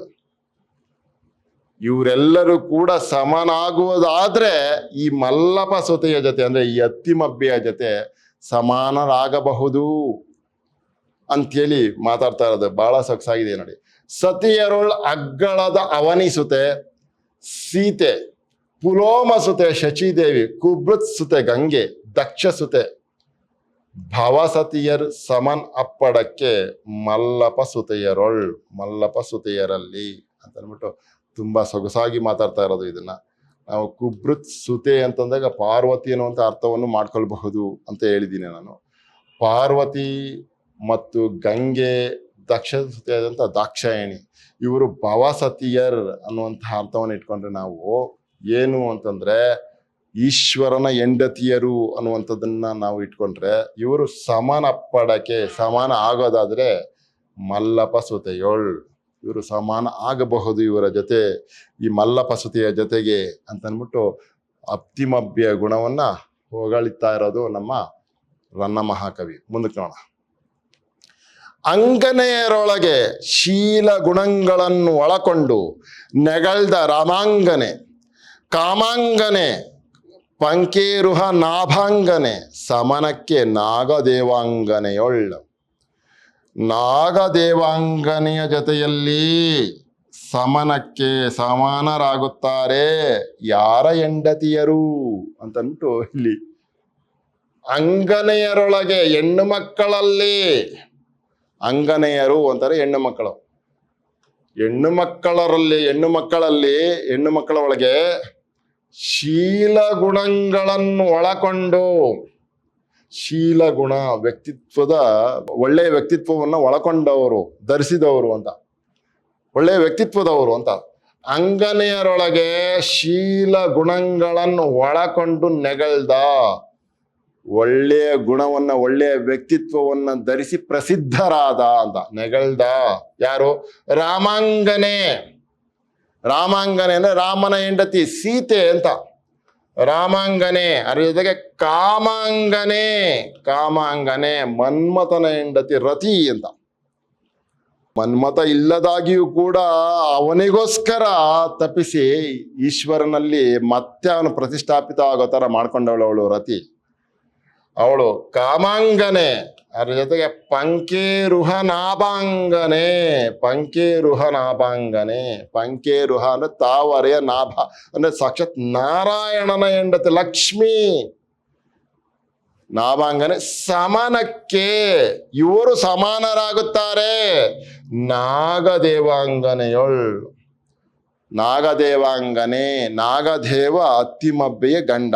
A: ಇವರೆಲ್ಲರೂ ಕೂಡ ಸಮನಾಗುವುದಾದ್ರೆ ಈ ಮಲ್ಲಪ ಸುತೆಯ ಜೊತೆ ಅಂದ್ರೆ ಈ ಅತ್ತಿಮಬ್ಬೆಯ ಜೊತೆ ಸಮಾನರಾಗಬಹುದು ಅಂತೇಳಿ ಮಾತಾಡ್ತಾ ಇರೋದು ಬಹಳ ಸೊಗಸಾಗಿದೆ ನೋಡಿ. ಸತಿಯರೊಳ್ ಅಗ್ಗಳದ ಅವನಿಸುತೆ ಸೀತೆ, ಪುಲೋಮ ಸುತೆ ಶಚಿದೇವಿ, ಕುಬ್ರುತ್ ಸುತೆ ಗಂಗೆ, ದಕ್ಷ ಸುತೆ ಭವಸತಿಯರ್ ಸಮನ್ ಅಪ್ಪಡಕ್ಕೆ ಮಲ್ಲಪ ಸುತೆಯರಲ್ಲಿ ಅಂತ ಅಂದ್ಬಿಟ್ಟು ತುಂಬಾ ಸೊಗಸಾಗಿ ಮಾತಾಡ್ತಾ ಇರೋದು. ಇದನ್ನ ನಾವು ಕುಬ್ರುತ್ ಸುತೆ ಅಂತಂದಾಗ ಪಾರ್ವತಿ ಅನ್ನುವಂಥ ಅರ್ಥವನ್ನು ಮಾಡ್ಕೊಳ್ಬಹುದು ಅಂತ ಹೇಳಿದ್ದೀನಿ ನಾನು. ಪಾರ್ವತಿ ಮತ್ತು ಗಂಗೆ, ದಕ್ಷ ಸುತೆ ಆದಂಥ ದಾಕ್ಷಾಯಣಿ, ಇವರು ಭವಸತಿಯರ್ ಅನ್ನುವಂತಹ ಅರ್ಥವನ್ನು ಇಟ್ಕೊಂಡ್ರೆ ನಾವು ಏನು ಅಂತಂದ್ರೆ ಈಶ್ವರನ ಹೆಂಡತಿಯರು ಅನ್ನುವಂಥದ್ದನ್ನ ನಾವು ಇಟ್ಕೊಂಡ್ರೆ ಇವರು ಸಮಾನ ಆಗೋದಾದ್ರೆ ಮಲ್ಲಪ ಸುತೆಯೊಳ್, ಇವರು ಸಮಾನ ಆಗಬಹುದು ಇವರ ಜೊತೆ, ಈ ಮಲ್ಲಪ ಸುತೆಯ ಜೊತೆಗೆ ಅಂತ ಅಂದ್ಬಿಟ್ಟು ಅಪ್ತಿಮಭ್ಯ ಗುಣವನ್ನ ಹೊಗಳುತ್ತಾ ಇರೋದು ನಮ್ಮ ರನ್ನ ಮಹಾಕವಿ. ಮುಂದಕ್ಕೆ ನೋಡೋಣ. ಅಂಗನೆಯರೊಳಗೆ ಶೀಲ ಗುಣಗಳನ್ನು ಒಳಕೊಂಡು ನೆಗಳ್ದ ರಾಮಾಂಗನೆ, ಕಾಮಾಂಗನೆ, ಪಂಕೇರುಹ ನಾಭಾಂಗನೆ, ಸಮನಕ್ಕೆ ನಾಗದೇವಾಂಗನೆಯೊಳ್, ನಾಗದೇವಾಂಗನೆಯ ಜೊತೆಯಲ್ಲಿ ಸಮನಕ್ಕೆ ಸಮಾನರಾಗುತ್ತಾರೆ ಯಾರ ಹೆಂಡತಿಯರು ಅಂತಂದ್ಬಿಟ್ಟು ಇಲ್ಲಿ ಅಂಗನೆಯರೊಳಗೆ ಹೆಣ್ಣು ಮಕ್ಕಳಲ್ಲಿ, ಅಂಗನೆಯರು ಅಂತಾರೆ ಹೆಣ್ಣು ಮಕ್ಕಳು, ಹೆಣ್ಣು ಮಕ್ಕಳ ಒಳಗೆ ಶೀಲ ಗುಣಗಳನ್ನು ಒಳಕೊಂಡು, ಶೀಲ ಗುಣ ವ್ಯಕ್ತಿತ್ವದ ಒಳ್ಳೆಯ ವ್ಯಕ್ತಿತ್ವವನ್ನು ಒಳಕೊಂಡವರು, ಧರಿಸಿದವರು ಅಂತ, ಒಳ್ಳೆಯ ವ್ಯಕ್ತಿತ್ವದವರು ಅಂತ. ಅಂಗನೆಯರೊಳಗೆ ಶೀಲ ಗುಣಗಳನ್ನು ಒಳಕೊಂಡು ನೆಗಳ್ದ, ಒಳ್ಳೆಯ ಗುಣವನ್ನ ಒಳ್ಳೆಯ ವ್ಯಕ್ತಿತ್ವವನ್ನ ಧರಿಸಿ ಪ್ರಸಿದ್ಧರಾದ ಅಂತ. ನೆಗಳ್ದ ಯಾರು? ರಾಮಾಂಗನೆ ಅಂದ್ರೆ ರಾಮನ ಹೆಂಡತಿ ಸೀತೆ ಅಂತ. ರಾಮಾಂಗನೆ ಅದ್ರ ಜೊತೆಗೆ ಕಾಮಾಂಗನೆ ಮನ್ಮಥನ ಹೆಂಡತಿ ರತಿ ಅಂತ. ಮನ್ಮಥ ಇಲ್ಲದಾಗಿಯೂ ಕೂಡ ಅವನಿಗೋಸ್ಕರ ತಪ್ಪಿಸಿ ಈಶ್ವರನಲ್ಲಿ ಮತ್ತೆ ಅವನು ಪ್ರತಿಷ್ಠಾಪಿತ ಆಗೋ ತರ ಮಾಡ್ಕೊಂಡವಳು ರತಿ. ಅವಳು ಕಾಮಾಂಗನೆ, ಅದ್ರ ಜೊತೆಗೆ ಪಂಕೇರುಹ ನಾಭಾಂಗನೆ, ಪಂಕೇರುಹ ಅಂದ್ರೆ ತಾವರೆಯ ನಾಭ ಅಂದ್ರೆ ಸಾಕ್ಷಾತ್ ನಾರಾಯಣನ ಹೆಂಡತಿ ಲಕ್ಷ್ಮಿ. ನಾಭಾಂಗನೆ ಸಮನಕ್ಕೆ, ಇವರು ಸಮಾನರಾಗುತ್ತಾರೆ ನಾಗದೇವಾಂಗನೆಯೊಳ್, ನಾಗದೇವ ಅತ್ತಿಮಬ್ಬೆಯ ಗಂಡ,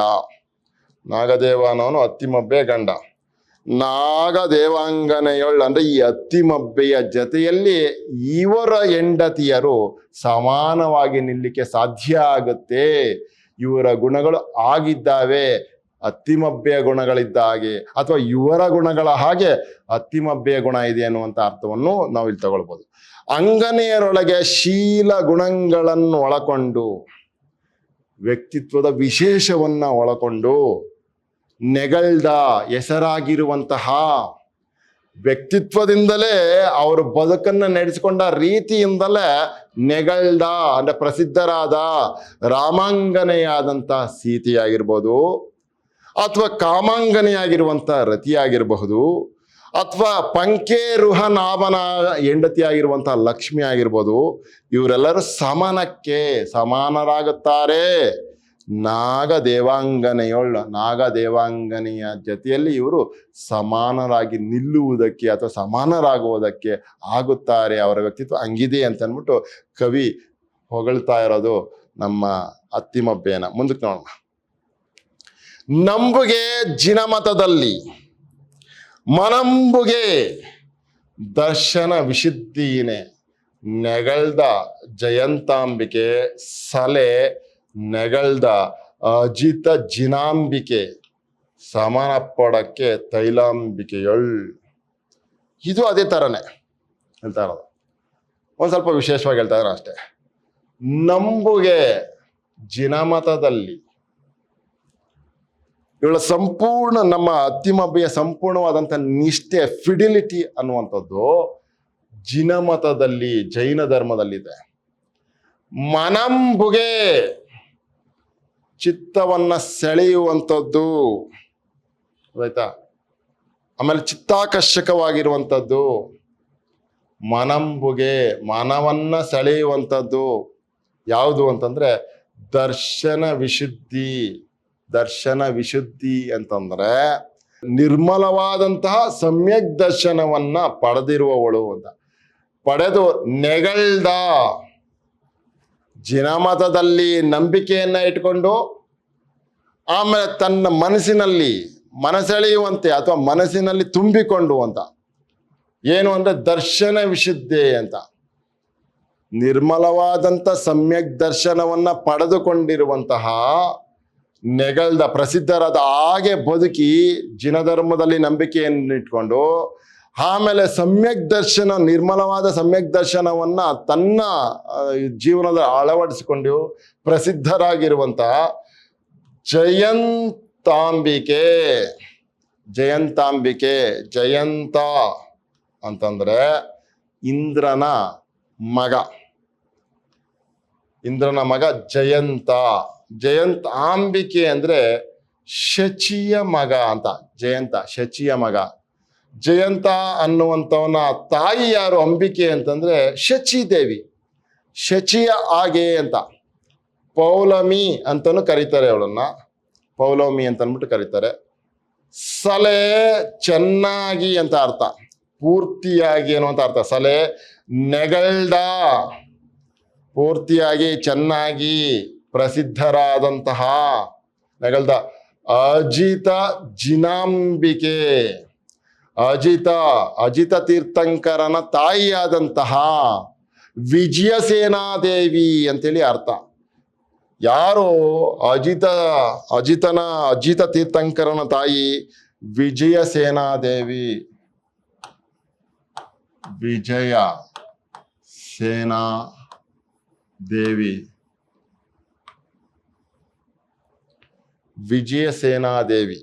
A: ನಾಗದೇವ ಅನ್ನೋನು ಅತ್ತಿಮಬ್ಬೆಯ ಗಂಡ. ನಾಗದೇವಾಂಗನೆಯೊಳ್ ಅಂದ್ರೆ ಈ ಅತ್ತಿಮಬ್ಬೆಯ ಜೊತೆಯಲ್ಲಿ ಇವರ ಹೆಂಡತಿಯರು ಸಮಾನವಾಗಿ ನಿಲ್ಲಿಕ್ಕೆ ಸಾಧ್ಯ ಆಗುತ್ತೆ. ಇವರ ಗುಣಗಳು ಆಗಿದ್ದಾವೆ, ಅತ್ತಿಮಬ್ಬೆಯ ಗುಣಗಳಿದ್ದ ಹಾಗೆ, ಅಥವಾ ಇವರ ಗುಣಗಳ ಹಾಗೆ ಅತ್ತಿಮಬ್ಬೆಯ ಗುಣ ಇದೆ ಅನ್ನುವಂಥ ಅರ್ಥವನ್ನು ನಾವು ಇಲ್ಲಿ ತಗೊಳ್ಬೋದು. ಅಂಗನೆಯರೊಳಗೆ ಶೀಲ ಗುಣಗಳನ್ನು ಒಳಕೊಂಡು, ವ್ಯಕ್ತಿತ್ವದ ವಿಶೇಷವನ್ನ ಒಳಕೊಂಡು, ನೆಗಳ್ದ ಹೆಸರಾಗಿರುವಂತಹ ವ್ಯಕ್ತಿತ್ವದಿಂದಲೇ ಅವರು ಬದುಕನ್ನು ನಡೆಸಿಕೊಂಡ ರೀತಿಯಿಂದಲೇ ನೆಗಳ್ದ ಅಂದ್ರೆ ಪ್ರಸಿದ್ಧರಾದ ರಾಮಾಂಗನೆಯಾದಂಥ ಸೀತೆಯಾಗಿರ್ಬೋದು, ಅಥವಾ ಕಾಮಾಂಗನೆಯಾಗಿರುವಂಥ ರತಿಯಾಗಿರಬಹುದು, ಅಥವಾ ಪಂಕೇರುಹ ನಾಮನ ಹೆಂಡತಿಯಾಗಿರುವಂಥ ಲಕ್ಷ್ಮಿ ಆಗಿರ್ಬೋದು. ಇವರೆಲ್ಲರೂ ಸಮನಕ್ಕೆ ಸಮಾನರಾಗುತ್ತಾರೆ ನಾಗದೇವಾಂಗನೆಯ ಜೊತೆಯಲ್ಲಿ ಇವರು ಸಮಾನರಾಗಿ ನಿಲ್ಲುವುದಕ್ಕೆ ಅಥವಾ ಸಮಾನರಾಗುವುದಕ್ಕೆ ಆಗುತ್ತಾರೆ. ಅವರ ವ್ಯಕ್ತಿತ್ವ ಹಂಗಿದೆ ಅಂತ ಅಂದ್ಬಿಟ್ಟು ಕವಿ ಹೊಗಳ್ತಾ ಇರೋದು ನಮ್ಮ ಅತ್ತಿಮಬ್ಬೆಯನ್ನ. ಮುಂದಕ್ಕೆ ನೋಡೋಣ. ನಂಬುಗೆ ಜಿನಮತದಲ್ಲಿ, ಮನಂಬುಗೆ ದರ್ಶನ ವಿಶುದ್ಧೀನೆ. ನೆಗಳ್ದ ಜಯಂತಾಂಬಿಕೆ ಸಲೆ ನೆಗಳ್ದ ಅಜಿತ ಜಿನಾಂಬಿಕೆ ಸಮನ ಪಡಕ್ಕೆ ತೈಲಾಂಬಿಕೆಯೊಳ್. ಇದು ಅದೇ ಥರನೇ ಹೇಳ್ತಾ ಇರೋದು. ಒಂದು ಸ್ವಲ್ಪ ವಿಶೇಷವಾಗಿ ಹೇಳ್ತಾ ಇದ್ದಾರೆ ಅಷ್ಟೇ. ನಂಬುಗೆ ಜಿನಮತದಲ್ಲಿ, ಇವಳ ಸಂಪೂರ್ಣ ನಮ್ಮ ಅತ್ತಿಮಬ್ಬೆಯ ಸಂಪೂರ್ಣವಾದಂಥ ನಿಷ್ಠೆ, ಫಿಡಿಲಿಟಿ ಅನ್ನುವಂಥದ್ದು ಜಿನಮತದಲ್ಲಿ, ಜೈನ ಧರ್ಮದಲ್ಲಿದೆ. ಮನಂಬುಗೆ ಚಿತ್ತವನ್ನ ಸೆಳೆಯುವಂಥದ್ದು, ಆಯ್ತಾ. ಆಮೇಲೆ ಚಿತ್ತಾಕರ್ಷಕವಾಗಿರುವಂಥದ್ದು, ಮನಂಬುಗೆ ಮನವನ್ನ ಸೆಳೆಯುವಂಥದ್ದು ಯಾವುದು ಅಂತಂದ್ರೆ ದರ್ಶನ ವಿಶುದ್ಧಿ. ದರ್ಶನ ವಿಶುದ್ಧಿ ಅಂತಂದ್ರೆ ನಿರ್ಮಲವಾದಂತಹ ಸಮ್ಯಕ್ ದರ್ಶನವನ್ನ ಪಡೆದಿರುವವಳು ಅಂತ. ಪಡೆದು ನೆಗಳ್ದ, ಜಿನಮತದಲ್ಲಿ ನಂಬಿಕೆಯನ್ನ ಇಟ್ಕೊಂಡು ಆಮೇಲೆ ತನ್ನ ಮನಸೆಳೆಯುವಂತೆ ಅಥವಾ ಮನಸ್ಸಿನಲ್ಲಿ ತುಂಬಿಕೊಂಡು ಅಂತ. ಏನು ಅಂದ್ರೆ ದರ್ಶನ ವಿಶುದ್ಧಿ ಅಂತ. ನಿರ್ಮಲವಾದಂಥ ಸಮ್ಯಕ್ ದರ್ಶನವನ್ನ ಪಡೆದುಕೊಂಡಿರುವಂತಹ ನೆಗಳ್ದ, ಪ್ರಸಿದ್ಧರಾದ, ಹಾಗೆ ಬದುಕಿ ಜಿನಧರ್ಮದಲ್ಲಿ ನಂಬಿಕೆಯನ್ನು ಇಟ್ಕೊಂಡು ಆಮೇಲೆ ಸಮ್ಯಕ್ ದರ್ಶನ, ನಿರ್ಮಲವಾದ ಸಮ್ಯಕ್ ದರ್ಶನವನ್ನ ತನ್ನ ಜೀವನದ ಅಳವಡಿಸಿಕೊಂಡು ಪ್ರಸಿದ್ಧರಾಗಿರುವಂತಹ ಜಯಂತಾಂಬಿಕೆ. ಜಯಂತಾಂಬಿಕೆ, ಜಯಂತ ಅಂತಂದ್ರೆ ಇಂದ್ರನ ಮಗ. ಇಂದ್ರನ ಮಗ ಜಯಂತ. ಜಯಂತಾಂಬಿಕೆ ಅಂದ್ರೆ ಶಚಿಯ ಮಗ ಅಂತ. ಜಯಂತ ಶಚಿಯ ಮಗ. ಜಯಂತ ಅನ್ನುವಂಥವನ ತಾಯಿ ಯಾರು? ಅಂಬಿಕೆ ಅಂತಂದ್ರೆ ಶಚಿ ದೇವಿ, ಶಚಿಯ ಹಾಗೆ ಅಂತ. ಪೌಲಮಿ ಅಂತಲೂ ಕರೀತಾರೆ ಅವಳನ್ನ, ಪೌಲಮಿ ಅಂತ ಅಂದ್ಬಿಟ್ಟು ಕರೀತಾರೆ. ಸಲೆ ಚೆನ್ನಾಗಿ ಅಂತ ಅರ್ಥ, ಪೂರ್ತಿಯಾಗಿ ಅನ್ನುವಂಥ ಅರ್ಥ. ಸಲೆ ನೆಗಳ್ದ, ಪೂರ್ತಿಯಾಗಿ ಚೆನ್ನಾಗಿ ಪ್ರಸಿದ್ಧರಾದಂತಹ ನೆಗಳ್ದ ಅಜಿತ ಜಿನಾಂಬಿಕೆ. ಅಜಿತ ತೀರ್ಥಂಕರನ ತಾಯಿಯಾದಂತಹ ವಿಜಯಸೇನಾದೇವಿ ಅಂತೇಳಿ ಅರ್ಥ. ಯಾರು ಅಜಿತ ತೀರ್ಥಂಕರನ ತಾಯಿ ವಿಜಯಸೇನಾದೇವಿ. ವಿಜಯ ಸೇನಾ ದೇವಿ, ವಿಜಯಸೇನಾದೇವಿ.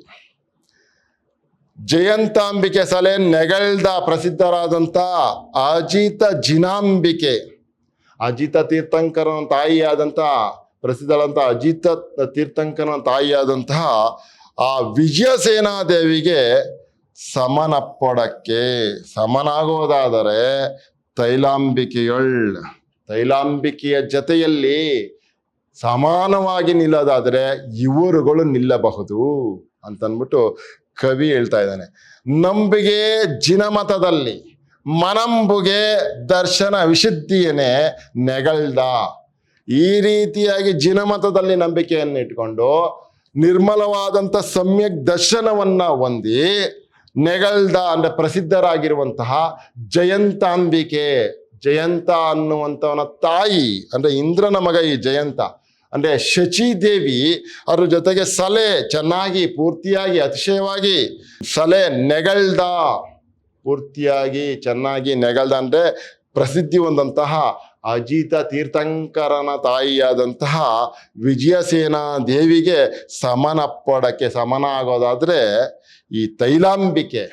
A: ಜಯಂತಾಂಬಿಕೆ ಸಲೆ ನೆಗಳ್ದ ಪ್ರಸಿದ್ಧರಾದಂಥ ಅಜಿತ ಜಿನಾಂಬಿಕೆ. ಅಜಿತ ತೀರ್ಥಂಕರನ ತಾಯಿಯಾದಂಥ, ಪ್ರಸಿದ್ಧರಾದಂಥ ಅಜಿತ ತೀರ್ಥಂಕರನ ತಾಯಿಯಾದಂತಹ ಆ ವಿಜಯಸೇನಾದೇವಿಗೆ ಸಮನಪ್ಪಡಕ್ಕೆ, ಸಮನಾಗೋದಾದರೆ ತೈಲಾಂಬಿಕೆಯೊಳ್, ತೈಲಾಂಬಿಕೆಯ ಜೊತೆಯಲ್ಲಿ ಸಮಾನವಾಗಿ ನಿಲ್ಲೋದಾದರೆ ಇವರುಗಳು ನಿಲ್ಲಬಹುದು ಅಂತನ್ಬಿಟ್ಟು ಕವಿ ಹೇಳ್ತಾ ಇದ್ದಾನೆ. ನಂಬಿಗೆ ಜಿನಮತದಲ್ಲಿ, ಮನಂಬುಗೆ ದರ್ಶನ ವಿಶುದ್ಧಿಯನ್ನೇ ನೆಗಳ್ದ. ಈ ರೀತಿಯಾಗಿ ಜಿನಮತದಲ್ಲಿ ನಂಬಿಕೆಯನ್ನು ಇಟ್ಕೊಂಡು ನಿರ್ಮಲವಾದಂಥ ಸಮ್ಯಕ್ ದರ್ಶನವನ್ನ ಹೊಂದಿ ನೆಗಳ್ದ ಅಂದ್ರೆ ಪ್ರಸಿದ್ಧರಾಗಿರುವಂತಹ ಜಯಂತಾಂಬಿಕೆ. ಜಯಂತ ಅನ್ನುವಂಥವನ ತಾಯಿ ಅಂದ್ರೆ ಇಂದ್ರನ ಮಗ ಈ ಜಯಂತ. ಅಂದ್ರೆ ಶಚಿದೇವಿ ಅದ್ರ ಜೊತೆಗೆ ಸಲೆ ಚೆನ್ನಾಗಿ, ಪೂರ್ತಿಯಾಗಿ, ಅತಿಶಯವಾಗಿ ಸಲೆ ನೆಗಳ್ದ, ಪೂರ್ತಿಯಾಗಿ ಚೆನ್ನಾಗಿ ನೆಗಳ್ದ ಅಂದ್ರೆ ಪ್ರಸಿದ್ಧಿ ಹೊಂದಂತಹ ಅಜಿತ ತೀರ್ಥಂಕರನ ತಾಯಿಯಾದಂತಹ ವಿಜಯಸೇನಾ ದೇವಿಗೆ ಸಮನಪ್ಪಡಕ್ಕೆ, ಸಮನ ಆಗೋದಾದ್ರೆ ಈ ತೈಲಾಂಬಿಕೆ,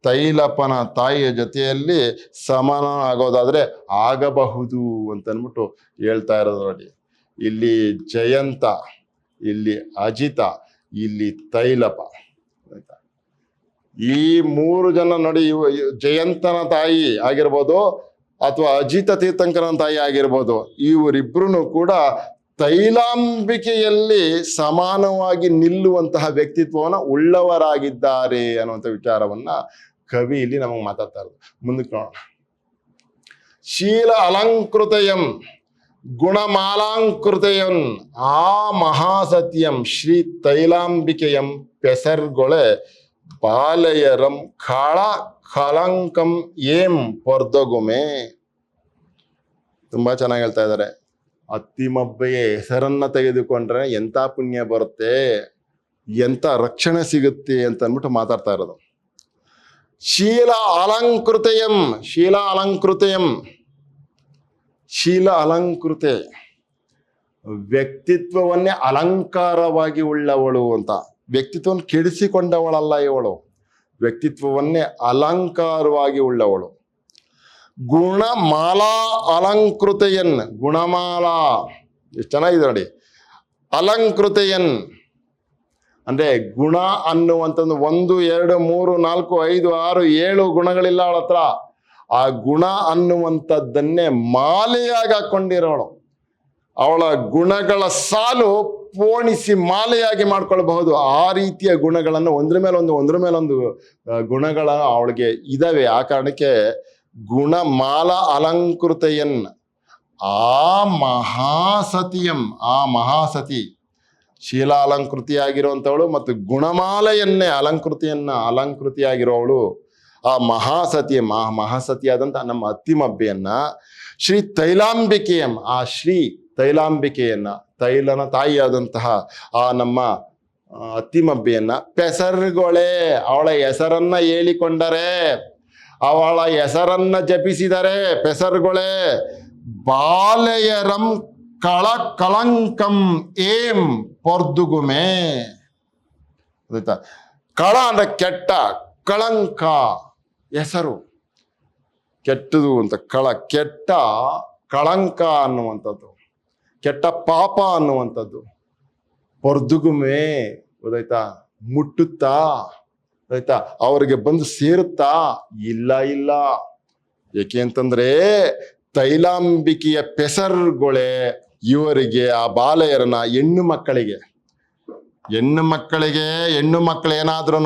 A: ತೈಲಪನ ತಾಯಿಯ ಜೊತೆಯಲ್ಲಿ ಸಮಾನ ಆಗೋದಾದ್ರೆ ಆಗಬಹುದು ಅಂತನ್ಬಿಟ್ಟು ಹೇಳ್ತಾ ಇರೋದು ನೋಡಿ. ಇಲ್ಲಿ ಜಯಂತ, ಇಲ್ಲಿ ಅಜಿತ, ಇಲ್ಲಿ ತೈಲಪ. ಆಯ್ತಾ, ಈ ಮೂರು ಜನ ನೋಡಿ, ಜಯಂತನ ತಾಯಿ ಆಗಿರ್ಬೋದು ಅಥವಾ ಅಜಿತ ತೀರ್ಥಂಕರನ ತಾಯಿ ಆಗಿರ್ಬೋದು, ಇವರಿಬ್ರು ಕೂಡ ತೈಲಾಂಬಿಕೆಯಲ್ಲಿ ಸಮಾನವಾಗಿ ನಿಲ್ಲುವಂತಹ ವ್ಯಕ್ತಿತ್ವವನ್ನು ಉಳ್ಳವರಾಗಿದ್ದಾರೆ ಅನ್ನುವಂಥ ವಿಚಾರವನ್ನ ಕವಿ ಇಲ್ಲಿ ನಮಗೆ ಮಾತಾಡ್ತಾ ಇರೋದು. ಮುಂದಕ್ಕೆ ನೋಡೋಣ. ಶೀಲ ಅಲಂಕೃತಯಂ ಗುಣಮಾಲಾಂಕೃತೆಯನ್ ಆ ಮಹಾಸತ್ಯಂ ಶ್ರೀ ತೈಲಾಂಬಿಕೆಯಂ ಪೆಸರ್ಗೊಳೆ ಬಾಲಯರಂ ಕಾಳ ಕಲಂಕಂ ಏಂ ಪೊರ್ದೊಗುಮೆ. ತುಂಬಾ ಚೆನ್ನಾಗಿ ಹೇಳ್ತಾ ಇದ್ದಾರೆ. ಅತ್ತಿಮಬ್ಬೆಯ ಹೆಸರನ್ನ ತೆಗೆದುಕೊಂಡ್ರೆ ಎಂತ ಪುಣ್ಯ ಬರುತ್ತೆ, ಎಂತ ರಕ್ಷಣೆ ಸಿಗುತ್ತೆ ಅಂತ ಅಂದ್ಬಿಟ್ಟು ಮಾತಾಡ್ತಾ ಇರೋದು. ಶೀಲ ಅಲಂಕೃತೆಯಂ, ಶೀಲ ಅಲಂಕೃತೆಯಂ, ಶೀಲ ಅಲಂಕೃತೆ ವ್ಯಕ್ತಿತ್ವವನ್ನೇ ಅಲಂಕಾರವಾಗಿ ಉಳ್ಳವಳು ಅಂತ. ವ್ಯಕ್ತಿತ್ವವನ್ನು ಕೆಡಿಸಿಕೊಂಡವಳಲ್ಲ ಇವಳು, ವ್ಯಕ್ತಿತ್ವವನ್ನೇ ಅಲಂಕಾರವಾಗಿ ಉಳ್ಳವಳು. ಗುಣಮಾಲಾ ಅಲಂಕೃತೆಯನ್, ಗುಣಮಾಲಾ ಎಷ್ಟು ಚೆನ್ನಾಗಿದೆ ನೋಡಿ. ಅಲಂಕೃತೆಯನ್ ಅಂದ್ರೆ ಗುಣ ಅನ್ನುವಂಥದ್ದು 1 2 3 4 5 6 7 ಗುಣಗಳಿಲ್ಲ ಅವಳ ಹತ್ರ. ಆ ಗುಣ ಅನ್ನುವಂಥದ್ದನ್ನೇ ಮಾಲೆಯಾಗಿ ಹಾಕೊಂಡಿರೋಳು. ಅವಳ ಗುಣಗಳ ಸಾಲು ಪೋಣಿಸಿ ಮಾಲೆಯಾಗಿ ಮಾಡ್ಕೊಳ್ಬಹುದು. ಆ ರೀತಿಯ ಗುಣಗಳನ್ನು ಒಂದ್ರ ಮೇಲೊಂದು ಗುಣಗಳ ಅವಳಿಗೆ ಇದಾವೆ. ಆ ಕಾರಣಕ್ಕೆ ಗುಣಮಾಲ ಅಲಂಕೃತೆಯನ್ ಆ ಮಹಾಸತಿಯಂ, ಆ ಮಹಾಸತಿ ಶೀಲಾಲಂಕೃತಿಯಾಗಿರುವಂಥವಳು ಮತ್ತು ಗುಣಮಾಲೆಯನ್ನೇ ಅಲಂಕೃತಿಯಾಗಿರೋವಳು ಆ ಮಹಾಸತಿ, ಮಹಾಸತಿಯಾದಂಥ ನಮ್ಮ ಅತ್ತಿಮಬ್ಬೆಯನ್ನ ಶ್ರೀ ತೈಲಾಂಬಿಕೆಯಂ, ಆ ಶ್ರೀ ತೈಲಾಂಬಿಕೆಯನ್ನ, ತೈಲನ ತಾಯಿಯಾದಂತಹ ಆ ನಮ್ಮ ಅತ್ತಿಮಬ್ಬೆಯನ್ನ ಪೆಸರ್ಗೊಳೆ, ಅವಳ ಹೆಸರನ್ನ ಹೇಳಿಕೊಂಡರೆ, ಅವಳ ಹೆಸರನ್ನ ಜಪಿಸಿದರೆ ಪೆಸರ್ಗೊಳೆ ಬಾಲೆಯರಂ ಕಳ ಕಳಂಕಂ ಏಂ ಪೊರ್ದುಗುಮೆ. ಆಯ್ತಾ? ಕಳ ಅಂದ್ರೆ ಕೆಟ್ಟ, ಕಳಂಕ ಹೆಸರು ಕೆಟ್ಟದು ಅಂತ. ಕೆಟ್ಟ ಕಳಂಕ ಅನ್ನುವಂಥದ್ದು, ಕೆಟ್ಟ ಪಾಪ ಅನ್ನುವಂಥದ್ದು. ಪೊರ್ದುಗುಮೆ ಗೊತ್ತಾಯ್ತಾ, ಮುಟ್ಟುತ್ತಾ ಆಯ್ತಾ, ಅವ್ರಿಗೆ ಬಂದು ಸೇರುತ್ತಾ? ಇಲ್ಲ. ಏಕೆ ಅಂತಂದ್ರೆ ತೈಲಾಂಬಿಕೆಯ ಪೆಸರ್ಗೊಳೆ ಇವರಿಗೆ, ಆ ಬಾಲೆಯರನ್ನ, ಹೆಣ್ಣು ಮಕ್ಕಳು ಏನಾದ್ರೂ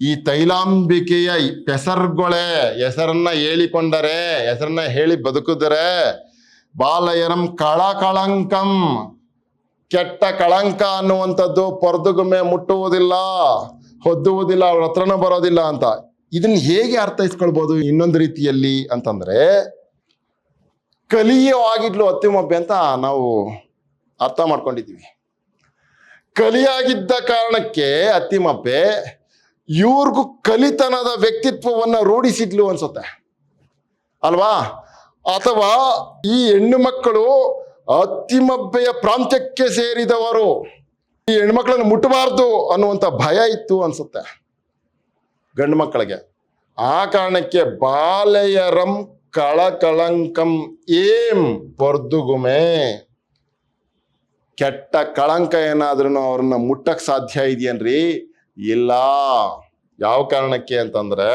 A: ಈ ತೈಲಾಂಬಿಕೆಯ ಪೆಸರ್ಗೊಳೆ ಹೆಸರನ್ನ ಹೇಳಿಕೊಂಡರೆ, ಹೆಸರನ್ನ ಹೇಳಿ ಬದುಕಿದರೆ ಬಾಲಯರಂ ಕಳಕಳಂಕಂ ಕೆಟ್ಟ ಕಳಂಕ ಅನ್ನುವಂಥದ್ದು ಪೊರ್ದುಗುಮೆ ಮುಟ್ಟುವುದಿಲ್ಲ, ಹೊದ್ದುವುದಿಲ್ಲ, ಅವ್ರ ಹತ್ರನೂ ಬರೋದಿಲ್ಲ ಅಂತ. ಇದನ್ನ ಹೇಗೆ ಅರ್ಥೈಸ್ಕೊಳ್ಬಹುದು ಇನ್ನೊಂದು ರೀತಿಯಲ್ಲಿ ಅಂತಂದ್ರೆ, ಕಲಿಯವಾಗಿದ್ಲು ಅತ್ತಿಮಬ್ಬೆ ಅಂತ ನಾವು ಅರ್ಥ ಮಾಡ್ಕೊಂಡಿದ್ದೀವಿ. ಕಲಿಯಾಗಿದ್ದ ಕಾರಣಕ್ಕೆ ಅತ್ತಿಮಬ್ಬೆ ಇವ್ರಿಗೂ ಕಲಿತನದ ವ್ಯಕ್ತಿತ್ವವನ್ನ ರೂಢಿಸಿದ್ಲು ಅನ್ಸುತ್ತೆ ಅಲ್ವಾ? ಅಥವಾ ಈ ಹೆಣ್ಣು ಮಕ್ಕಳು ಅತ್ತಿಮಬ್ಬೆಯ ಪ್ರಾಂತ್ಯಕ್ಕೆ ಸೇರಿದವರು, ಈ ಹೆಣ್ಮಕ್ಳನ್ನು ಮುಟ್ಟಬಾರ್ದು ಅನ್ನುವಂಥ ಭಯ ಇತ್ತು ಅನ್ಸುತ್ತೆ ಗಂಡು ಮಕ್ಕಳಿಗೆ. ಆ ಕಾರಣಕ್ಕೆ ಬಾಲೆಯರಂ ಕಳಕಳಂಕಂ ಏಂ ಪೊರ್ದುಗುಮೆ, ಕೆಟ್ಟ ಕಳಂಕ ಏನಾದ್ರೂ ಅವ್ರನ್ನ ಮುಟ್ಟಕ್ ಸಾಧ್ಯ ಇದೆಯೇನ್ರಿ? ಇಲ್ಲ. ಯಾವ ಕಾರಣಕ್ಕೆ ಅಂತಂದ್ರೆ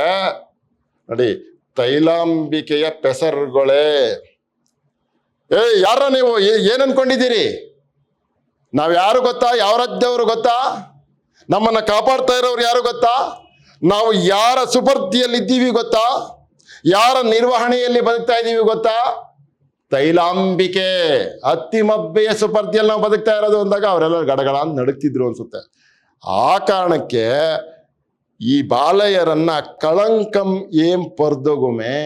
A: ನೋಡಿ, ತೈಲಾಂಬಿಕೆಯ ಪೆಸರ್ಗೊಳೆ. ಯಾರ ನೀವು ಏನ್ ಅನ್ಕೊಂಡಿದ್ದೀರಿ? ನಾವ್ ಯಾರು ಗೊತ್ತಾ? ಯಾವ ರಾಜ್ಯದವರು ಗೊತ್ತಾ? ನಮ್ಮನ್ನ ಕಾಪಾಡ್ತಾ ಇರೋರು ಯಾರು ಗೊತ್ತಾ? ನಾವು ಯಾರ ಸುಪರ್ದಿಯಲ್ಲಿದ್ದೀವಿ ಗೊತ್ತಾ? ಯಾರ ನಿರ್ವಹಣೆಯಲ್ಲಿ ಬದುಕ್ತಾ ಇದ್ದೀವಿ ಗೊತ್ತಾ? ತೈಲಾಂಬಿಕೆ, ಅತ್ತಿಮಬ್ಬೆಯ ಸುಪರ್ದಿಯಲ್ಲಿ ನಾವು ಬದುಕ್ತಾ ಇರೋದು ಅಂದಾಗ ಅವರೆಲ್ಲ ಗಡಗಡ ಅಂತ ನಡುಕ್ತಿದ್ರು ಅನ್ಸುತ್ತೆ. ಆ ಕಾರಣಕ್ಕೆ ಈ ಬಾಲಯರನ್ನ ಕಳಂಕಂ ಏಂ ಪೊರ್ದೊಗುಮೆ,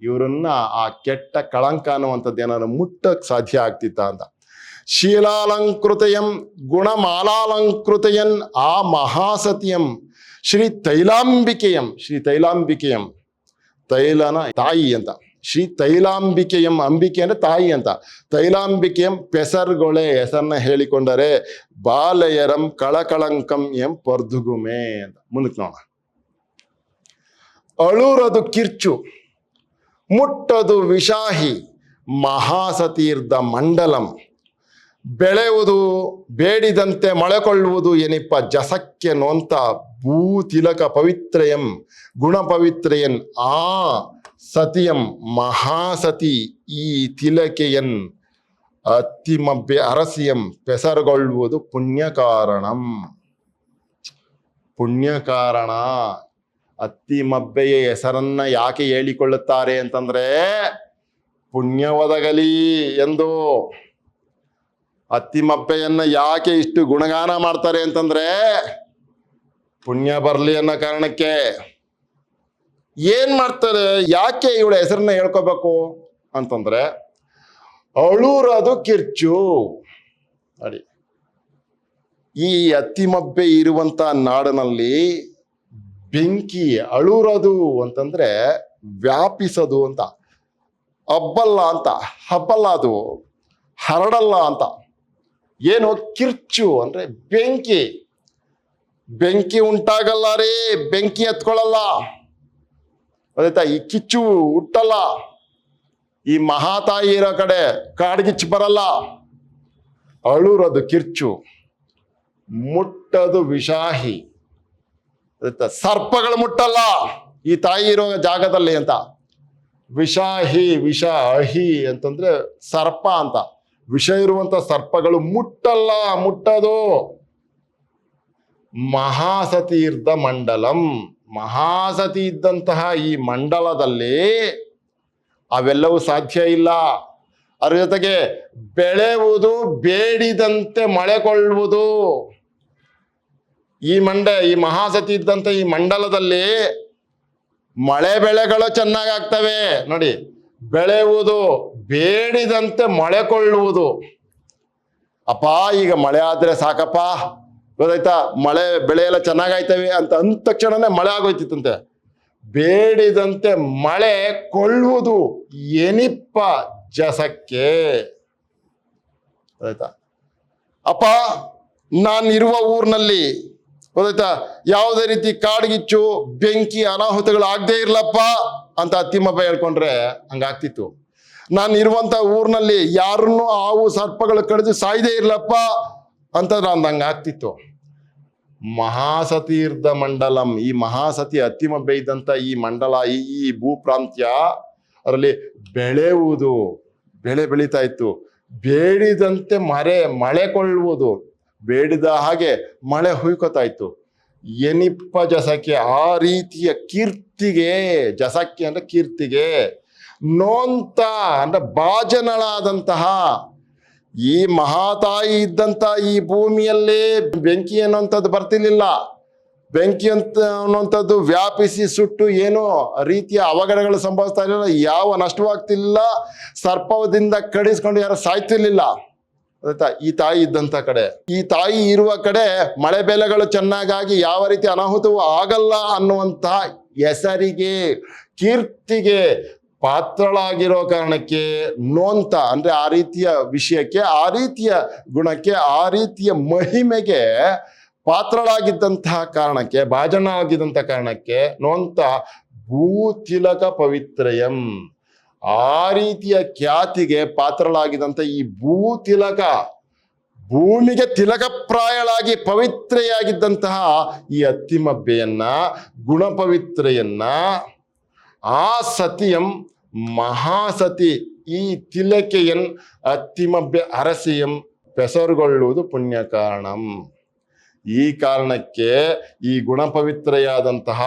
A: ಇವರನ್ನ ಆ ಕೆಟ್ಟ ಕಳಂಕ ಅನ್ನುವಂಥದ್ದು ಏನಾದ್ರು ಮುಟ್ಟಕ್ ಸಾಧ್ಯ ಆಗ್ತಿತ್ತ ಅಂತ. ಶೀಲಾಲಂಕೃತೆಯಂ ಗುಣಮಾಲಾಲಂಕೃತೆಯನ್ ಆ ಮಹಾಸತಿಯಂ ಶ್ರೀ ತೈಲಾಂಬಿಕೆಯಂ, ಶ್ರೀ ತೈಲಾಂಬಿಕೆಯಂ ತೈಲನ ತಾಯಿ ಅಂತ. ಶ್ರೀ ತೈಲಾಂಬಿಕೆಯಂ, ಅಂಬಿಕೆ ಅಂದ್ರೆ ತಾಯಿ ಅಂತ. ತೈಲಾಂಬಿಕೆಯಂ ಪೆಸರ್ಗೊಳೆ ಹೆಸರನ್ನ ಹೇಳಿಕೊಂಡರೆ ಬಾಲಯರಂ ಕಳಕಳಂಕಂ ಎಂ ಪೊರ್ದುಗುಮೆ ಅಂತ. ಮುಂದಕ್ಕೆ ನೋಡೋಣ. ಅಳುರದು ಕಿರ್ಚು ಮುಟ್ಟದು ವಿಷಾಹಿ ಮಹಾಸತೀರ್ಧ ಮಂಡಲಂ, ಬೆಳೆಯುವುದು ಬೇಡಿದಂತೆ ಮೊಳೆಕೊಳ್ಳುವುದು ಎನಿಪ್ಪ ಜಸಕ್ಕೆ ನೋಂತ ಭೂತಿಲಕ ಪವಿತ್ರಯಂ ಗುಣಪವಿತ್ರಯನ್ ಆ ಸತಿಯಂ ಮಹಾಸತಿ ಈ ತಿಲಕೆಯನ್ ಅತ್ತಿಮಬ್ಬೆ ಅರಸಿಯಂ ಪೆಸರುಗೊಳ್ಳುವುದು ಪುಣ್ಯಕಾರಣಂ. ಪುಣ್ಯಕಾರಣ. ಅತ್ತಿಮಬ್ಬೆಯ ಹೆಸರನ್ನ ಯಾಕೆ ಹೇಳಿಕೊಳ್ಳುತ್ತಾರೆ ಅಂತಂದ್ರೆ ಪುಣ್ಯ ಒದಗಲಿ ಎಂದು. ಅತ್ತಿಮಬ್ಬೆಯನ್ನ ಯಾಕೆ ಇಷ್ಟು ಗುಣಗಾನ ಮಾಡ್ತಾರೆ ಅಂತಂದ್ರೆ ಪುಣ್ಯ ಬರ್ಲಿ ಅನ್ನೋ ಕಾರಣಕ್ಕೆ. ಏನ್ ಮಾಡ್ತಾರೆ, ಯಾಕೆ ಇವಳ ಹೆಸರನ್ನ ಹೇಳ್ಕೋಬೇಕು ಅಂತಂದ್ರೆ ಅಳುರದು ಕಿರ್ಚು. ನೋಡಿ, ಈ ಅತ್ತಿಮಬ್ಬೆ ಇರುವಂತ ನಾಡಿನಲ್ಲಿ ಬೆಂಕಿ ಅಳುರದು ಅಂತಂದ್ರೆ ವ್ಯಾಪಿಸದು ಅಂತ, ಹಬ್ಬಲ್ಲ ಅಂತ, ಹಬ್ಬಲ್ಲ ಅದು ಹರಡಲ್ಲ ಅಂತ. ಏನು ಕಿರ್ಚು ಅಂದ್ರೆ ಬೆಂಕಿ. ಬೆಂಕಿ ಉಂಟಾಗಲ್ಲ ರೀ, ಬೆಂಕಿ ಎತ್ಕೊಳ್ಳಲ್ಲ, ಗೊತ್ತಾಯ್ತಾ? ಈ ಕಿಚ್ಚು ಹುಟ್ಟಲ್ಲ. ಈ ಮಹಾತಾಯಿ ಇರೋ ಕಡೆ ಕಾಡ್ಗಿಚ್ಚು ಬರಲ್ಲ. ಅಳುರದು ಕಿರ್ಚು, ಮುಟ್ಟದು ವಿಷಾಹಿ. ಸರ್ಪಗಳು ಮುಟ್ಟಲ್ಲ ಈ ತಾಯಿ ಇರೋ ಜಾಗದಲ್ಲಿ ಅಂತ. ವಿಷಾಹಿ, ವಿಷ ಅಹಿ ಅಂತಂದ್ರೆ ಸರ್ಪ ಅಂತ. ವಿಷ ಇರುವಂತ ಸರ್ಪಗಳು ಮುಟ್ಟಲ್ಲ, ಮುಟ್ಟದು. ಮಹಾಸತೀರ್ಧ ಮಂಡಲಂ, ಮಹಾಸತಿ ಇದ್ದಂತಹ ಈ ಮಂಡಲದಲ್ಲಿ ಅವೆಲ್ಲವೂ ಸಾಧ್ಯ ಇಲ್ಲ. ಅದ್ರ ಜೊತೆಗೆ ಬೆಳೆಯುವುದು, ಬೇಡಿದಂತೆ ಮಳೆ ಕೊಳ್ಳುವುದು. ಈ ಮಹಾಸತಿ ಇದ್ದಂತ ಈ ಮಂಡಲದಲ್ಲಿ ಮಳೆ ಬೆಳೆಗಳು ಚೆನ್ನಾಗಾಗ್ತವೆ. ನೋಡಿ, ಬೆಳೆಯುವುದು, ಬೇಡಿದಂತೆ ಮಳೆ ಕೊಳ್ಳುವುದು. ಅಪ್ಪ ಈಗ ಮಳೆ ಆದ್ರೆ ಸಾಕಪ್ಪ, ಗೊತ್ತಾಯ್ತಾ, ಮಳೆ ಬೆಳೆ ಎಲ್ಲ ಚೆನ್ನಾಗಾಯ್ತವೆ ಅಂತ ಅಂದ ತಕ್ಷಣನೇ ಮಳೆ ಆಗೋಯ್ತಿತ್ತಂತೆ. ಬೇಡಿದಂತೆ ಮಳೆ ಕೊಳ್ಳುವುದು ಎನಿಪ್ಪ ಜಸಕ್ಕೆ. ಗೊತ್ತಾಯ್ತಾ? ಅಪ್ಪ ನಾನಿರುವ ಊರಿನಲ್ಲಿ ಗೊತ್ತಾಯ್ತಾ ಯಾವುದೇ ರೀತಿ ಕಾಡ್ಗಿಚ್ಚು, ಬೆಂಕಿ, ಅನಾಹುತಗಳು ಆಗದೆ ಇರ್ಲಪ್ಪ ಅಂತ ಅತ್ತಿಮಬ್ಬ ಹೇಳ್ಕೊಂಡ್ರೆ ಹಂಗಾಗ್ತಿತ್ತು. ನಾನು ಇರುವಂತ ಊರಿನಲ್ಲಿ ಯಾರನ್ನು ಹಾವು ಸರ್ಪಗಳು ಕಡಿದು ಸಾಯ್ದೇ ಇರ್ಲಪ್ಪ ಅಂತಂದ್ರೆ ಹಂಗಾಗ್ತಿತ್ತು. ಮಹಾಸತೀರ್ಧ ಮಂಡಲಂ, ಈ ಮಹಾಸತಿ ಅತ್ತಿಮಬ್ಬೆ ಇದ್ದಂತ ಈ ಮಂಡಲ, ಈ ಭೂಪ್ರಾಂತ್ಯ, ಅದರಲ್ಲಿ ಬೆಳೆಯುವುದು, ಬೆಳೆ ಬೆಳೀತಾ ಇತ್ತು. ಬೇಡಿದಂತೆ ಮಳೆ ಕೊಳ್ಳುವುದು, ಬೇಡಿದ ಹಾಗೆ ಮಳೆ ಹುಯ್ಕೋತಾ ಇತ್ತು. ಎನಿಪ್ಪ ಜಸಕ್ಕೆ, ಆ ರೀತಿಯ ಕೀರ್ತಿಗೆ, ಜಸಕ್ಕೆ ಅಂದ್ರೆ ಕೀರ್ತಿಗೆ, ನೋಂತ ಅಂದ್ರೆ ಭಾಜನಳಾದಂತಹ ಈ ಮಹಾತಾಯಿ ಇದ್ದಂತ ಈ ಭೂಮಿಯಲ್ಲಿ ಬೆಂಕಿ ಅನ್ನುವಂಥದ್ದು ಬರ್ತಿರ್ಲಿಲ್ಲ. ಬೆಂಕಿ ಅನ್ನುವಂಥದ್ದು ವ್ಯಾಪಿಸಿ ಸುಟ್ಟು ಏನೋ ರೀತಿಯ ಅವಘಡಗಳು ಸಂಭವಿಸ್ತಾ ಇರಲಿಲ್ಲ, ಯಾವ ನಷ್ಟವಾಗ್ತಿರ್ಲಿಲ್ಲ, ಸರ್ಪದಿಂದ ಕಡಿಸ್ಕೊಂಡು ಯಾರು ಸಾಯ್ತಿರ್ಲಿಲ್ಲ. ಆಯ್ತಾ? ಈ ತಾಯಿ ಇದ್ದಂತ ಕಡೆ, ಈ ತಾಯಿ ಇರುವ ಕಡೆ ಮಳೆ ಬೆಳೆಗಳು ಚೆನ್ನಾಗಾಗಿ ಯಾವ ರೀತಿ ಅನಾಹುತವೂ ಆಗಲ್ಲ ಅನ್ನುವಂತಹ ಹೆಸರಿಗೆ, ಕೀರ್ತಿಗೆ ಪಾತ್ರಳಾಗಿರೋ ಕಾರಣಕ್ಕೆ, ನೋಂತ ಅಂದ್ರೆ ಆ ರೀತಿಯ ವಿಷಯಕ್ಕೆ, ಆ ರೀತಿಯ ಗುಣಕ್ಕೆ, ಆ ರೀತಿಯ ಮಹಿಮೆಗೆ ಪಾತ್ರಳಾಗಿದ್ದಂತಹ ಕಾರಣಕ್ಕೆ, ಭಾಜನ ಆಗಿದ್ದಂಥ ಕಾರಣಕ್ಕೆ ನೋಂತ ಭೂತಿಲಕ ಪವಿತ್ರಯಂ, ಆ ರೀತಿಯ ಖ್ಯಾತಿಗೆ ಪಾತ್ರಳಾಗಿದ್ದಂಥ ಈ ಭೂತಿಲಕ, ಭೂಮಿಗೆ ತಿಲಕಪ್ರಾಯಳಾಗಿ ಪವಿತ್ರೆಯಾಗಿದ್ದಂತಹ ಈ ಅತ್ತಿಮಬ್ಬೆಯನ್ನ, ಗುಣಪವಿತ್ರೆಯನ್ನ, ಆ ಸತಿಯಂ ಮಹಾಸತಿ ಈ ತಿಲಕೆಯನ್ ಅತ್ತಿಮಬ್ಬೆ ಅರಸಿಯಂ ಪೆಸರುಗೊಳ್ಳುವುದು ಪುಣ್ಯ ಕಾರಣಂ. ಈ ಕಾರಣಕ್ಕೆ ಈ ಗುಣಪವಿತ್ರೆಯಾದಂತಹ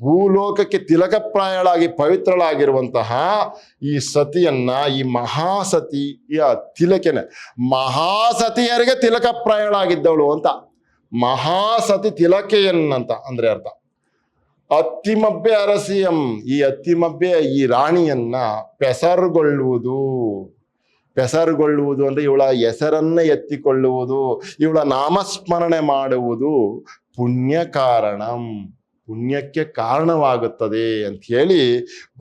A: ಭೂಲೋಕಕ್ಕೆ ತಿಲಕಪ್ರಾಯಳಾಗಿ ಪವಿತ್ರಳಾಗಿರುವಂತಹ ಈ ಸತಿಯನ್ನ, ಈ ಮಹಾಸತಿಯ ತಿಲಕೆನೆ, ಮಹಾಸತಿಯರಿಗೆ ತಿಲಕಪ್ರಾಯಳಾಗಿದ್ದವಳು ಅಂತ. ಮಹಾಸತಿ ತಿಲಕೆಯನ್ನಂತ ಅಂದ್ರೆ ಅರ್ಥ. ಅತ್ತಿಮಬ್ಬೆ ಅರಸಿಯಂ, ಈ ಅತ್ತಿಮಬ್ಬೆ ಈ ರಾಣಿಯನ್ನ ಪೆಸರುಗೊಳ್ಳುವುದು. ಪೆಸರುಗೊಳ್ಳುವುದು ಅಂದ್ರೆ ಇವಳ ಹೆಸರನ್ನ ಎತ್ತಿಕೊಳ್ಳುವುದು, ಇವಳ ನಾಮಸ್ಮರಣೆ ಮಾಡುವುದು ಪುಣ್ಯ ಕಾರಣಂ, ಪುಣ್ಯಕ್ಕೆ ಕಾರಣವಾಗುತ್ತದೆ ಅಂತ ಹೇಳಿ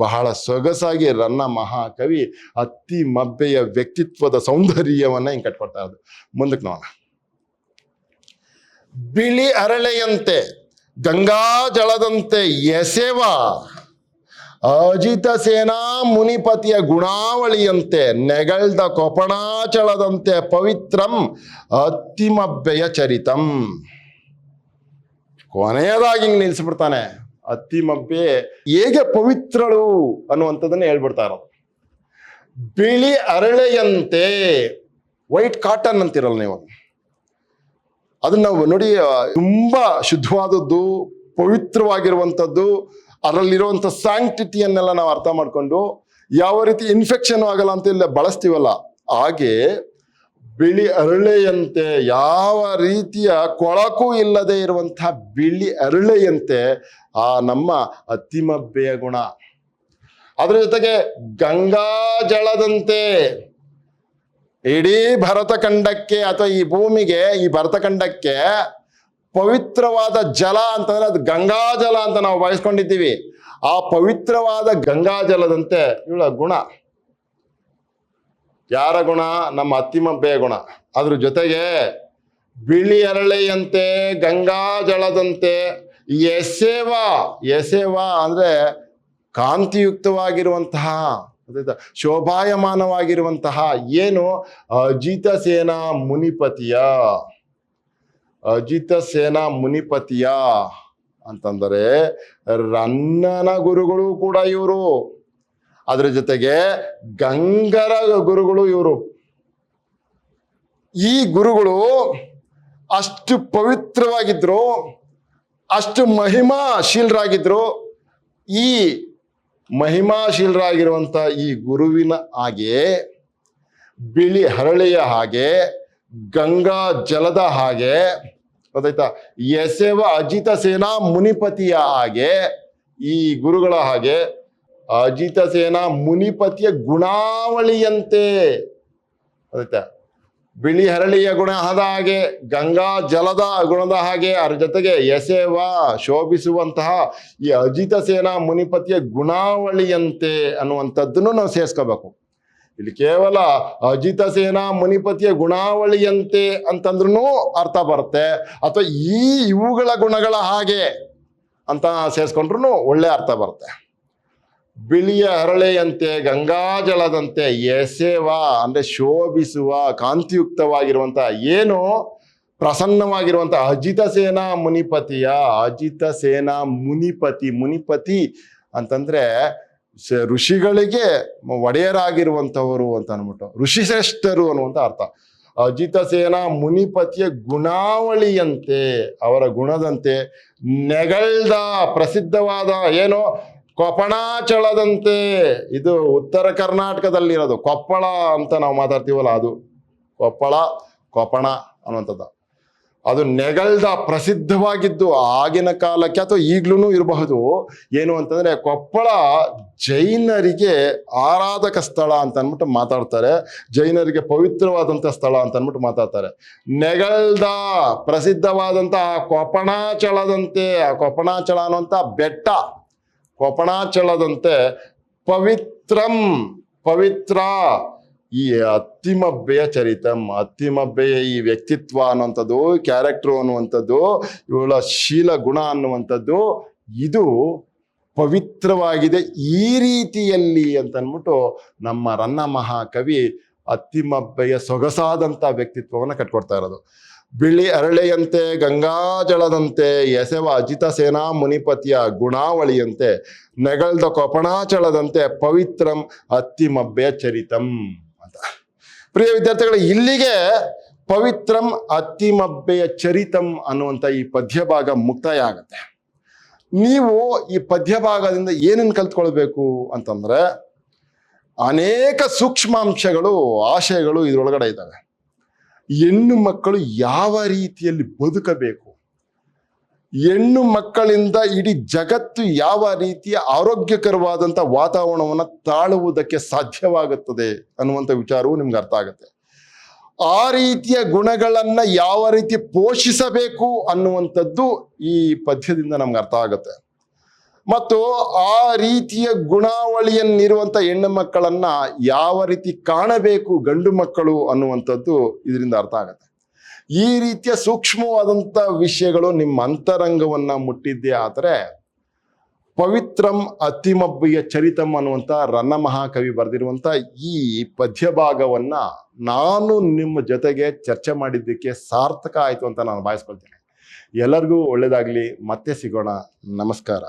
A: ಬಹಳ ಸೊಗಸಾಗಿ ರನ್ನ ಮಹಾಕವಿ ಅತ್ತಿಮಬ್ಬೆಯ ವ್ಯಕ್ತಿತ್ವದ ಸೌಂದರ್ಯವನ್ನ ಹಿಂಗೆ ಕಟ್ಕೊಡ್ತಾ ಇರೋದು. ಮುಂದಕ್ಕೆ ನೋಡೋಣ. ಬಿಳಿ ಅರಳೆಯಂತೆ ಗಂಗಾ ಜಲದಂತೆ ಎಸೆವ ಅಜಿತ ಸೇನಾ ಮುನಿಪತಿಯ ಗುಣಾವಳಿಯಂತೆ ನೆಗಳ್ದ ಕೊಪಣಾಚಲದಂತೆ ಪವಿತ್ರಂ ಅತ್ತಿಮಬ್ಬೆಯ ಚರಿತಂ. ಕೊನೆಯದಾಗಿ ಹಿಂಗ್ ನಿಲ್ಸ್ಬಿಡ್ತಾನೆ. ಅತ್ತಿಮಬ್ಬೆ ಹೇಗೆ ಪವಿತ್ರಳು ಅನ್ನುವಂಥದ್ದನ್ನ ಹೇಳ್ಬಿಡ್ತಾ ಇರೋದು. ಬಿಳಿ ಅರಳೆಯಂತೆ, ವೈಟ್ ಕಾಟನ್ ಅಂತಿರಲ್ಲ ನೀವು, ಅದನ್ನ ನಾವು ನೋಡಿ, ತುಂಬಾ ಶುದ್ಧವಾದದ್ದು, ಪವಿತ್ರವಾಗಿರುವಂಥದ್ದು, ಅದರಲ್ಲಿರುವಂಥ ಸ್ಯಾಂಕ್ಟಿಟಿಯನ್ನೆಲ್ಲ ನಾವು ಅರ್ಥ ಮಾಡ್ಕೊಂಡು ಯಾವ ರೀತಿ ಇನ್ಫೆಕ್ಷನ್ ಆಗಲ್ಲ ಅಂತ ಇಲ್ಲ ಬಳಸ್ತೀವಲ್ಲ, ಹಾಗೆ ಬಿಳಿ ಅರಳೆಯಂತೆ, ಯಾವ ರೀತಿಯ ಕೊಳಕು ಇಲ್ಲದೆ ಇರುವಂತಹ ಬಿಳಿ ಅರಳೆಯಂತೆ ಆ ನಮ್ಮ ಅತ್ತಿಮಬ್ಬೆಯ ಗುಣ. ಅದ್ರ ಜೊತೆಗೆ ಗಂಗಾ ಜಲದಂತೆ, ಇಡೀ ಭರತಖಂಡಕ್ಕೆ ಅಥವಾ ಈ ಭೂಮಿಗೆ, ಈ ಭರತಖಂಡಕ್ಕೆ ಪವಿತ್ರವಾದ ಜಲ ಅಂತಂದ್ರೆ ಅದು ಗಂಗಾ ಜಲ ಅಂತ ನಾವು ಭಾವಿಸ್ಕೊಂಡಿದ್ದೀವಿ. ಆ ಪವಿತ್ರವಾದ ಗಂಗಾ ಜಲದಂತೆ ಇವಳ ಗುಣ. ಯಾರ ಗುಣ? ನಮ್ಮ ಅತ್ತಿಮಬ್ಬೆಯ ಗುಣ. ಅದ್ರ ಜೊತೆಗೆ ಬಿಳಿ ಅರಳೆಯಂತೆ, ಗಂಗಾ ಜಲದಂತೆ, ಎಸೆವ, ಎಸೆವ ಅಂದ್ರೆ ಕಾಂತಿಯುಕ್ತವಾಗಿರುವಂತಹ, ಶೋಭಾಯಮಾನವಾಗಿರುವಂತಹ, ಏನು? ಅಜಿತ ಸೇನಾ ಮುನಿಪತಿಯ, ಅಜಿತ ಸೇನಾ ಮುನಿಪತಿಯ ಅಂತಂದರೆ ರನ್ನನ ಗುರುಗಳು ಕೂಡ ಇವರು. ಅದ್ರ ಜೊತೆಗೆ ಗಂಗರ ಗುರುಗಳು ಇವರು. ಈ ಗುರುಗಳು ಅಷ್ಟು ಪವಿತ್ರವಾಗಿದ್ರು, ಅಷ್ಟು ಮಹಿಮಾಶೀಲರಾಗಿದ್ರು. ಈ ಮಹಿಮಾಶೀಲರಾಗಿರುವಂತ ಈ ಗುರುವಿನ ಹಾಗೆ, ಬಿಳಿ ಹರಳೆಯ ಹಾಗೆ, ಗಂಗಾ ಜಲದ ಹಾಗೆ, ಗೊತ್ತಾಯ್ತಾ, ಎಸೆವ ಅಜಿತ ಸೇನಾ ಮುನಿಪತಿಯ ಹಾಗೆ, ಈ ಗುರುಗಳ ಹಾಗೆ ಅಜಿತ ಸೇನಾ ಮುನಿಪತಿಯ ಗುಣಾವಳಿಯಂತೆ, ಗೊತ್ತಾಯ್ತಾ, ಬಿಳಿ ಹರಳಿಯ ಗುಣದ ಹಾಗೆ, ಗಂಗಾ ಜಲದ ಗುಣದ ಹಾಗೆ, ಅದ್ರ ಜೊತೆಗೆ ಎಸೆವ ಶೋಭಿಸುವಂತಹ ಈ ಅಜಿತ ಸೇನಾ ಮುನಿಪತಿಯ ಗುಣಾವಳಿಯಂತೆ ಅನ್ನುವಂಥದ್ದನ್ನು ನಾವು ಸೇರಿಸ್ಕೋಬೇಕು. ಇಲ್ಲಿ ಕೇವಲ ಅಜಿತ ಸೇನಾ ಮುನಿಪತಿಯ ಗುಣಾವಳಿಯಂತೆ ಅಂತಂದ್ರೂ ಅರ್ಥ ಬರುತ್ತೆ, ಅಥವಾ ಇವುಗಳ ಗುಣಗಳ ಹಾಗೆ ಅಂತ ಸೇರಿಸ್ಕೊಂಡ್ರು ಒಳ್ಳೆ ಅರ್ಥ ಬರುತ್ತೆ. ಬಿಳಿಯ ಹರಳೆಯಂತೆ, ಗಂಗಾ ಜಲದಂತೆ, ಎಸೆವ ಅಂದ್ರೆ ಶೋಭಿಸುವ, ಕಾಂತಿಯುಕ್ತವಾಗಿರುವಂತಹ, ಏನು ಪ್ರಸನ್ನವಾಗಿರುವಂತ ಅಜಿತ ಸೇನಾ ಮುನಿಪತಿಯ, ಅಜಿತ ಸೇನಾ ಮುನಿಪತಿ, ಮುನಿಪತಿ ಅಂತಂದ್ರೆ ಋಷಿಗಳಿಗೆ ಒಡೆಯರಾಗಿರುವಂಥವರು ಅಂತ ಅನ್ಬಿಟ್ಟು, ಋಷಿಶ್ರೇಷ್ಠರು ಅನ್ನುವಂಥ ಅರ್ಥ. ಅಜಿತ ಸೇನಾ ಮುನಿಪತಿಯ ಗುಣಾವಳಿಯಂತೆ, ಅವರ ಗುಣದಂತೆ, ನೆಗಳ್ದ ಪ್ರಸಿದ್ಧವಾದ, ಏನು ಕೊಪ್ಪಣಾಚಲದಂತೆ, ಇದು ಉತ್ತರ ಕರ್ನಾಟಕದಲ್ಲಿರೋದು, ಕೊಪ್ಪಳ ಅಂತ ನಾವು ಮಾತಾಡ್ತೀವಲ್ಲ ಅದು ಕೊಪ್ಪಳ, ಕೊಪ್ಪಣ ಅನ್ನುವಂಥದ್ದು. ಅದು ನೆಗಳ್ದ ಪ್ರಸಿದ್ಧವಾಗಿದ್ದು ಆಗಿನ ಕಾಲಕ್ಕೆ ಅಥವಾ ಈಗ್ಲೂ ಇರಬಹುದು. ಏನು ಅಂತಂದ್ರೆ ಕೊಪ್ಪಳ ಜೈನರಿಗೆ ಆರಾಧಕ ಸ್ಥಳ ಅಂತ ಅಂದ್ಬಿಟ್ಟು ಮಾತಾಡ್ತಾರೆ, ಜೈನರಿಗೆ ಪವಿತ್ರವಾದಂಥ ಸ್ಥಳ ಅಂತ ಅಂದ್ಬಿಟ್ಟು ಮಾತಾಡ್ತಾರೆ. ನೆಗಳ್ದ ಪ್ರಸಿದ್ಧವಾದಂಥ ಕೊಪ್ಪಣಾಚಲದಂತೆ, ಆ ಕೊಪ್ಪಣಾಚಲ ಅನ್ನುವಂಥ ಬೆಟ್ಟ, ಕೊಪ್ಪಣಾಚಲದಂತೆ ಪವಿತ್ರಂ, ಪವಿತ್ರ ಈ ಅತ್ತಿಮಬ್ಬೆಯ ಚರಿತಂ, ಅತ್ತಿಮಬ್ಬೆಯ ಈ ವ್ಯಕ್ತಿತ್ವ ಅನ್ನುವಂಥದ್ದು, ಕ್ಯಾರೆಕ್ಟರ್ ಅನ್ನುವಂಥದ್ದು, ಇವಳ ಶೀಲ ಗುಣ ಅನ್ನುವಂಥದ್ದು, ಇದು ಪವಿತ್ರವಾಗಿದೆ ಈ ರೀತಿಯಲ್ಲಿ ಅಂತ ಅಂದ್ಬಿಟ್ಟು ನಮ್ಮ ರನ್ನ ಮಹಾಕವಿ ಅತ್ತಿಮಬ್ಬೆಯ ಸೊಗಸಾದಂಥ ವ್ಯಕ್ತಿತ್ವವನ್ನು ಕಟ್ಕೊಡ್ತಾ ಇರೋದು. ಬಿಳಿ ಅರಳೆಯಂತೆ, ಗಂಗಾ ಜಲದಂತೆ, ಎಸೆವ ಅಜಿತ ಸೇನಾ ಮುನಿಪತಿಯ ಗುಣಾವಳಿಯಂತೆ, ನೆಗಳ್ದ ಕೊಪ್ಪಣಾಚಲದಂತೆ ಪವಿತ್ರಂ ಅತ್ತಿಮಬ್ಬೆಯ ಚರಿತಂ ಅಂತ. ಪ್ರಿಯ ವಿದ್ಯಾರ್ಥಿಗಳು, ಇಲ್ಲಿಗೆ ಪವಿತ್ರಂ ಅತ್ತಿಮಬ್ಬೆಯ ಚರಿತಂ ಅನ್ನುವಂಥ ಈ ಪದ್ಯ ಭಾಗ ಮುಕ್ತಾಯ ಆಗತ್ತೆ. ನೀವು ಈ ಪದ್ಯ ಭಾಗದಿಂದ ಏನನ್ನು ಕಲ್ತ್ಕೊಳ್ಬೇಕು ಅಂತಂದ್ರೆ, ಅನೇಕ ಸೂಕ್ಷ್ಮಾಂಶಗಳು, ಆಶಯಗಳು ಇದರೊಳಗಡೆ ಇದ್ದಾವೆ. ಹೆಣ್ಣು ಮಕ್ಕಳು ಯಾವ ರೀತಿಯಲ್ಲಿ ಬದುಕಬೇಕು, ಹೆಣ್ಣು ಮಕ್ಕಳಿಂದ ಇಡೀ ಜಗತ್ತು ಯಾವ ರೀತಿಯ ಆರೋಗ್ಯಕರವಾದಂಥ ವಾತಾವರಣವನ್ನು ತಾಳುವುದಕ್ಕೆ ಸಾಧ್ಯವಾಗುತ್ತದೆ ಅನ್ನುವಂಥ ವಿಚಾರವು ನಿಮ್ಗೆ ಅರ್ಥ ಆಗುತ್ತೆ. ಆ ರೀತಿಯ ಗುಣಗಳನ್ನ ಯಾವ ರೀತಿ ಪೋಷಿಸಬೇಕು ಅನ್ನುವಂಥದ್ದು ಈ ಪದ್ಯದಿಂದ ನಮ್ಗೆ ಅರ್ಥ ಆಗುತ್ತೆ. ಮತ್ತು ಆ ರೀತಿಯ ಗುಣಾವಳಿಯನ್ನಿರುವಂಥ ಹೆಣ್ಣು ಮಕ್ಕಳನ್ನ ಯಾವ ರೀತಿ ಕಾಣಬೇಕು ಗಂಡು ಮಕ್ಕಳು ಅನ್ನುವಂಥದ್ದು ಇದರಿಂದ ಅರ್ಥ ಆಗುತ್ತೆ. ಈ ರೀತಿಯ ಸೂಕ್ಷ್ಮವಾದಂಥ ವಿಷಯಗಳು ನಿಮ್ಮ ಅಂತರಂಗವನ್ನ ಮುಟ್ಟಿದ್ದೇ ಆದರೆ ಪವಿತ್ರಂ ಅತ್ತಿಮಬ್ಬೆಯ ಚರಿತಂ ಅನ್ನುವಂಥ ರನ್ನ ಮಹಾಕವಿ ಬರೆದಿರುವಂಥ ಈ ಪದ್ಯ ಭಾಗವನ್ನ ನಾನು ನಿಮ್ಮ ಜೊತೆಗೆ ಚರ್ಚೆ ಮಾಡಿದ್ದಕ್ಕೆ ಸಾರ್ಥಕ ಆಯಿತು ಅಂತ ನಾನು ಭಾವಿಸ್ಕೊಳ್ತೇನೆ. ಎಲ್ಲರಿಗೂ ಒಳ್ಳೆಯದಾಗಲಿ. ಮತ್ತೆ ಸಿಗೋಣ. ನಮಸ್ಕಾರ.